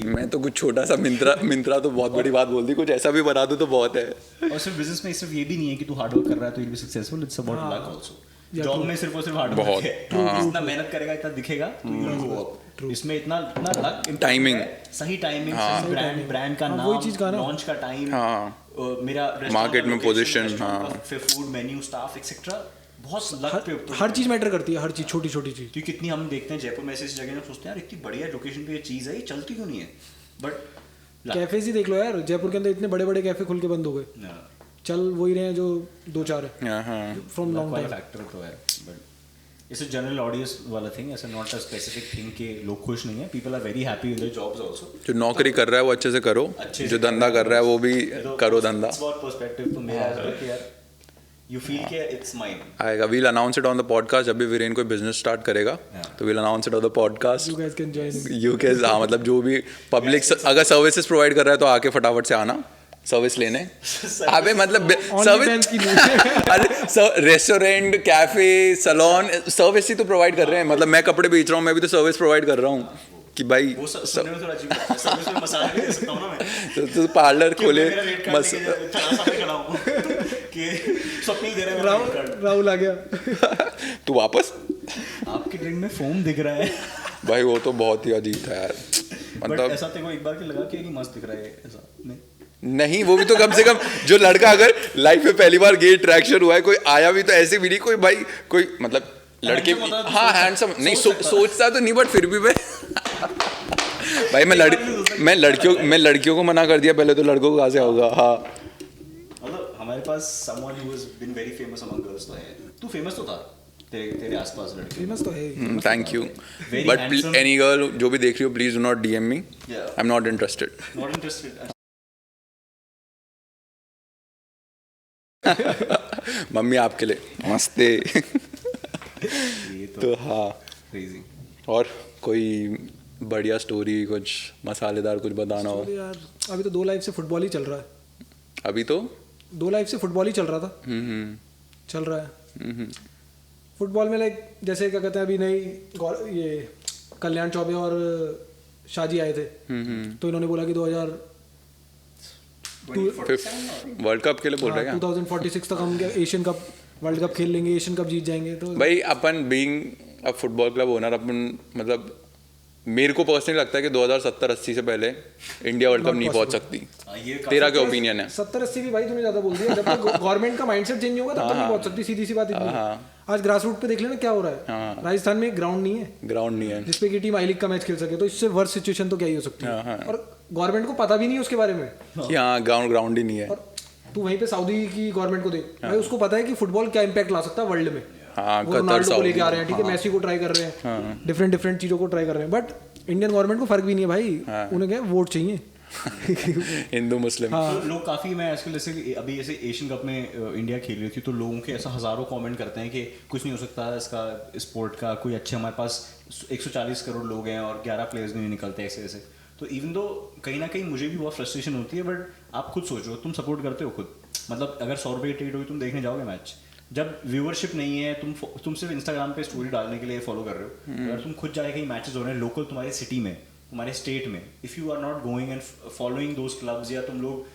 मैं तो कुछ छोटा सा मिंत्रा तो बहुत बड़ी बात बोल दी, कुछ ऐसा भी बना दूं तो बहुत है। और सिर्फ बिजनेस में सिर्फ ये भी नहीं है कि तू हार्ड वर्क कर रहा है तो you will be successful, it's about luck also. Job में सिर्फ और सिर्फ हार्ड वर्क है, जितना मेहनत करेगा इतना दिखेगा, तो यू विल गो अप। इसमें इतना लक, टाइमिंग, सही टाइमिंग, ब्रांड का नाम, लॉन्च का टाइम, मेरा मार्केट में position, food menu, staff etcetera, बहुत लक पे हर चीज मैटर करती है, हर चीज, छोटी छोटी चीज। तो कितनी हम देखते हैं जयपुर में ऐसी जगह में, सोचते हैं यार इतनी बढ़िया लोकेशन पे ये चीज है, ये चलती क्यों नहीं है। बट कैफेज ही देख लो यार, जयपुर के अंदर इतने बड़े बड़े कैफे खुल के बंद हो गए, चल वही रहे हैं जो 2-4 है फ्रॉम लॉन्ग टाइम। फैक्टर तो है, इट्स अ जनरल ऑडियंस वाला थिंग, ऐसा नॉट अ स्पेसिफिक थिंग कि लोग खुश नहीं है, people are very happy in their jobs also. जो नौकरी कर रहा है वो अच्छे से करो, जो धंधा कर रहा है वो भी करो धंधा। It's about perspective. तो मेरा ऐसा है कि यार यू फील कि इट्स माइन आएगा, we'll announce it on the podcast. जब भी वीरेन कोई बिजनेस स्टार्ट करेगा तो we'll announce it on the podcast. You guys can join in. You can, हाँ मतलब जो भी पब्लिक अगर सर्विसेज प्रोवाइड कर रहा है तो आके फटाफट से आना सर्विस लेने। अबे मतलब OnlyFans की नहीं। अरे रेस्टोरेंट, कैफे, सैलून, सर्विस ही तो प्रोवाइड कर रहे हैं। मतलब मैं कपड़े बेच रहा हूँ, मैं भी तो सर्विस प्रोवाइड कर रहा हूँ कि भाई वो सुनने में थोड़ा अजीब लगता है। सर्विस में मसाज भी दे सकता हूं ना मैं। तो पार्लर खोले मेरा रेट कार्ड बस। लेके थलासा पे खड़ा हूं कि स्वप्निल दे रहा है मेरा रेट कार्ड। राहुल आ गया। तू वापस, आपके ड्रिंक में फोम दिख रहा है। भाई वो तो बहुत ही अजीब था यार। बट मतलब ऐसा तेरे को एक बार के लगा कि नहीं मस्त दिख रहा है ऐसा? नहीं, वो भी तो कम से कम जो लड़का अगर लाइफ में पहली बार गे ट्रैक्शन हुआ है, कोई आया भी तो ऐसे भी नहीं, कोई भाई कोई मतलब लड़के, हाँ हैंडसम नहीं सोचता तो नहीं, बट फिर भी भाई मैं लड़कियों को मना कर दिया पहले, तो लड़कों को कहाँ से होगा। हाँ मतलब हमारे पास someone who has been very famous among girls तो है। तू फेमस तो था, तेरे आसपास लड़के फेमस तो है। Thank you, Very but handsome. Any girl जो भी देख रही हो please do not DM me, Yeah. I am not interested. Not interested. Mummy आपके लिए मस्ते। ये तो हाँ, क्रेजी। और कोई बढ़िया स्टोरी, कुछ मसालेदार कुछ बताना हो। Sorry यार, अभी तो 2 लाइफ से फुटबॉल ही चल रहा है। अभी तो 2 लाइफ से फुटबॉल ही चल रहा था। चल रहा है फुटबॉल में। लाइक जैसे क्या कहते हैं, अभी नई ये कल्याण चौबे और शाजी आए थे, तो इन्होंने बोला कि 2000 वर्ल्ड कप के लिए बोल रहे हैं क्या? 2046 तक हम एशियन कप, वर्ल्ड कप खेल लेंगे, एशियन कप जीत जाएंगे। तो भाई अपन being a football club owner, अपन मतलब मेरे को पर्सनली लगता है कि 2070-80 से पहले इंडिया वर्ल्ड कप नहीं पहुंच सकती। तेरा क्या ओपिनियन है? 70-80 भी भाई तूने ज्यादा बोल दिया। जब तक गवर्नमेंट का माइंडसेट चेंज नहीं होगा तब तक नहीं पहुंच सकती, सीधी सी बात इतनी है। आज ग्रास रूट पे देख लेना क्या हो रहा है। राजस्थान में ग्राउंड नहीं है, ग्राउंड नहीं है जिसपे की टीम आई लीग का मैच खेल सके, तो इससे वर्स्ट सिचुएशन तो क्या ही हो सकती है। और गवर्नमेंट को पता भी नहीं है उसके बारे में कि हाँ ग्राउंड ही नहीं है। और तू वहीं पे सऊदी की गवर्नमेंट को देख भाई, उसको पता है कि फुटबॉल क्या इंपैक्ट ला सकता है वर्ल्ड में। हाँ, वो रोनाल्डो को लेके आ रहे हैं, ठीक है, मेसी को ट्राई कर रहे हैं, डिफरेंट चीजों को ट्राई कर रहे हैं। बट इंडियन गवर्नमेंट को फर्क भी नहीं है भाई, उन्हें क्या वोट चाहिए। हिंदू मुस्लिम। तो लोग काफ़ी, मैं आजकल जैसे अभी जैसे एशियन कप में इंडिया खेल रही थी, तो लोगों के ऐसा हज़ारों कमेंट करते हैं कि कुछ नहीं हो सकता इसका स्पोर्ट का, कोई अच्छे, हमारे पास 140 करोड़ लोग हैं और 11 प्लेयर्स नहीं निकलते ऐसे ऐसे। तो इवन दो कहीं ना कहीं मुझे भी बहुत फ्रस्ट्रेशन होती है, बट आप खुद सोचो, तुम सपोर्ट करते हो खुद, मतलब अगर 100 रुपये की टिकट होगी तुम देखने जाओगे मैच, जब व्यूअरशिप नहीं है, तुम सिर्फ इंस्टाग्राम पे स्टोरी डालने के लिए फॉलो कर रहे हो, अगर तुम खुद जाके कहीं मैचेस हो रहे हैं लोकल तुम्हारे सिटी में, तुम्हारे स्टेट में, if you are not going and following those clubs, या तुम लोग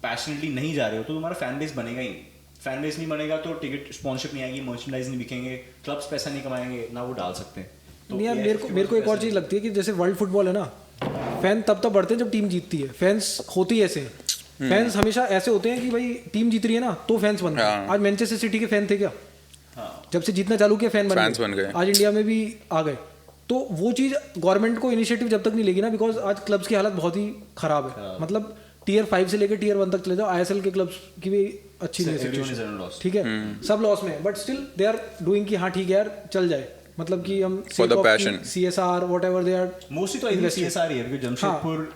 पैशनेटली नहीं जा रहे हो, तो तुम्हारा फैन बेस बनेगा ही नहीं। फैन बेस नहीं बनेगा तो टिकट स्पॉन्सरशिप नहीं आएगी, मर्चेंडाइज नहीं बिकेंगे, क्लब्स पैसा नहीं कमाएंगे, ना वो डाल सकते हैं। तो नहीं यार, मेरे को एक और चीज़ लगती है कि जैसे वर्ल्ड फुटबॉल है ना, फैन तब बढ़ते हैं जब टीम जीतती है। फैंस होती ऐसे हैं, फैंस हमेशा ऐसे होते हैं कि भाई टीम जीत रही है ना तो फैंस बनते हैं। आज मैनचेस्टर सिटी के फैन थे क्या? जब से जीतना चालू किया फैन बन गए। आज इंडिया में भी आ गए। तो वो चीज़ गवर्नमेंट को इनिशिएटिव जब तक नहीं लेगी ना, बिकॉज आज क्लब्स की हालत बहुत ही खराब है। मतलब Tier 5 से लेकर Tier 1 तक चले जाओ, ISL के क्लब्स की भी अच्छी नहीं सिचुएशन, ठीक है, सब लॉस में है, but still they are doing कि हाँ ठीक है यार चल जाए, मतलब कि हम CSR whatever they are mostly तो CSR ही है, क्योंकि जमशेदपुर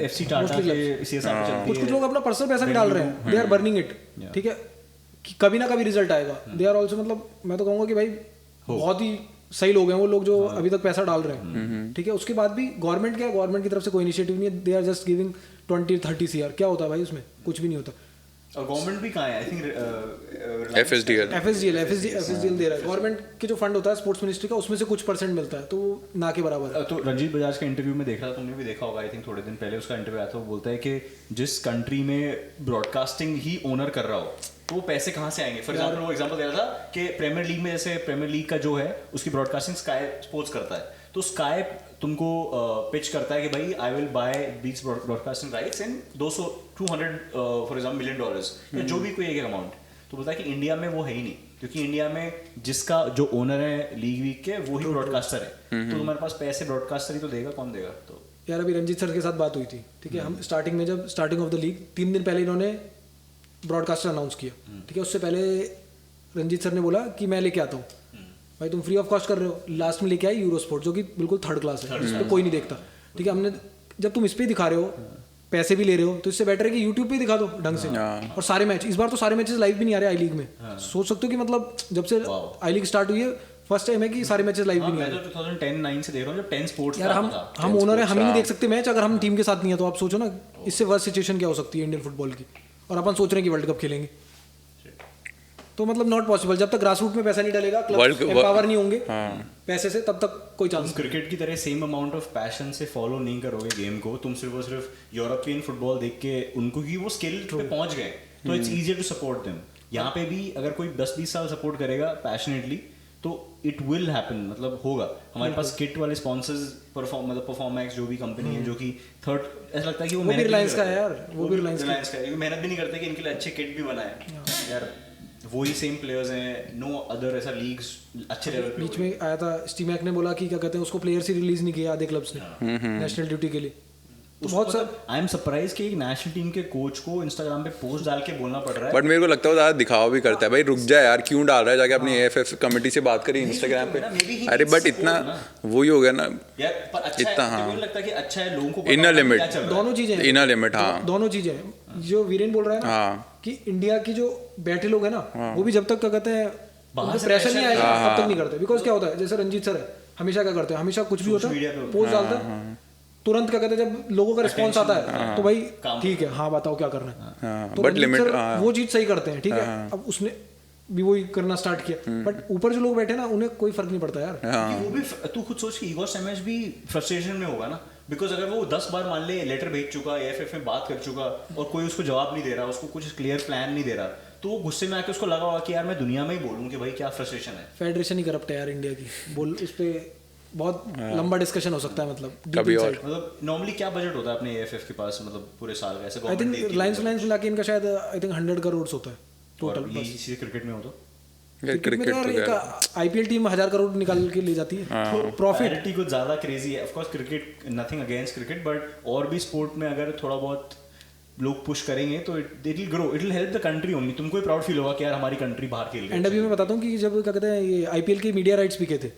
FC टाटा के CSR पे चलती है। कुछ लोग अपना पर्सनल पैसा भी डाल रहे हैं, दे आर बर्निंग इट, ठीक है, कि कभी ना कभी रिजल्ट आएगा। दे आर ऑल्सो, मतलब मैं तो कहूँगा कि भाई बहुत ही सही लोग हैं वो लोग जो अभी तक पैसा डाल रहे हैं, ठीक है। उसके बाद भी गवर्नमेंट क्या है, गवर्नमेंट की तरफ से कोई इनिशिएटिव नहीं है, they are just giving 20-30 CR। क्या होता है भाई उसमें? कुछ भी नहीं होता। और गवर्नमेंट भी कहाँ है, आई थिंक FSDL दे रहा है। गवर्नमेंट के जो फंड होता है स्पोर्ट्स मिनिस्ट्री का, उसमें से कुछ % मिलता है, तो ना के बराबर है। तो रंजीत बजाज का इंटरव्यू में देख रहा था, तुमने भी देखा होगा, आई थिंक थोड़े दिन पहले उसका इंटरव्यू आया था, वो बोलता है कि जिस कंट्री में ब्रॉडकास्टिंग ही ओनर कर रहा हो तो वो पैसे कहाँ से आएंगे। फॉर एग्जाम्पल वो एग्जाम्पल दे रहा था कि प्रीमियर लीग में, जैसे प्रीमियर लीग का जो है उसकी ब्रॉडकास्टिंग स्काई स्पोर्ट्स करता है, तो स्काई तुमको पिच करता है कि भाई I will buy these broadcasting rights in 200-200 for example $1 million, या जो भी कोई एक अमाउंट। तो बोलता है कि इंडिया में वो है ही नहीं, क्योंकि इंडिया में जिसका जो ओनर है लीग वीक के वो ही ब्रॉडकास्टर है, तो तुम्हारे पास पैसे ब्रॉडकास्टर ही तो देगा, कौन देगा। तो यार अभी रंजीत सर के साथ बात हुई थी, ठीक है, हम स्टार्टिंग में जब स्टार्टिंग ऑफ द लीग 3 दिन पहले इन्होंने ब्रॉडकास्टर अनाउंस किया, ठीक है। उससे पहले रंजीत सर ने बोला कि मैं लेके आता हूँ, भाई तुम फ्री ऑफ कॉस्ट कर रहे हो, लास्ट में लेके आए यूरो स्पोर्ट जो कि बिल्कुल थर्ड क्लास है, इस पर कोई नहीं देखता, ठीक है। हमने जब तुम इस पे दिखा रहे हो, पैसे भी ले रहे हो, तो इससे बेटर है कि यूट्यूब पे दिखा दो ढंग से। और सारे मैच, इस बार तो सारे मैचेस लाइव भी नहीं आ रहे आई लीग में। सोच सकते हो कि मतलब जब से आई लीग स्टार्ट हुई है फर्स्ट टाइम है कि सारे मैचेस लाइव भी नहीं आ रहे। मैं तो 2010-9 से देख रहा हूँ जब 10 स्पोर्ट्स यार हम ओनर है, हम ही नहीं देख सकते मैच अगर हम टीम के साथ नहीं है, तो आप सोचो ना इससे वर्स्ट सिचुएशन क्या हो सकती है इंडियन फुटबॉल की। और अपन सोच रहे हैं कि वर्ल्ड कप खेलेंगे, तो मतलब नॉट पॉसिबल। जब तक ग्रासरूट में पैसा नहीं डालेगा, क्लब एम्पावर नहीं होंगे पैसे से, तब तक कोई चांस। तुम क्रिकेट की तरह सेम अमाउंट ऑफ पैशन से फॉलो नहीं करोगे गेम को, तुम सिर्फ और सिर्फ यूरोपियन फुटबॉल देख के उनको की वो स्किल पे पहुंच गए, तो it's easier to support them. यहाँ पे भी अगर कोई 10-20 साल सपोर्ट करेगा पैशनेटली, तो इट विल हैपन, मतलब होगा। हमारे पास किट वाले स्पॉन्सर्स परफॉर्मेक्स जो भी कंपनी है, जो कि थर्ड, ऐसा लगता है कि वो भी रिलायंस का है यार, वो भी रिलायंस का है, मेहनत भी नहीं करते कि इनके लिए अच्छे किट भी बनाए यार। वही सेम प्लेयर्स हैं, नो अदर ऐसा लीग्स अच्छे लेवल पे। बीच में आया था स्टीमैक ने बोला कि क्या कहते हैं उसको प्लेयर्स ही रिलीज नहीं किया आधे क्लब्स ने नेशनल ड्यूटी के लिए। तो बहुत सब आई एम सरप्राइज कि एक नेशनल टीम के कोच को इंस्टाग्राम पे पोस्ट डाल के बोलना पड़ रहा है। बट मेरे को लगता है वो ज़्यादा दिखावा भी करता है, भाई रुक जा यार, क्यों डाल रहा है, जाके अपनी AFF कमेटी से बात करी इंस्टाग्राम पे। अरे बट इतना वही हो गया ना यार, पर अच्छा इतना, है, मुझे लगता है कि अच्छा है लोगों को इनर लिमिट, दोनों चीजें, इनर लिमिट, हाँ दोनों चीजें। जो वीरेन बोल रहा है ना कि इंडिया की जो बैठे लोग हैं ना, वो भी जब तक क्या कहते हैं प्रेशर नहीं आएगा तब तक नहीं करते। बिकॉज क्या होता है, जैसे रंजीत सर है, हमेशा क्या करते हैं, हमेशा कुछ भी होता है पोस्ट डालता है, तुरंत क्या कहते हैं जब लोगों का रिस्पॉन्स आता है तो भाई ठीक है, हाँ बताओ क्या करना है। तो बट लिमिट वो चीज सही करते हैं, ठीक है। अब उसने भी वही करना स्टार्ट किया, बट ऊपर जो लोग बैठे ना उन्हें कोई फर्क नहीं पड़ता यार। वो भी तू खुद सोच कि ईगो सैमेज भी फ्रस्ट्रेशन में होगा ना, बिकॉज अगर वो 10 बार मान ले लेटर भेज चुका, AFF में बात कर चुका और कोई उसको जवाब नहीं दे रहा, उसको कुछ क्लियर प्लान नहीं दे रहा, तो वो गुस्से में आके उसको लगा होगा कि यार मैं दुनिया में ही बोलूं कि भाई क्या फ्रस्ट्रेशन है। फेडरेशन ही करप्ट है यार इंडिया की, बोल उस पे बहुत लंबा डिस्कशन हो सकता है, मतलब कभी और मतलब नॉर्मली क्या बजट होता है अपने AFF के पास, मतलब पूरे साल का ऐसे? आई थिंक रिलायंस मिला के इनका शायद आई थिंक 100 करोड़ होता है टोटल। बस क्रिकेट में हो तो क्रिकेट IPL टीम 1000 करोड़ निकाल के ले जाती है, प्रॉफिट कुछ ज्यादा क्रेजी है। Of course cricket, nothing against cricket, but और भी स्पोर्ट में अगर थोड़ा बहुत लोग पुश करेंगे तो it will grow, it will help the country only. तुमको प्राउड फील होगा कि यार हमारी कंट्री बाहर खेल रही है। एंड अभी मैं बताता हूँ कि जब क्या कहते हैं ये IPL के मीडिया राइट्स बिके थे,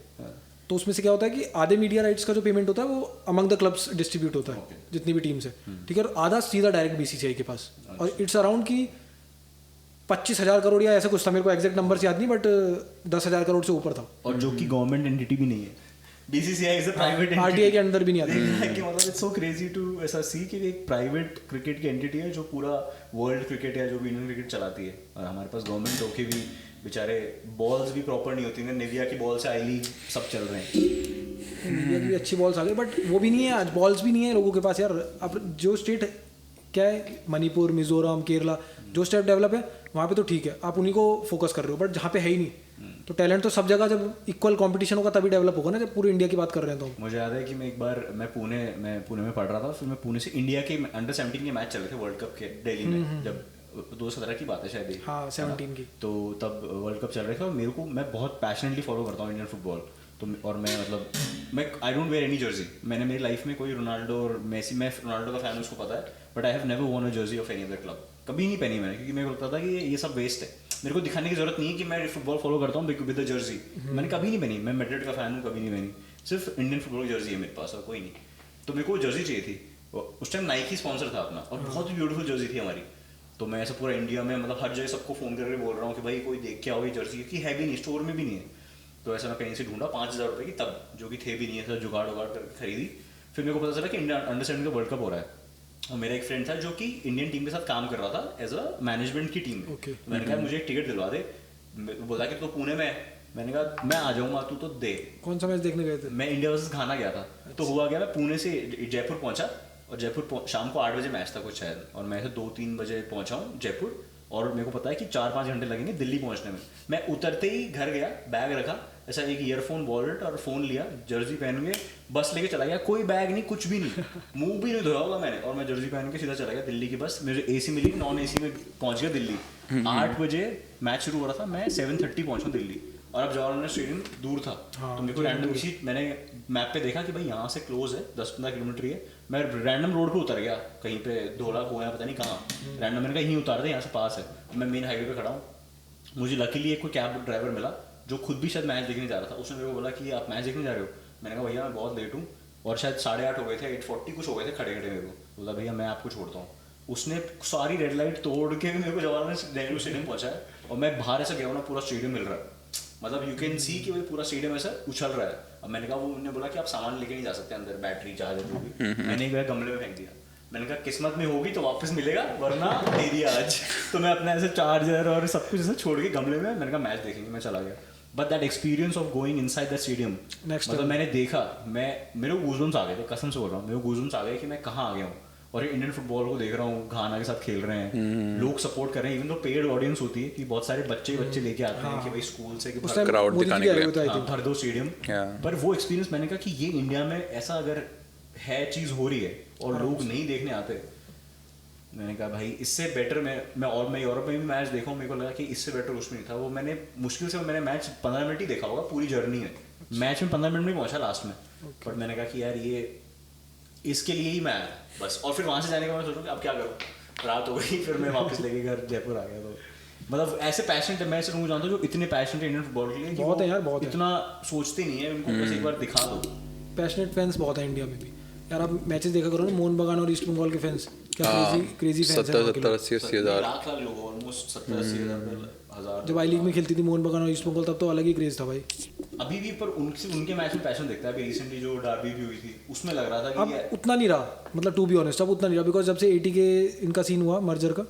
तो उसमें से क्या होता है कि आधे मीडिया राइट्स का जो पेमेंट होता है वो अमंग द क्लब्स डिस्ट्रीब्यूट होता है, जितनी भी टीम्स है, ठीक है, और आधा सीधा डायरेक्ट BCCI के पास। और इट्स अराउंड की 25,000 करोड़ या ऐसा कुछ था, मेरे को एग्जैक्ट नंबर याद नहीं, बट 10,000 करोड़ से ऊपर था। और जो कि गवर्नमेंट एंटिटी भी नहीं है, BCCI is a private entity, RTI के अंदर भी नहीं आता कि मतलब इट्स सो क्रेजी टू ऐसा सी कि एक प्राइवेट क्रिकेट की एंटिटी है जो पूरा वर्ल्ड क्रिकेट या जो भी इंडियन क्रिकेट चलाती है, और हमारे पास गवर्नमेंट होके भी बेचारे बॉल्स भी प्रॉपर नहीं होती है। निविया की बॉल से आई लीग सब चल रहे हैं, इंडिया की भी अच्छी बॉल्स आ गई, बट वो भी नहीं है आज, बॉल्स भी नहीं है लोगों के पास यार। अब जो स्टेट क्या है, मणिपुर, मिजोरम, केरला, जो स्टेट डेवलप है वहाँ पे तो ठीक है, आप उन्हीं को फोकस कर रहे हो, बट जहाँ पे है ही नहीं, तो टैलेंट तो सब जगह, जब इक्वल कंपटीशन होगा तभी डेवलप होगा ना, जब पूरी इंडिया की बात कर रहे हैं। तो मुझे याद है कि मैं एक बार मैं पुणे में पढ़ रहा था, फिर मैं पुणे से इंडिया के अंडर-17 के मैच चल रहे थे वर्ल्ड कप के दिल्ली में, जब 2017 की बात है शायद, हाँ 17 की, तो तब वर्ल्ड कप चल रहे थे। और मेरे को, मैं बहुत पैशनेटली फॉलो करता हूँ इंडियन फुटबॉल, तो और मैं मतलब मैं I don't wear any Jersey. मैंने मेरी लाइफ में कोई रोनाल्डो और मेसी, मैं रोनाल्डो का फैन, उसको पता है, but I have never worn a jersey of any other club. कभी नहीं पहनी मैंने, क्योंकि मेरे को लगता था कि ये सब वेस्ट है, मेरे को दिखाने की जरूरत नहीं है कि मैं फुटबॉल फॉलो करता हूँ विद द जर्सी। मैंने कभी नहीं पहनी, मैं मैड्रिड का फैन हूँ, कभी नहीं पहनी, सिर्फ इंडियन फुटबॉल की जर्सी है मेरे पास और कोई नहीं। तो मेरे को जर्सी चाहिए थी, उस टाइम नाइकी स्पॉन्सर था अपना, और बहुत ही ब्यूटीफुल जर्सी थी हमारी। तो मैं ऐसा पूरा इंडिया में मतलब हर जगह सबको फ़ोन करके बोल रहा हूँ कि भाई कोई देख के आओ ये जर्सी, क्योंकि है भी नहीं, स्टोर में भी नहीं है। तो ऐसा मैं कहीं से ढूंढा 5,000 रुपये की तब, जो कि थे भी नहीं है, ऐसा जुगाड़ करके खरीदी। फिर मेरे को पता चला कि इंडिया अंडर-17 का वर्ल्ड कप हो रहा है, और मेरा एक फ्रेंड था जो कि इंडियन टीम के साथ काम कर रहा था एज अ मैनेजमेंट की टीम में। मैंने कहा मुझे एक टिकट दिलवा दे, बोला कि तो पुणे में, मैंने कहा मैं आ जाऊँगा, तू तो दे। कौन सा मैच देखने गए थे? मैं इंडिया वर्सेस घाना गया था। तो हुआ गया, मैं पुणे से जयपुर पहुंचा, और जयपुर शाम को 8 बजे मैच था कुछ शायद, और मैं 2-3 बजे पहुंचा हूँ जयपुर, और मेरे को पता है कि 4-5 घंटे लगेंगे दिल्ली पहुंचने में। मैं उतरते ही घर गया, बैग रखा, ऐसा एक ईयरफोन, वॉलेट और फोन लिया, जर्सी पहन के बस लेके चला गया, कोई बैग नहीं, कुछ भी नहीं, मुंह भी नहीं धोया होगा मैंने, और मैं जर्सी पहन के सीधा चला गया दिल्ली की बस। मुझे AC मिली, नॉन AC में पहुंच गया दिल्ली। 8 बजे मैच शुरू हो रहा था, मैं 7:30 पहुंचा दिल्ली, और अब जवाहरलाल स्टेडियम दूर था। तो मेरे को रैंडम किसी, मैंने मैप पे देखा कि भाई यहाँ से क्लोज है, 10-15 किलोमीटर ही है। मैं रैंडम रोड पे उतर गया, कहीं पे धोला कुआं पता नहीं कहाँ, रैंडम मैंने कहा यहीं उतार दे, यहाँ से पास है। मैं मेन हाईवे पे खड़ा हूँ, मुझे लकीली एक कोई कैब ड्राइवर मिला, जो खुद भी शायद मैच देखने जा रहा था, उसने मेरे को बोला कि आप मैच देखने जा रहे हो? मैंने कहा भैया मैं बहुत लेट हूँ, और शायद 8:30 हो गए थे, 8:40 कुछ हो गए थे खड़े खड़े। मेरे को बोला भैया मैं आपको छोड़ता हूँ। उसने सारी रेड लाइट तोड़ के मेरे को जवाहरलाल नेहरू स्टेडियम पहुँचाया, और मैं बाहर ऐसे गया हूँ ना, पूरा स्टेडियम मिल रहा है, मतलब यू कैन सी कि भाई पूरा स्टेडियम ऐसा उछल रहा है। अब मैंने कहा, वो उन्होंने बोला कि आप सामान लेके नहीं जा सकते अंदर, बैटरी चार्जर जो भी। मैंने एक बार गमले में फेंक दिया। मैंने कहा किस्मत में होगी तो वापस मिलेगा, वरना दे दिया आज। तो मैं अपना ऐसे चार्जर और सब कुछ ऐसे छोड़ के गमले में, मैंने कहा मैच देखेंगे, मैं चला गया। But that experience of going inside the stadium, मतलब मैंने देखा, मेरे को गूज़बम्स आ गए थे, कसम से बोल रहा हूँ, मेरे को गूज़बम्स आ गए कि मैं कहाँ आ गया हूँ, और ये इंडियन फुटबॉल को देख रहा हूँ, घाना के साथ खेल रहे हैं, लोग सपोर्ट कर रहे हैं, इवन तो पेड ऑडियंस होती है कि बहुत सारे बच्चे लेके आते हैं कि भाई स्कूल से क्राउड दिखाने के लिए भर दो स्टेडियम। पर वो एक्सपीरियंस मैंने कहा कि ये इंडिया में ऐसा अगर है, चीज़ हो रही है और लोग नहीं देखने आते, मैंने कहा भाई इससे बेटर मैं यूरोप में भी मैच देखा हूँ, मेरे को लगा कि इससे बेटर उसमें नहीं था। वो मैंने मुश्किल से मैंने मैच 15 मिनट ही देखा होगा पूरी जर्नी में, मैच में 15 मिनट में पहुंचा लास्ट में। बट मैंने कहा कि यार ये इसके लिए ही मैं आया बस, और फिर वहाँ से जाने का मैं सोचूं कि अब क्या करूँ, रात हो गई, फिर मैं वापस लेके घर जयपुर आ गया। तो मतलब ऐसे पैशनेट है, मैं ऐसे लोगों को जानता हूँ जो इतने पैशनेट है इंडियन फुटबॉल के लिए, बहुत है यार, बहुत इतना सोचते नहीं है, उनको बस एक बार दिखा दो। पैशनेट फैंस बहुत है इंडिया में भी यार। आप मैचेस देखा करो ना, मोहन बगान और ईस्ट बंगाल के फैंस क्या क्रेजी फैंस हैं। 70-80 हज़ार लाख लोग, ऑलमोस्ट 70-80 हज़ार। जब आई लीग में खेलती थी मोहन बगान और ईस्ट बंगाल, तब तो अलग ही क्रेज था भाई। अभी भी पर उनके मैच में पैशन दिखता है। अभी रिसेंटली जो डार्बी भी हुई थी, उसमें लग रहा था कि अब उतना नहीं रहा, मतलब टू बी ऑनेस्ट अब उतना नहीं रहा, बिकॉज जब से 80 के इनका सीन हुआ मर्जर का,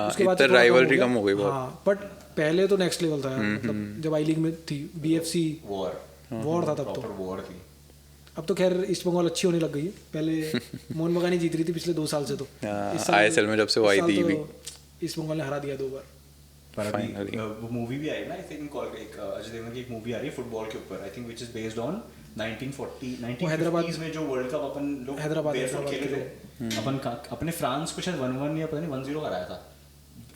उसके बाद राइवलरी कम हो गई बहुत। हाँ, बट पहले तो नेक्स्ट लेवल था यार, मतलब जब आई लीग में थी बीएफसी वॉर था, तब तो वॉर थी। अब तो खैर ईस्ट बंगाल अच्छी होने लग गई है, पहले मोहन बगान ही जीत रही थी पिछले 2 साल से। तो आईएसएल में जब से वो आई थी भी ईस्ट बंगाल ने हरा दिया 2 बार। पर अभी वो मूवी भी आई ना, आई थिंक एक अजय देवगन की एक मूवी आ रही है फुटबॉल के ऊपर, I think which is based on 1940 Hyderabad में जो वर्ल्ड कप अपन लोग हैदराबाद खेले थे, अपन अपने फ्रांस को शायद 1-1 या पता नहीं 1-0 हराया था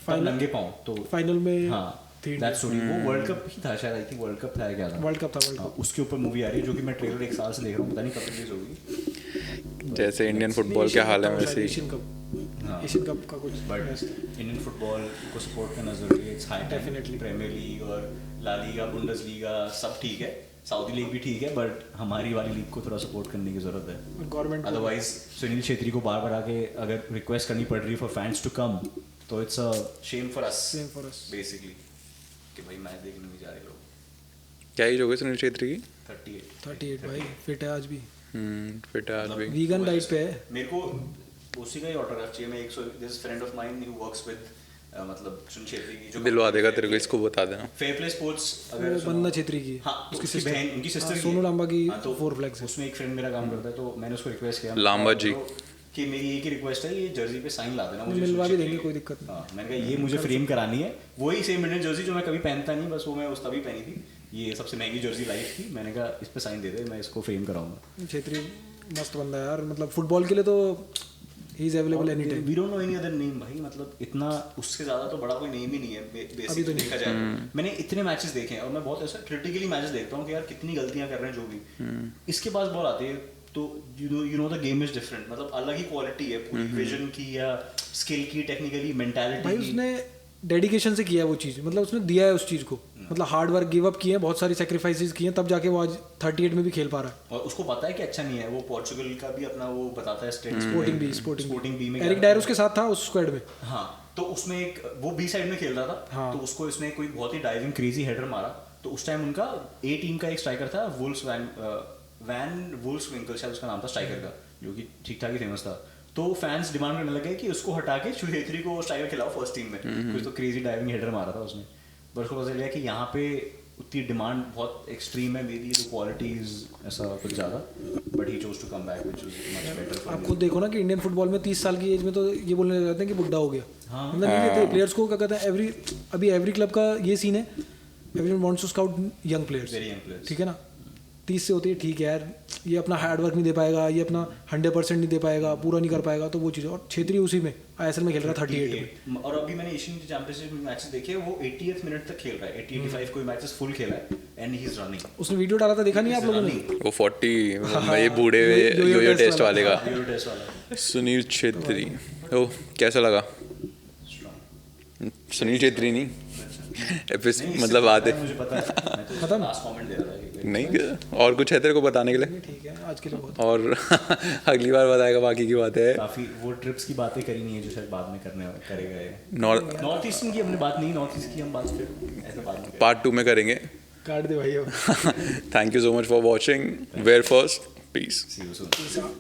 फाइनल, नंगे पांव। तो फाइनल में हाँ दैट स्टोरी, वो वर्ल्ड कप ही था शायद, आई थिंक वर्ल्ड कप था क्या था, वर्ल्ड कप उसके ऊपर मूवी आ रही है, जो कि मैं ट्रेलर 1 साल से देख रहा हूँ, पता नहीं कब रिलीज होगी। जैसे इंडियन फुटबॉल क्या हाल है वैसे एशियन कप का कुछ। बट इंडियन फुटबॉल को सपोर्ट करना जरूरी है, it's high definitely. Premier League और ला लीगा, बुंडेसलीगा सब ठीक है, सऊदी लीग भी ठीक है, बट हमारी वाली लीग को थोड़ा सपोर्ट करने की जरूरत है गवर्नमेंट। अदरवाइज सुनील छेत्री को बार बार आके अगर रिक्वेस्ट करनी पड़ रही है फॉर फैंस टू कम, तो it's a shame for us basically कि भाई मैच देखने नहीं जा रहे लोग। क्या एज हो गई सुनील छेत्री की? 38 भाई, फिट है आज भी। फिट है आज भी, वीगन डाइट पे है। मेरे को उसी का ही ऑटोग्राफ चाहिए। मैं 100 this friend of mine who works with मतलब सुनील छेत्री की, जो दिलवा देगा तेरे को, इसको बता देना। फेयर प्ले स्पोर्ट्स अगर बंदा छेत्री की, हाँ, उसकी बहन, उनकी सिस्टर सोनू लांबा की हाँ, तो 4 फ्लैग्स, उसमें एक फ्रेंड मेरा काम करता है, तो मैंने उसको रिक्वेस्ट किया लांबा जी कि मेरी एक ही रिक्वेस्ट है, ये जर्सी पे साइन ला देना मुझे, मिलवा भी देंगे, कोई दिक्कत नहीं। हाँ, मैंने कहा ये मुझे फ्रेम करानी है, वही सेम इंडियन जर्सी जो मैं कभी पहनता नहीं, बस वो मैं उस तभी पहनी थी, ये सबसे महंगी जर्सी लाइफ थी। मैंने कहा इस पे साइन दे दे, मैं इसको फ्रेम कराऊंगा। छेत्री मस्त बंदा है यार, मतलब फुटबॉल के लिए तो he is available any time. We don't know any other name भाई, मतलब इतना उससे ज़्यादा तो बड़ा कोई नेम ही नहीं है बेसिकली तो देखा जाए। मैंने इतने मैचेस देखे हैं और मैं बहुत ऐसा क्रिटिकली मैचेस देखता हूँ कि यार कितनी गलतियाँ कर रहे हैं जो भी, इसके पास बॉल आती है तो you know the game is different, मतलब अलग ही क्वालिटी है पूरी विजन की या स्किल की, टेक्निकली मेंटालिटी भाई उसने डेडिकेशन से किया है वो चीज़, मतलब उसने दिया है उस चीज़ को, मतलब हार्ड वर्क गिव अप किए हैं, बहुत सारी सेक्रीफाइसेस किए हैं, तब जाके वो आज 38 में भी खेल पा रहा है। और उसको पता है कि अच्छा नहीं है, वो पोर्चुगल का भी अपना वो बताता है स्पोर्टिंग बी में एरिक डायर उसके साथ था उस स्क्वाड में। हाँ, तो उसमें एक वो बी साइड में खेल रहा था। हाँ। तो उसको इसने कोई बहुत ही डाइविंग क्रेजी हेडर मारा, तो उस टाइम उनका ए टीम का एक स्ट्राइकर था वुल्स वैन वुल्सविंकल शायद उसका नाम था स्ट्राइकर का, जो कि ठीक ठाक ही फेमस था। तो फैंस डिमांड करने लगे कि उसको हटा के छेत्री को स्ट्राइकर खिलाओ फर्स्ट टीम में, कुछ तो क्रेजी डाइविंग हेडर मारा था उसने। पर उसको पता चला कि यहाँ पे उतनी डिमांड बहुत एक्सट्रीम है, मेरी तो क्वालिटीज ऐसा कुछ ज़्यादा, but he chose to come back which was much better. आप खुद देखो ना कि इंडियन फुटबॉल में 30 साल की एज में तो ये बोलने लग जाते हैं कि बुड्ढा हो गया। हाँ। मतलब नहीं कहते प्लेयर्स को, क्या कहते हैं, अभी एवरी क्लब का ये सीन है, everyone wants to scout young players, ठीक है ना। 30 से होती है ठीक है यार, ये अपना हार्ड वर्क नहीं दे पाएगा, ये अपना 100% नहीं दे पाएगा, पूरा नहीं कर पाएगा, तो वो चीज़। और छेत्री उसी में आईएसएल में खेल रहा 38 में। और अभी मैंने एशियन चैंपियनशिप मैचेस देखे, वो 80th मिनट तक खेल रहा है, 80-85 कोई मैचेस फुल खेला है, एंड ही इज रनिंग। उसने वीडियो डाला था, देखा नहीं आप लोगों ने? वो 40 ये बूढ़े यो टेस्ट वाले का, सुनील छेत्री। ओ कैसा लगा? सुनील छेत्री नहीं, मतलब आते मुझे पता है, मैं तो खत्म? लास्ट कमेंट दे रहा था कि नहीं, और कुछ है तेरे को बताने के लिए? ठीक है, आज के लिए बहुत। और अगली बार बताएगा बाकी की बातें। काफी वो ट्रिप्स की बातें करी नहीं है जो शायद बाद में करेगा ये। नॉर्थ नॉर्थ ईस्टर्न की हमने बात नहीं, नॉर्थ ईस्ट की हम बात फिर ऐसे बाद में पार्ट 2 में करेंगे। काट दे भाई अब। Thank you so much for watching. Where first, peace. See you soon.